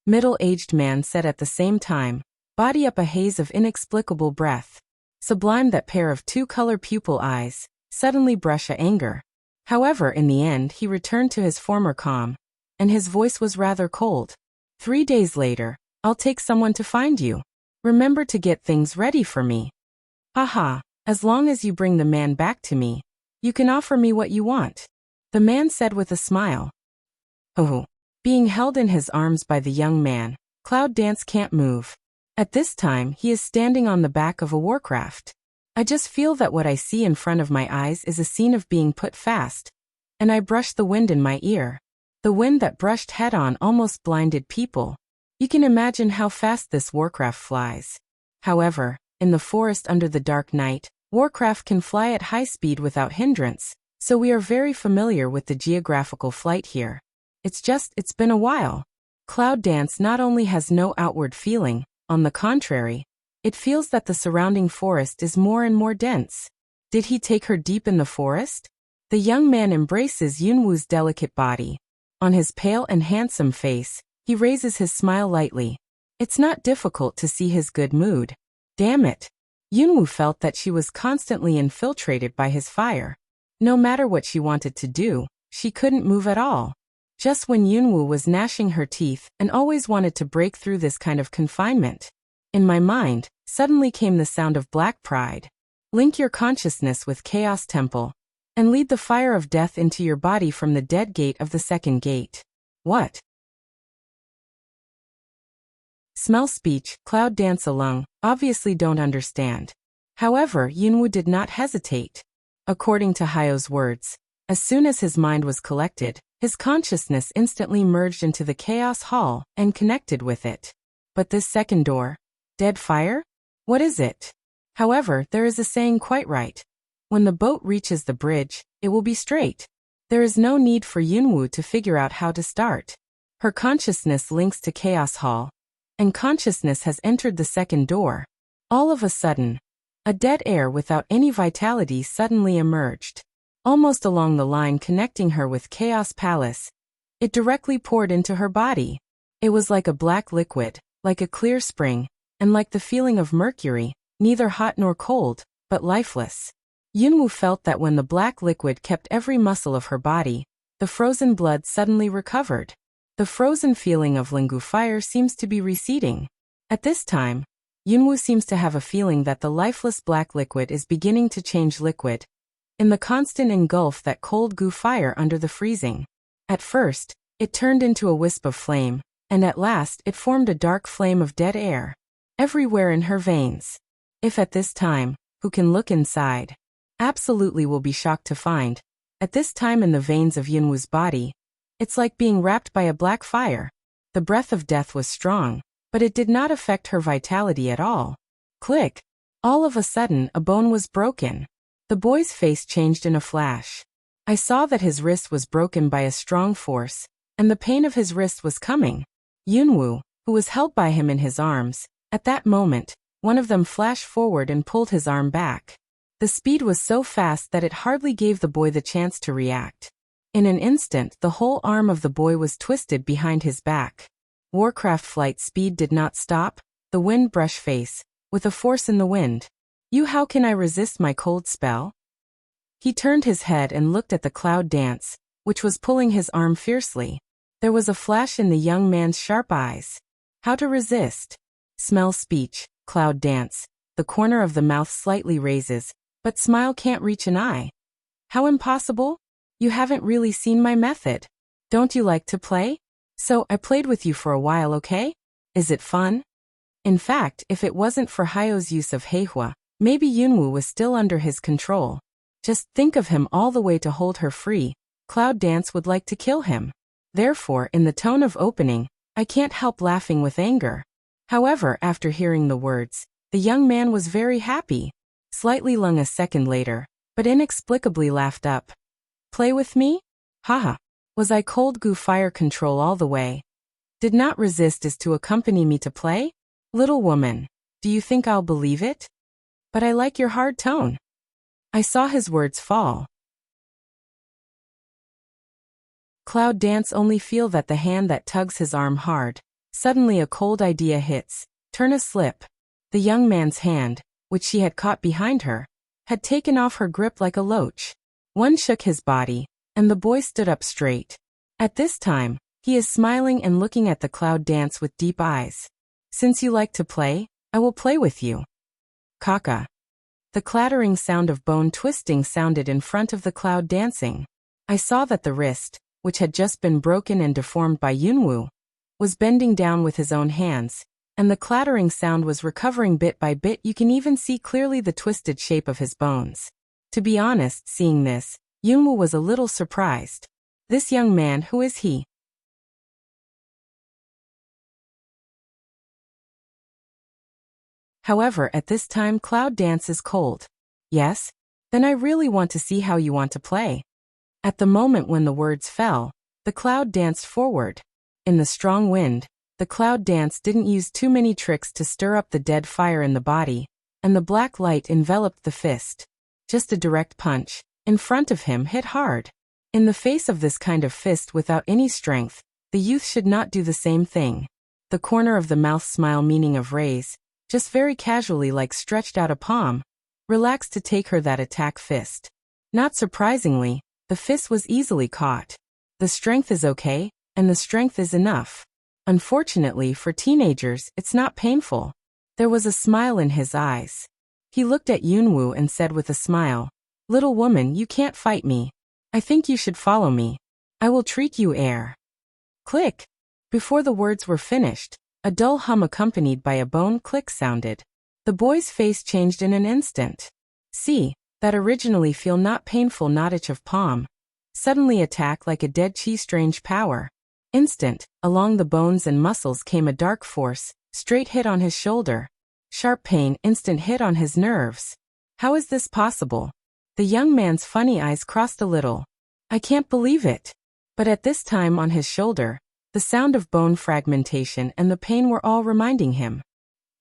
Middle-aged man said at the same time, body up a haze of inexplicable breath. Sublime that pair of two-color pupil eyes, suddenly brush a anger. However, in the end he returned to his former calm, and his voice was rather cold. 3 days later, I'll take someone to find you. Remember to get things ready for me. Haha, as long as you bring the man back to me, you can offer me what you want. The man said with a smile. Oh. Being held in his arms by the young man, Cloud Dance can't move. At this time he is standing on the back of a warcraft. I just feel that what I see in front of my eyes is a scene of being put fast. And I brush the wind in my ear. The wind that brushed head-on almost blinded people. You can imagine how fast this warcraft flies. However, in the forest under the dark night, warcraft can fly at high speed without hindrance, so we are very familiar with the geographical flight here. It's been a while. Cloud Dance not only has no outward feeling, on the contrary, it feels that the surrounding forest is more and more dense. Did he take her deep in the forest? The young man embraces Yunwu's delicate body. On his pale and handsome face, he raises his smile lightly. It's not difficult to see his good mood. Damn it. Yunwu felt that she was constantly infiltrated by his fire. No matter what she wanted to do, she couldn't move at all. Just when Yunwu was gnashing her teeth and always wanted to break through this kind of confinement. In my mind, suddenly came the sound of black pride. Link your consciousness with Chaos Temple, and lead the fire of death into your body from the dead gate of the second gate. What? Smell speech, Cloud Dance alone, obviously don't understand. However, Yunwu did not hesitate. According to Hayo's words, as soon as his mind was collected, his consciousness instantly merged into the Chaos Hall and connected with it. But this second door? Dead fire? What is it? However, there is a saying quite right. When the boat reaches the bridge, it will be straight. There is no need for Yunwu to figure out how to start. Her consciousness links to Chaos Hall, and consciousness has entered the second door. All of a sudden, a dead air without any vitality suddenly emerged. Almost along the line connecting her with Chaos Palace. It directly poured into her body. It was like a black liquid, like a clear spring, and like the feeling of mercury, neither hot nor cold, but lifeless. Yunwu felt that when the black liquid kept every muscle of her body, the frozen blood suddenly recovered. The frozen feeling of Lingu fire seems to be receding. At this time, Yunwu seems to have a feeling that the lifeless black liquid is beginning to change liquid, in the constant engulf that cold goo fire under the freezing. At first, it turned into a wisp of flame, and at last it formed a dark flame of dead air. Everywhere in her veins. If at this time, who can look inside? Absolutely will be shocked to find. At this time in the veins of Yunwu's body, it's like being wrapped by a black fire. The breath of death was strong, but it did not affect her vitality at all. Click! All of a sudden, a bone was broken. The boy's face changed in a flash. I saw that his wrist was broken by a strong force, and the pain of his wrist was coming. Yunwu, who was held by him in his arms, at that moment, one of them flashed forward and pulled his arm back. The speed was so fast that it hardly gave the boy the chance to react. In an instant, the whole arm of the boy was twisted behind his back. Warcraft flight speed did not stop. The wind brushed face, with a force in the wind. How can I resist my cold spell? He turned his head and looked at the cloud dance, which was pulling his arm fiercely. There was a flash in the young man's sharp eyes. How to resist? Smell speech, cloud dance. The corner of the mouth slightly raises, but smile can't reach an eye. How impossible? You haven't really seen my method. Don't you like to play? So I played with you for a while, okay? Is it fun? In fact, if it wasn't for Hayo's use of Heihua, maybe Yunwu was still under his control. Just think of him all the way to hold her free. Cloud Dance would like to kill him. Therefore, in the tone of opening, I can't help laughing with anger. However, after hearing the words, the young man was very happy. Slightly lung a second later, but inexplicably laughed up. Play with me? Haha. Was I cold goo fire control all the way? Did not resist is to accompany me to play? Little woman, do you think I'll believe it? But I like your hard tone. I saw his words fall. Cloud Dance only feel that the hand that tugs his arm hard. Suddenly a cold idea hits. Turn a slip. The young man's hand, which she had caught behind her, had taken off her grip like a loach. One shook his body, and the boy stood up straight. At this time, he is smiling and looking at the Cloud Dance with deep eyes. Since you like to play, I will play with you. Kaka. The clattering sound of bone twisting sounded in front of the Cloud Dancing. I saw that the wrist, which had just been broken and deformed by Yunwu, was bending down with his own hands, and the clattering sound was recovering bit by bit. You can even see clearly the twisted shape of his bones. To be honest, seeing this, Yunwu was a little surprised. This young man, who is he? However, at this time Cloud Dance is cold. Yes? Then I really want to see how you want to play. At the moment when the words fell, the Cloud danced forward. In the strong wind, the Cloud Dance didn't use too many tricks to stir up the dead fire in the body, and the black light enveloped the fist. Just a direct punch, in front of him, hit hard. In the face of this kind of fist without any strength, the youth should not do the same thing. The corner of the mouth smile meaning of raise, just very casually like stretched out a palm, relaxed to take her that attack fist. Not surprisingly, the fist was easily caught. The strength is okay, and the strength is enough. Unfortunately for teenagers, it's not painful. There was a smile in his eyes. He looked at Yunwu and said with a smile, Little woman, you can't fight me. I think you should follow me. I will treat you air. Click. Before the words were finished, a dull hum accompanied by a bone click sounded. The boy's face changed in an instant. See, that originally feel not painful notch of palm. Suddenly attack like a dead chi strange power. Instant, along the bones and muscles came a dark force, straight hit on his shoulder. Sharp pain, instant hit on his nerves. How is this possible? The young man's funny eyes crossed a little. I can't believe it. But at this time on his shoulder, the sound of bone fragmentation and the pain were all reminding him.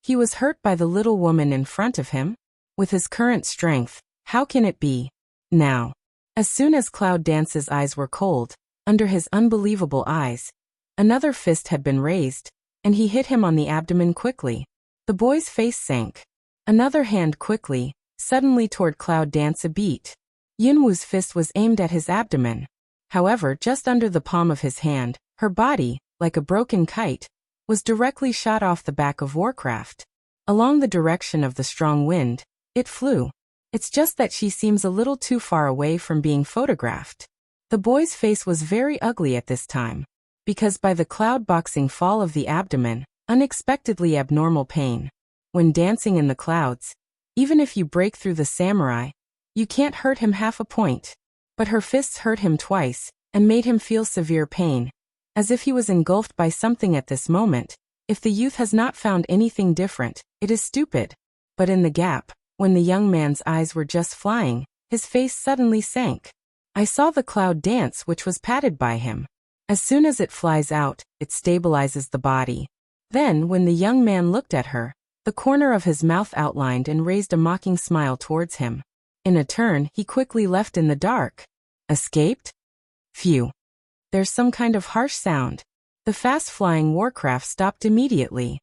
He was hurt by the little woman in front of him? With his current strength, how can it be? Now. As soon as Cloud Dance's eyes were cold, under his unbelievable eyes, another fist had been raised, and he hit him on the abdomen quickly. The boy's face sank. Another hand quickly, suddenly toward Cloud Dance a beat. Yunwu's fist was aimed at his abdomen. However, just under the palm of his hand, her body, like a broken kite, was directly shot off the back of Warcraft. Along the direction of the strong wind, it flew. It's just that she seems a little too far away from being photographed. The boy's face was very ugly at this time, because by the cloud boxing fall of the abdomen, unexpectedly abnormal pain. When dancing in the clouds, Even if you break through the samurai, you can't hurt him half a point. But her fists hurt him twice, and made him feel severe pain, as if he was engulfed by something at this moment. If the youth has not found anything different, it is stupid. But in the gap, when the young man's eyes were just flying, his face suddenly sank. I saw the cloud dance which was patted by him. As soon as it flies out, it stabilizes the body. Then, when the young man looked at her, the corner of his mouth outlined and raised a mocking smile towards him. In a turn, he quickly left in the dark. Escaped? Phew. There's some kind of harsh sound. The fast-flying warcraft stopped immediately.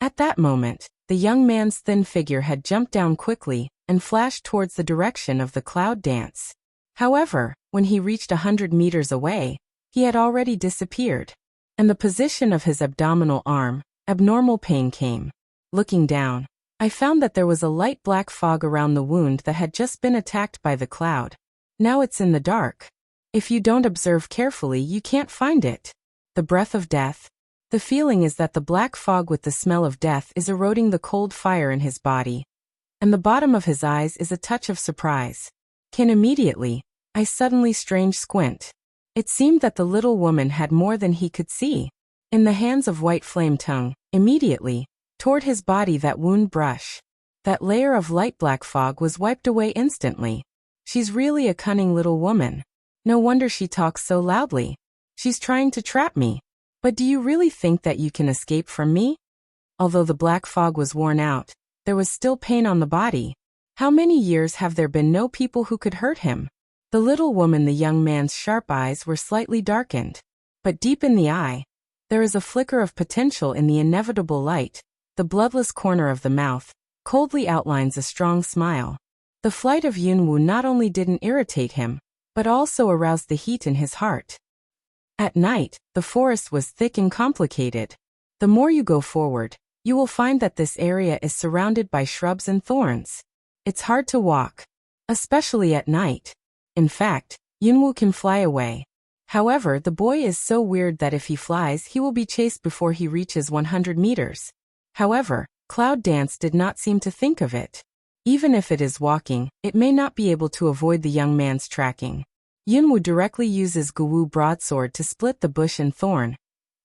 At that moment, the young man's thin figure had jumped down quickly and flashed towards the direction of the cloud dance. However, when he reached 100 meters away, he had already disappeared. And the position of his abdominal arm, abnormal pain came. Looking down, I found that there was a light black fog around the wound that had just been attacked by the cloud. Now it's in the dark. If you don't observe carefully, you can't find it. The breath of death. The feeling is that the black fog with the smell of death is eroding the cold fire in his body. And the bottom of his eyes is a touch of surprise. Immediately, I suddenly strange squint. It seemed that the little woman had more than he could see. In the hands of white flame tongue, immediately, toward his body that wound brush. That layer of light black fog was wiped away instantly. She's really a cunning little woman. No wonder she talks so loudly. She's trying to trap me. But do you really think that you can escape from me? Although the black fog was worn out, there was still pain on the body. How many years have there been no people who could hurt him? The little woman, the young man's sharp eyes were slightly darkened. But deep in the eye, there is a flicker of potential in the inevitable light. The bloodless corner of the mouth coldly outlines a strong smile. The flight of Yunwu not only didn't irritate him, but also aroused the heat in his heart. At night, the forest was thick and complicated. The more you go forward, you will find that this area is surrounded by shrubs and thorns. It's hard to walk, especially at night. In fact, Yunwu can fly away. However, the boy is so weird that if he flies, he will be chased before he reaches 100 meters. However, Cloud Dance did not seem to think of it. Even if it is walking, it may not be able to avoid the young man's tracking. Yunwu directly uses Guwu broadsword to split the bush and thorn,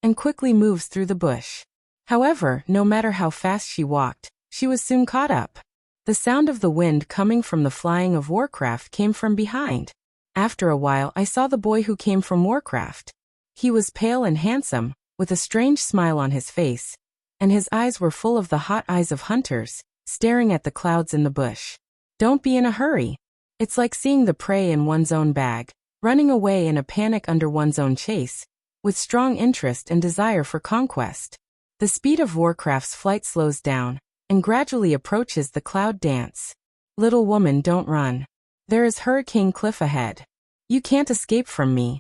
and quickly moves through the bush. However, no matter how fast she walked, she was soon caught up. The sound of the wind coming from the flying of Warcraft came from behind. After a while, I saw the boy who came from Warcraft. He was pale and handsome, with a strange smile on his face, and his eyes were full of the hot eyes of hunters, staring at the clouds in the bush. Don't be in a hurry. It's like seeing the prey in one's own bag, running away in a panic under one's own chase, with strong interest and desire for conquest. The speed of Warcraft's flight slows down, and gradually approaches the cloud dance. Little woman, don't run. There is Hurricane Cliff ahead. You can't escape from me.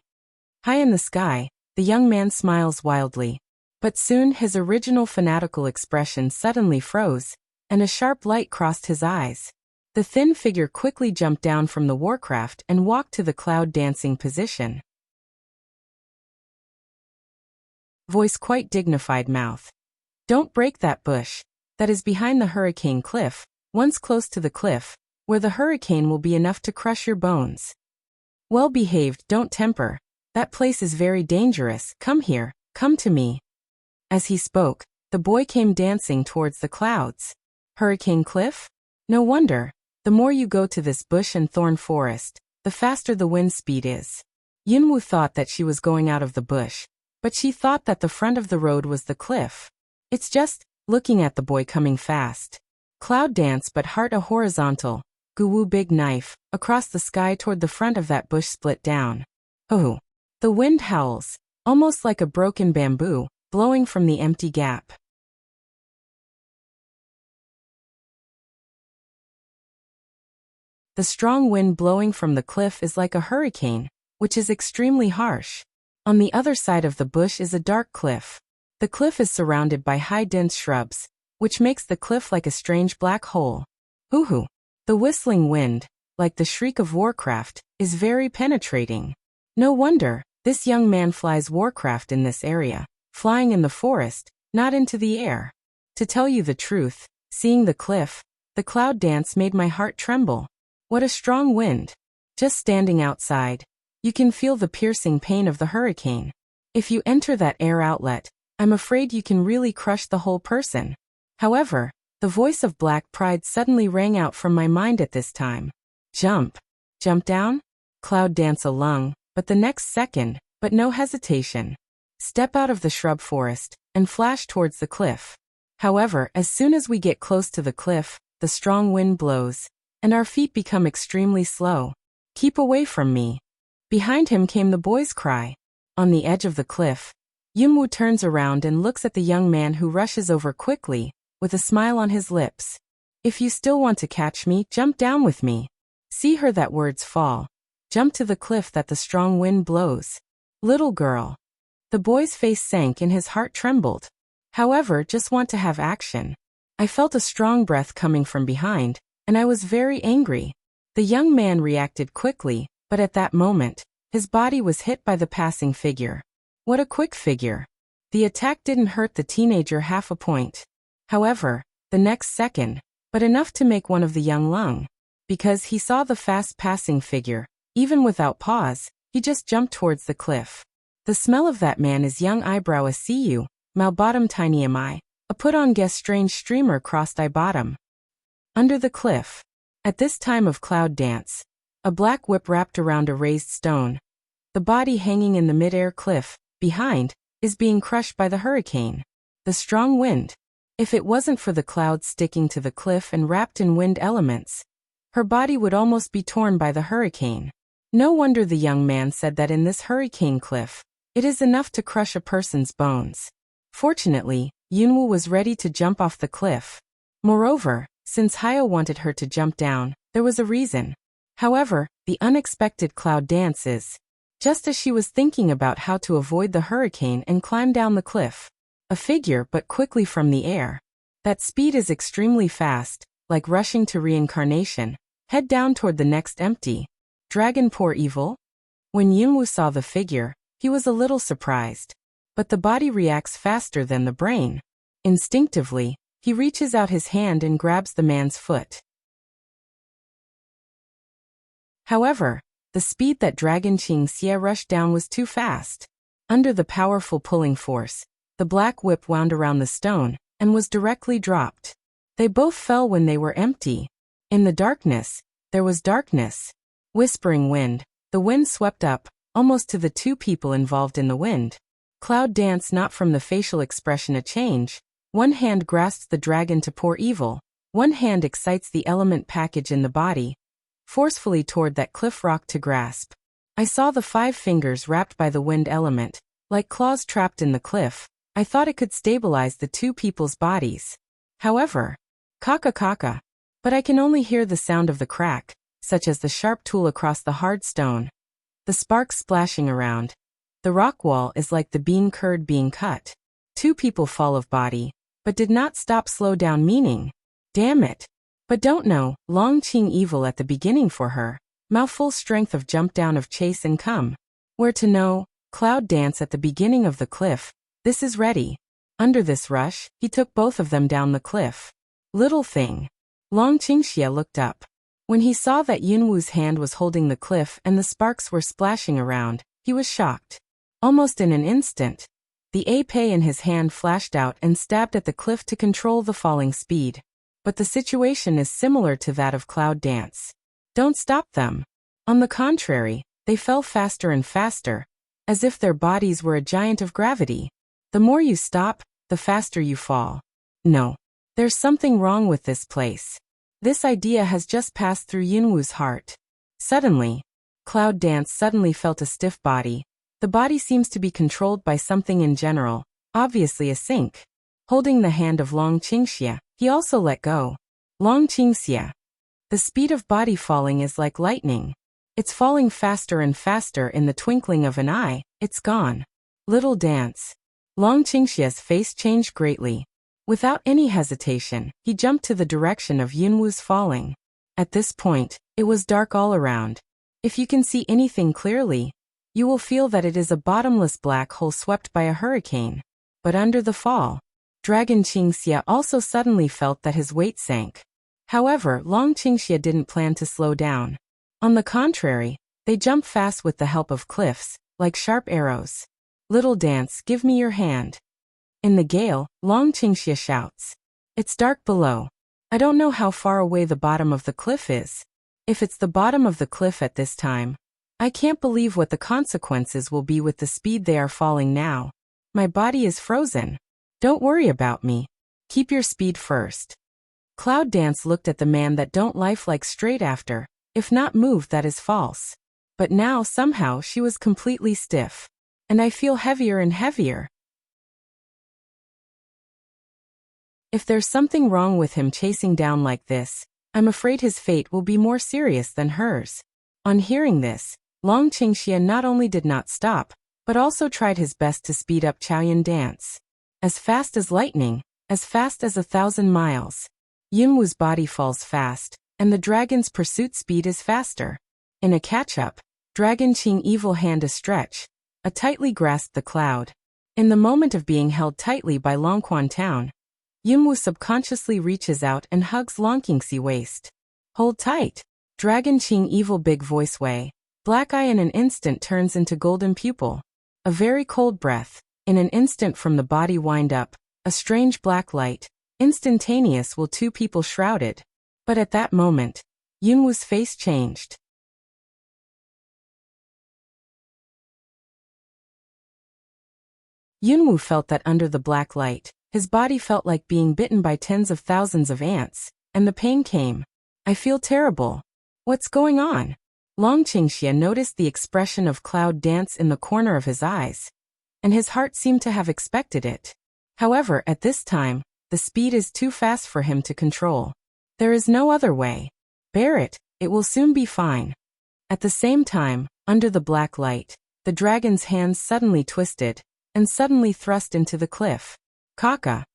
High in the sky, the young man smiles wildly. But soon his original fanatical expression suddenly froze, and a sharp light crossed his eyes. The thin figure quickly jumped down from the Warcraft and walked to the cloud dancing position. Voice quite dignified, mouth. Don't break that bush. That is behind the Hurricane Cliff, once close to the cliff, where the hurricane will be enough to crush your bones. Well behaved, don't temper. That place is very dangerous. Come here, come to me. As he spoke, the boy came dancing towards the clouds. Hurricane Cliff? No wonder. The more you go to this bush and thorn forest, the faster the wind speed is. Yunwu thought that she was going out of the bush, but she thought that the front of the road was the cliff. It's just, looking at the boy coming fast. Cloud dance but heart a horizontal, Guwu big knife, across the sky toward the front of that bush split down. Oh! The wind howls, almost like a broken bamboo, blowing from the empty gap. The strong wind blowing from the cliff is like a hurricane, which is extremely harsh. On the other side of the bush is a dark cliff. The cliff is surrounded by high dense shrubs, which makes the cliff like a strange black hole. Hoo-hoo! The whistling wind, like the shriek of Warcraft, is very penetrating. No wonder, this young man flies Warcraft in this area, flying in the forest, not into the air. To tell you the truth, seeing the cliff, the cloud dance made my heart tremble. What a strong wind. Just standing outside, you can feel the piercing pain of the hurricane. If you enter that air outlet, I'm afraid you can really crush the whole person. However, the voice of black pride suddenly rang out from my mind at this time. Jump. Jump down? Cloud dance along, but the next second, but no hesitation. Step out of the shrub forest, and flash towards the cliff. However, as soon as we get close to the cliff, the strong wind blows, and our feet become extremely slow. Keep away from me. Behind him came the boy's cry. On the edge of the cliff, Yunwu turns around and looks at the young man who rushes over quickly, with a smile on his lips. If you still want to catch me, jump down with me. See her that words fall. Jump to the cliff that the strong wind blows. Little girl. The boy's face sank and his heart trembled. However, just want to have action. I felt a strong breath coming from behind, and I was very angry. The young man reacted quickly, but at that moment, his body was hit by the passing figure. What a quick figure. The attack didn't hurt the teenager half a point. However, the next second, but enough to make one of the young lung. Because he saw the fast-passing figure, even without pause, he just jumped towards the cliff. The smell of that man is young eyebrow a see you, mal bottom tiny am I, a put on guess strange streamer crossed eye bottom. Under the cliff. At this time of cloud dance, a black whip wrapped around a raised stone. The body hanging in the mid-air cliff, behind, is being crushed by the hurricane. The strong wind. If it wasn't for the clouds sticking to the cliff and wrapped in wind elements, her body would almost be torn by the hurricane. No wonder the young man said that in this hurricane cliff, it is enough to crush a person's bones. Fortunately, Yunwu was ready to jump off the cliff. Moreover, since Hyo wanted her to jump down, there was a reason. However, the unexpected cloud dance is just as she was thinking about how to avoid the hurricane and climb down the cliff. A figure but quickly from the air. That speed is extremely fast, like rushing to reincarnation. Head down toward the next empty. Dragon poor evil? When Yunwu saw the figure, he was a little surprised. But the body reacts faster than the brain. Instinctively, he reaches out his hand and grabs the man's foot. However, the speed that Dragon Qingxie rushed down was too fast. Under the powerful pulling force, the black whip wound around the stone, and was directly dropped. They both fell when they were empty. In the darkness, there was darkness. Whispering wind, the wind swept up, almost to the two people involved in the wind. Cloud dance not from the facial expression a change. One hand grasps the dragon to pour evil. One hand excites the element package in the body, forcefully toward that cliff rock to grasp. I saw the 5 fingers wrapped by the wind element, like claws trapped in the cliff. I thought it could stabilize the two people's bodies. However, kaka, but I can only hear the sound of the crack, such as the sharp tool across the hard stone. The sparks splashing around. The rock wall is like the bean curd being cut. 2 people fall of body, but did not stop slow down meaning. Damn it. But don't know, Long Qing evil at the beginning for her. Mao full strength of jump down of chase and come. Where to know, cloud dance at the beginning of the cliff. This is ready. Under this rush, he took both of them down the cliff. Little thing. Long Qingxie looked up. When he saw that Yunwu's hand was holding the cliff and the sparks were splashing around, he was shocked. Almost in an instant, the épée in his hand flashed out and stabbed at the cliff to control the falling speed. But the situation is similar to that of cloud dance. Don't stop them. On the contrary, they fell faster and faster, as if their bodies were a giant of gravity. The more you stop, the faster you fall. No. There's something wrong with this place. This idea has just passed through Yunwu's heart. Suddenly, Cloud Dance suddenly felt a stiff body. The body seems to be controlled by something in general, obviously a sink. Holding the hand of Long Qingxie, he also let go. Long Qingxie. The speed of body falling is like lightning. It's falling faster and faster in the twinkling of an eye. It's gone. Little Dance. Long Qingxie's face changed greatly. Without any hesitation, he jumped to the direction of Yunwu's falling. At this point, it was dark all around. If you can see anything clearly, you will feel that it is a bottomless black hole swept by a hurricane. But under the fall, Dragon Qingxia also suddenly felt that his weight sank. However, Long Qingxia didn't plan to slow down. On the contrary, they jumped fast with the help of cliffs, like sharp arrows. Little dance, give me your hand. In the gale, Long Qingxia shouts. It's dark below. I don't know how far away the bottom of the cliff is. If it's the bottom of the cliff at this time, I can't believe what the consequences will be with the speed they are falling now. My body is frozen. Don't worry about me. Keep your speed first. Cloud Dance looked at the man that don't life like straight after, if not move that is false. But now somehow she was completely stiff. And I feel heavier and heavier. If there's something wrong with him chasing down like this, I'm afraid his fate will be more serious than hers. On hearing this, Long Qingxia not only did not stop, but also tried his best to speed up Chaoyan Dance. As fast as lightning, as fast as 1,000 miles. Yunwu's body falls fast, and the dragon's pursuit speed is faster. In a catch-up, Dragon Qing evil hand a stretch, a tightly grasped the cloud. In the moment of being held tightly by Longquan Town, Yunwu subconsciously reaches out and hugs Long Qingxi's waist. Hold tight. Dragon Qing evil big voice way. Black eye in an instant turns into golden pupil. A very cold breath, in an instant from the body wind up, a strange black light, instantaneous will two people shrouded. But at that moment, Yunwu's face changed. Yunwu felt that under the black light, his body felt like being bitten by tens of thousands of ants, and the pain came. I feel terrible. What's going on? Long Qingxia noticed the expression of Cloud Dance in the corner of his eyes, and his heart seemed to have expected it. However, at this time, the speed is too fast for him to control. There is no other way. Bear it, it will soon be fine. At the same time, under the black light, the dragon's hands suddenly twisted, and suddenly thrust into the cliff. Kaka.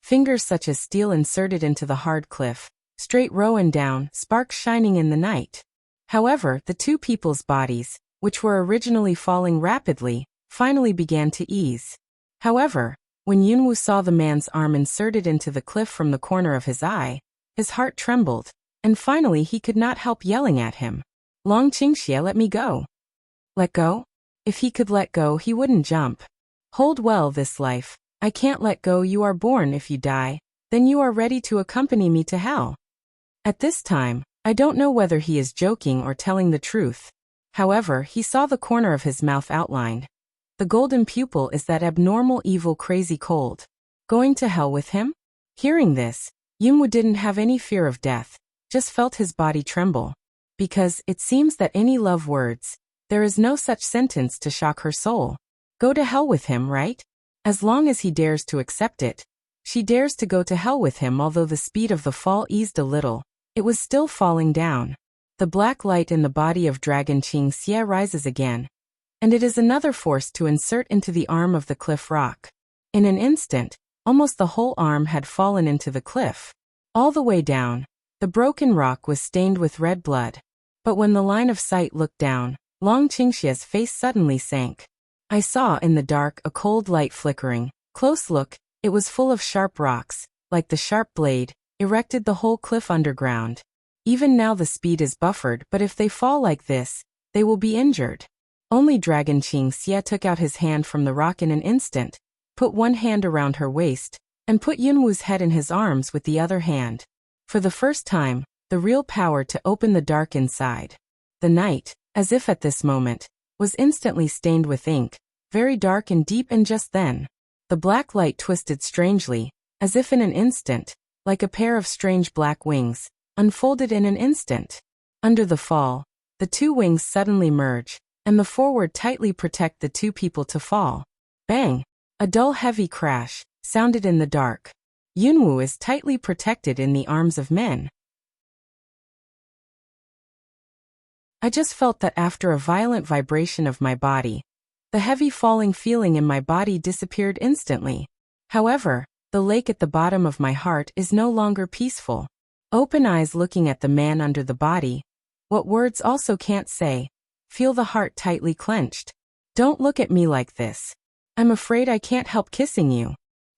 Fingers such as steel inserted into the hard cliff, straight row and down, sparks shining in the night. However, the two people's bodies, which were originally falling rapidly, finally began to ease. However, when Yunwu saw the man's arm inserted into the cliff from the corner of his eye, his heart trembled, and finally he could not help yelling at him. Long Qingxia, let me go. Let go? If he could let go, he wouldn't jump. Hold well this life. I can't let go. You are born. If you die, then you are ready to accompany me to hell. At this time, I don't know whether he is joking or telling the truth. However, he saw the corner of his mouth outlined. The golden pupil is that abnormal evil crazy cold. Going to hell with him? Hearing this, Yunwu didn't have any fear of death, just felt his body tremble. Because it seems that any love words, there is no such sentence to shock her soul. Go to hell with him, right? As long as he dares to accept it. She dares to go to hell with him. Although the speed of the fall eased a little, it was still falling down. The black light in the body of Dragon Qingxia rises again, and it is another force to insert into the arm of the cliff rock. In an instant, almost the whole arm had fallen into the cliff. All the way down, the broken rock was stained with red blood. But when the line of sight looked down, Long Qingxia's face suddenly sank. I saw in the dark a cold light flickering. Close look, it was full of sharp rocks, like the sharp blade, erected the whole cliff underground. Even now the speed is buffered, but if they fall like this, they will be injured. Only Dragon Qingxia took out his hand from the rock in an instant, put one hand around her waist, and put Yunwu's head in his arms with the other hand. For the first time, the real power to open the dark inside. The night, as if at this moment, was instantly stained with ink, very dark and deep, and just then, the black light twisted strangely, as if in an instant, like a pair of strange black wings, unfolded in an instant. Under the fall, the two wings suddenly merge, and the forward tightly protect the two people to fall. Bang! A dull heavy crash sounded in the dark. Yunwu is tightly protected in the arms of men. I just felt that after a violent vibration of my body, the heavy falling feeling in my body disappeared instantly. However, the lake at the bottom of my heart is no longer peaceful. Open eyes looking at the man under the body. What words also can't say. Feel the heart tightly clenched. Don't look at me like this. I'm afraid I can't help kissing you.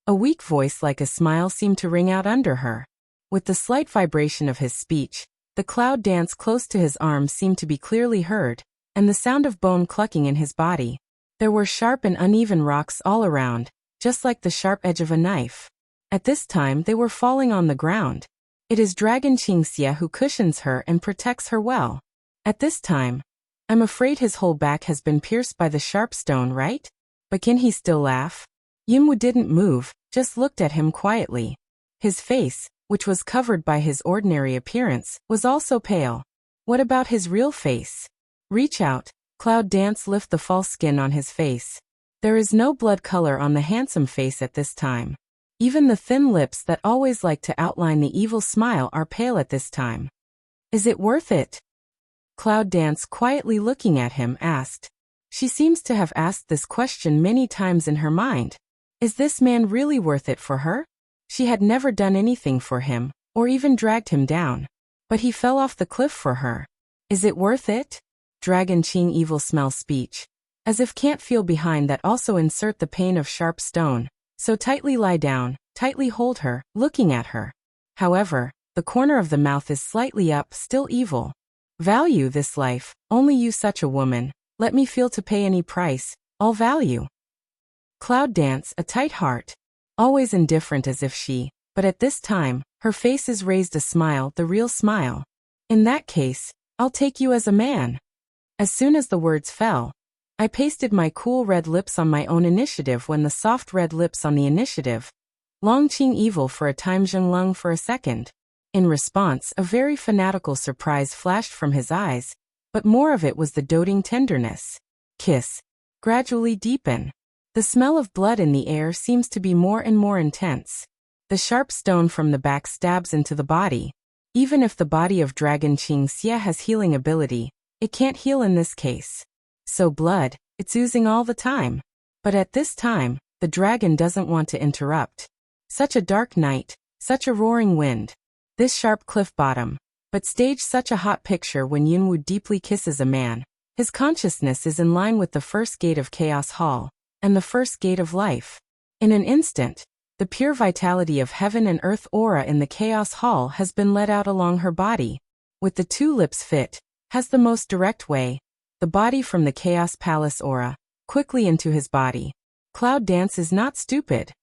A weak voice like a smile seemed to ring out under her. With the slight vibration of his speech, the cloud dance close to his arms seemed to be clearly heard, and the sound of bone clucking in his body. There were sharp and uneven rocks all around, just like the sharp edge of a knife. At this time they were falling on the ground. It is Dragon Qingxia who cushions her and protects her well. At this time, I'm afraid his whole back has been pierced by the sharp stone, right? But can he still laugh? Yunwu didn't move, just looked at him quietly. His face, which was covered by his ordinary appearance, was also pale. What about his real face? Reach out, Cloud Dance, lift the false skin on his face. There is no blood color on the handsome face at this time. Even the thin lips that always like to outline the evil smile are pale at this time. Is it worth it? Cloud Dance, quietly looking at him, asked. She seems to have asked this question many times in her mind. Is this man really worth it for her? She had never done anything for him, or even dragged him down. But he fell off the cliff for her. Is it worth it? Dragon Qing evil smell speech. As if can't feel behind that, also insert the pain of sharp stone. So tightly lie down, tightly hold her, looking at her. However, the corner of the mouth is slightly up, still evil. Value this life, only you such a woman. Let me feel to pay any price, all value. Cloud Dance, a tight heart. Always indifferent as if she, but at this time, her face is raised a smile, the real smile. In that case, I'll take you as a man. As soon as the words fell, I pasted my cool red lips on my own initiative when the soft red lips on the initiative. Longqing evil for a time, Zhengleng for a second. In response, a very fanatical surprise flashed from his eyes, but more of it was the doting tenderness. Kiss. Gradually deepen. The smell of blood in the air seems to be more and more intense. The sharp stone from the back stabs into the body. Even if the body of Dragon Qingxia has healing ability, it can't heal in this case. So blood, it's oozing all the time. But at this time, the dragon doesn't want to interrupt. Such a dark night, such a roaring wind. This sharp cliff bottom. But stage such a hot picture when Yunwu deeply kisses a man. His consciousness is in line with the first gate of Chaos Hall, and the first gate of life. In an instant, the pure vitality of heaven and earth aura in the Chaos Hall has been let out along her body. With the two lips fit, has the most direct way, the body from the Chaos Palace aura, quickly into his body. Cloud Dance is not stupid.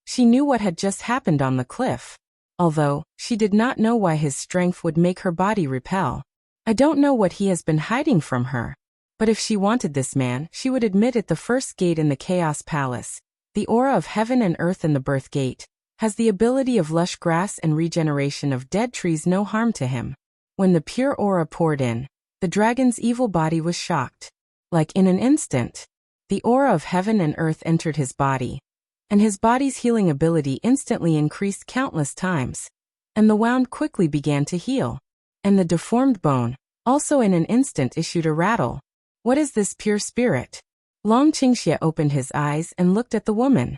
She knew what had just happened on the cliff. Although, she did not know why his strength would make her body repel. I don't know what he has been hiding from her. But if she wanted this man, she would admit it. The first gate in the Chaos Palace, the aura of heaven and earth in the birth gate, has the ability of lush grass and regeneration of dead trees, no harm to him. When the pure aura poured in, the dragon's evil body was shocked. Like in an instant, the aura of heaven and earth entered his body, and his body's healing ability instantly increased countless times, and the wound quickly began to heal. And the deformed bone, also in an instant, issued a rattle. What is this pure spirit? Long Qingxia opened his eyes and looked at the woman.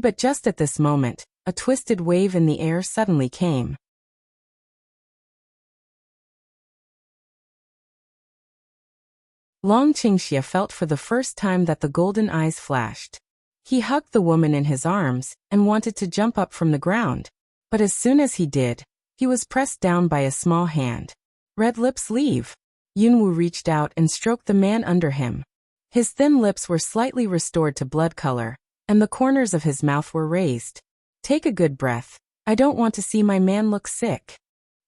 But just at this moment, a twisted wave in the air suddenly came. Long Qingxia felt for the first time that the golden eyes flashed. He hugged the woman in his arms and wanted to jump up from the ground. But as soon as he did, he was pressed down by a small hand. Red lips, leave. Yunwu reached out and stroked the man under him. His thin lips were slightly restored to blood color, and the corners of his mouth were raised. Take a good breath. I don't want to see my man look sick.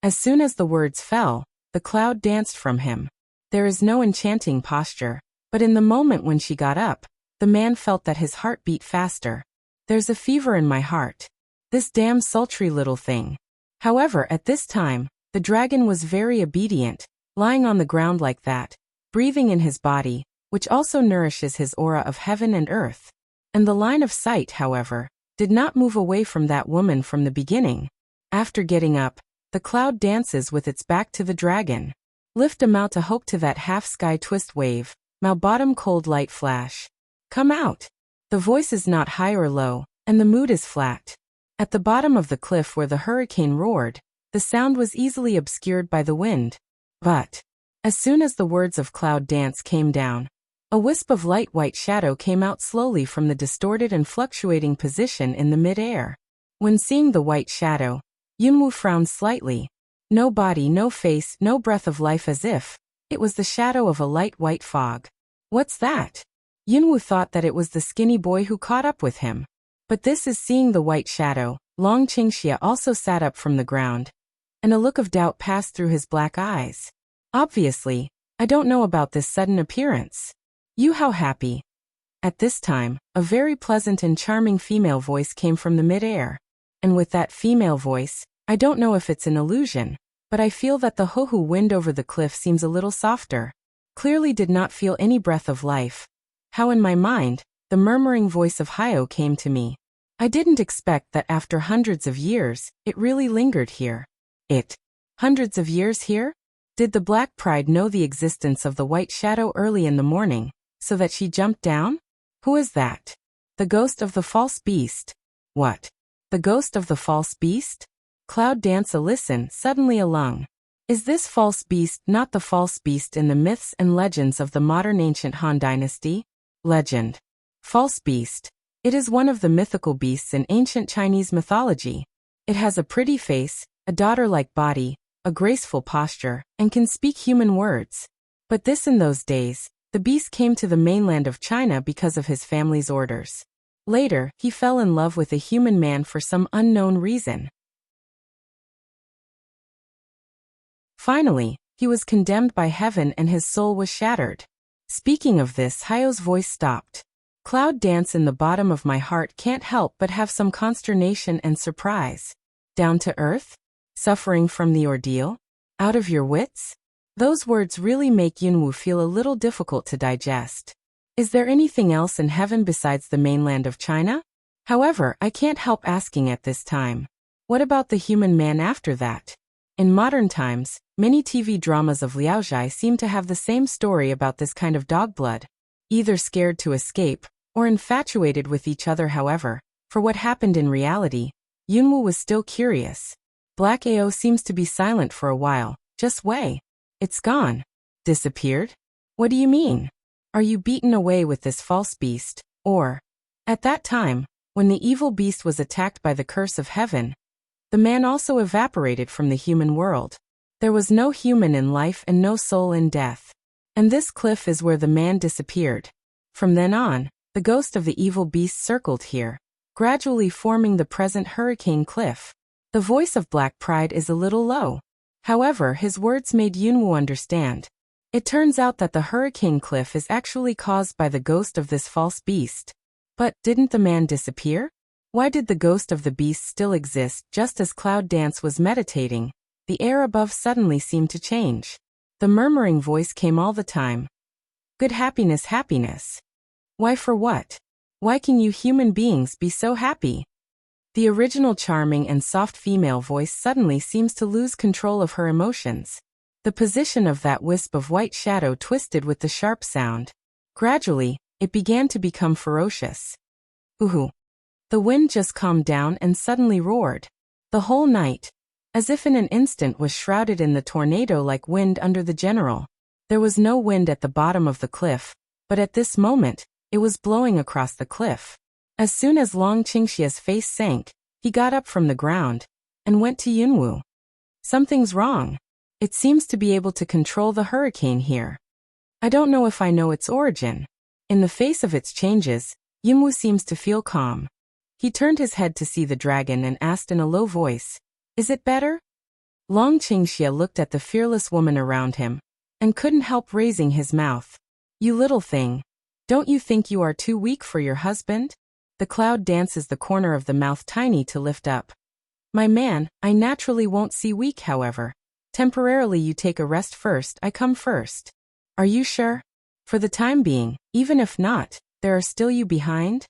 As soon as the words fell, the cloud danced from him. There is no enchanting posture, but in the moment when she got up, the man felt that his heart beat faster. There's a fever in my heart. This damn sultry little thing. However, at this time, the dragon was very obedient, lying on the ground like that, breathing in his body, which also nourishes his aura of heaven and earth. And the line of sight, however, did not move away from that woman from the beginning. After getting up, the cloud dances with its back to the dragon. Lift him out to hope to that half-sky twist wave, Mao bottom cold light flash. Come out. The voice is not high or low, and the mood is flat. At the bottom of the cliff where the hurricane roared, the sound was easily obscured by the wind. But, as soon as the words of Cloud Dance came down, A wisp of light white shadow came out slowly from the distorted and fluctuating position in the mid-air. When seeing the white shadow, Yunwu frowned slightly. No body, no face, no breath of life, as if it was the shadow of a light white fog. What's that? Yunwu thought that it was the skinny boy who caught up with him. But this is seeing the white shadow. Long Qingxia also sat up from the ground, and a look of doubt passed through his black eyes. Obviously, I don't know about this sudden appearance. You how happy. At this time, a very pleasant and charming female voice came from the mid-air. And with that female voice, I don't know if it's an illusion, but I feel that the Hohu wind over the cliff seems a little softer. Clearly did not feel any breath of life. How in my mind, the murmuring voice of Hyo came to me. I didn't expect that after hundreds of years, it really lingered here. Hundreds of years here? Did the Black Pride know the existence of the white shadow early in the morning, so that she jumped down? Who is that? The ghost of the false beast. What? The ghost of the false beast? Cloud Dancer listened suddenly along. Is this false beast not the false beast in the myths and legends of the modern ancient Han dynasty? Legend. False beast. It is one of the mythical beasts in ancient Chinese mythology. It has a pretty face, a daughter-like body, a graceful posture, and can speak human words. But this in those days, the beast came to the mainland of China because of his family's orders. Later, he fell in love with a human man for some unknown reason. Finally, he was condemned by heaven and his soul was shattered. Speaking of this, Hyo's voice stopped. Cloud Dance in the bottom of my heart can't help but have some consternation and surprise. Down to earth? Suffering from the ordeal? Out of your wits? Those words really make Yunwu feel a little difficult to digest. Is there anything else in heaven besides the mainland of China? However, I can't help asking at this time. What about the human man after that? In modern times, many TV dramas of Liaozhai seem to have the same story about this kind of dog blood. Either scared to escape, or infatuated with each other. However, for what happened in reality, Yunwu was still curious. Black Ao seems to be silent for a while. Just wait. It's gone. Disappeared? What do you mean? Are you beaten away with this false beast, or? At that time, when the evil beast was attacked by the curse of heaven, the man also evaporated from the human world. There was no human in life and no soul in death. And this cliff is where the man disappeared. From then on, the ghost of the evil beast circled here, gradually forming the present Hurricane Cliff. The voice of Black Pride is a little low. However, his words made Yunwu understand. It turns out that the Hurricane Cliff is actually caused by the ghost of this false beast. But didn't the man disappear? Why did the ghost of the beast still exist? Just as Cloud Dance was meditating, the air above suddenly seemed to change. The murmuring voice came all the time. Good happiness, happiness. Why for what? Why can you human beings be so happy? The original charming and soft female voice suddenly seems to lose control of her emotions. The position of that wisp of white shadow twisted with the sharp sound. Gradually, it began to become ferocious. Uhu. The wind just calmed down and suddenly roared. The whole night, as if in an instant, was shrouded in the tornado-like wind under the general. There was no wind at the bottom of the cliff, but at this moment, it was blowing across the cliff. As soon as Long Qingxia's face sank, he got up from the ground and went to Yunwu. Something's wrong. It seems to be able to control the hurricane here. I don't know if I know its origin. In the face of its changes, Yunwu seems to feel calm. He turned his head to see the dragon and asked in a low voice, "Is it better?" Long Qingxia looked at the fearless woman around him and couldn't help raising his mouth. "You little thing. Don't you think you are too weak for your husband?" The cloud dances the corner of the mouth tiny to lift up. "My man, I naturally won't see weak. However, temporarily you take a rest first. I come first." "Are you sure? For the time being, even if not, there are still you behind?"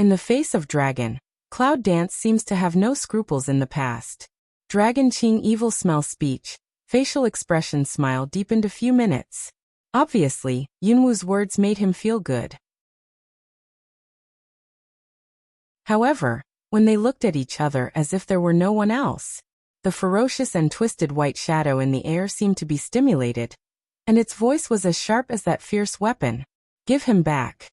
In the face of dragon, Cloud Dance seems to have no scruples in the past. Dragon Qing evil smell speech, facial expression smile deepened a few minutes. Obviously, Yunwu's words made him feel good. However, when they looked at each other as if there were no one else, the ferocious and twisted white shadow in the air seemed to be stimulated, and its voice was as sharp as that fierce weapon. Give him back.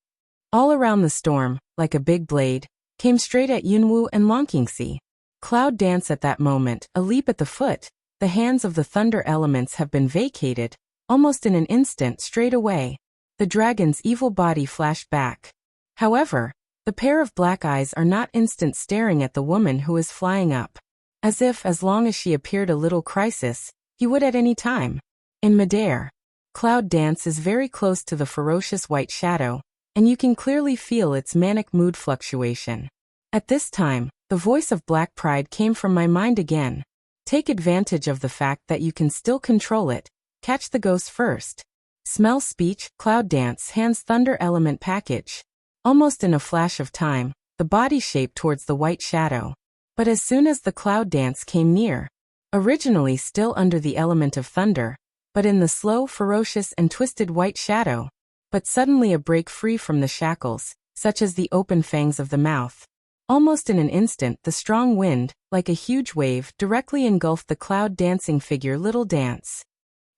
All around the storm, like a big blade, came straight at Yunwu and Longqingxi. Cloud dance at that moment, a leap at the foot. The hands of the thunder elements have been vacated, almost in an instant straight away. The dragon's evil body flashed back. However, the pair of black eyes are not instant staring at the woman who is flying up. As if, as long as she appeared a little crisis, he would at any time. In midair, Cloud Dance is very close to the ferocious white shadow, and you can clearly feel its manic mood fluctuation. At this time, the voice of Black Pride came from my mind again. Take advantage of the fact that you can still control it. Catch the ghost first. Smell speech, Cloud Dance hands thunder element package. Almost in a flash of time, the body shaped towards the white shadow. But as soon as the Cloud Dance came near, originally still under the element of thunder, but in the slow, ferocious and twisted white shadow, but suddenly a break free from the shackles, such as the open fangs of the mouth. Almost in an instant the strong wind, like a huge wave, directly engulfed the cloud dancing figure Little Dance.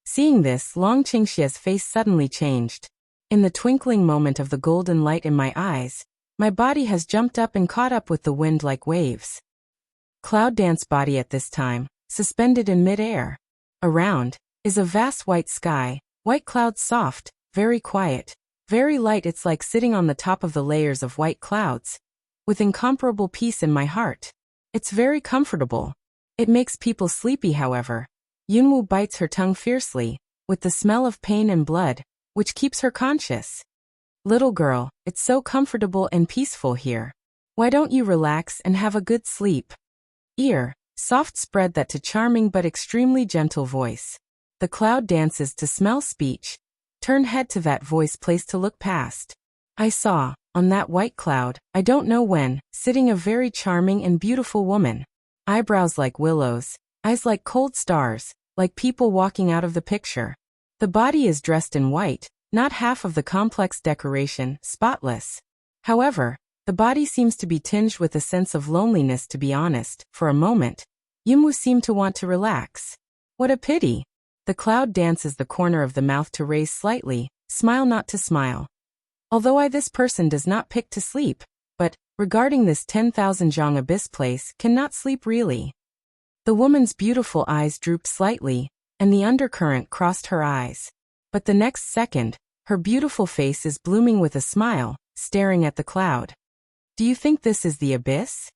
Seeing this, Longqingxi's face suddenly changed. In the twinkling moment of the golden light in my eyes, my body has jumped up and caught up with the wind like waves. Cloud Dance body at this time, suspended in mid-air. Around is a vast white sky, white clouds soft, very quiet, very light. It's like sitting on the top of the layers of white clouds, with incomparable peace in my heart. It's very comfortable. It makes people sleepy, however. Yunwu bites her tongue fiercely, with the smell of pain and blood, which keeps her conscious. Little girl, it's so comfortable and peaceful here. Why don't you relax and have a good sleep? Ear, soft spread that to charming but extremely gentle voice. The cloud dances to smell speech. Turn head to that voice place to look past. I saw, on that white cloud, I don't know when, sitting a very charming and beautiful woman. Eyebrows like willows, eyes like cold stars, like people walking out of the picture. The body is dressed in white, not half of the complex decoration, spotless. However, the body seems to be tinged with a sense of loneliness. To be honest, for a moment, Yunwu seemed to want to relax. What a pity. The cloud dances the corner of the mouth to raise slightly, smile not to smile. Although this person does not pick to sleep, but, regarding this 10,000 zhang abyss place, cannot sleep really. The woman's beautiful eyes drooped slightly, and the undercurrent crossed her eyes. But the next second, her beautiful face is blooming with a smile, staring at the cloud. Do you think this is the abyss?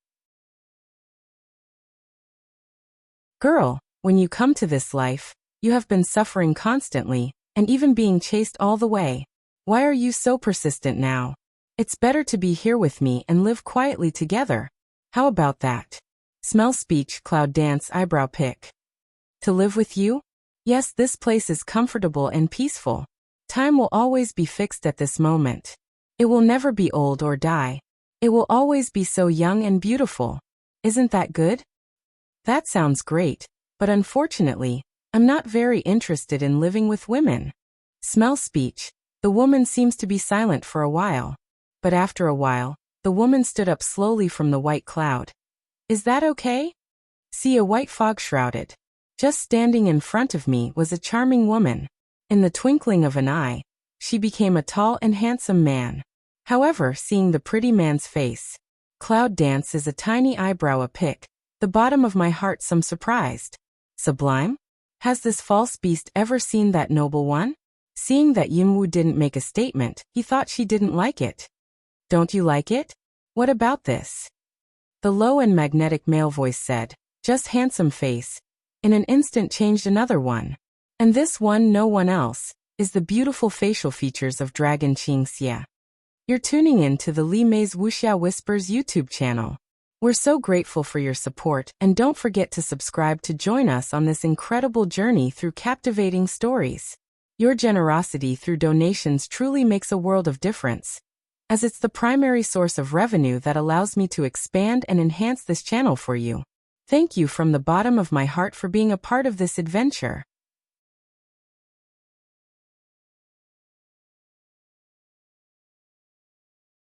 Girl, when you come to this life, you have been suffering constantly, and even being chased all the way. Why are you so persistent now? It's better to be here with me and live quietly together. How about that? Smell speech, Cloud Dance eyebrow pick. To live with you? Yes, this place is comfortable and peaceful. Time will always be fixed at this moment. It will never be old or die. It will always be so young and beautiful. Isn't that good? That sounds great, but unfortunately, I'm not very interested in living with women. Smell speech. The woman seems to be silent for a while. But after a while, the woman stood up slowly from the white cloud. Is that okay? See, a white fog shrouded. Just standing in front of me was a charming woman. In the twinkling of an eye, she became a tall and handsome man. However, seeing the pretty man's face, Cloud Dance is a tiny eyebrow a pick, the bottom of my heart some surprised. Sublime? Has this false beast ever seen that noble one? Seeing that Yunwu didn't make a statement, he thought she didn't like it. Don't you like it? What about this? The low and magnetic male voice said, just handsome face. In an instant changed another one. And this one, no one else, is the beautiful facial features of Dragon Qingxia. You're tuning in to the Li Mei's Wuxia Whispers YouTube channel. We're so grateful for your support, and don't forget to subscribe to join us on this incredible journey through captivating stories. Your generosity through donations truly makes a world of difference, as it's the primary source of revenue that allows me to expand and enhance this channel for you. Thank you from the bottom of my heart for being a part of this adventure.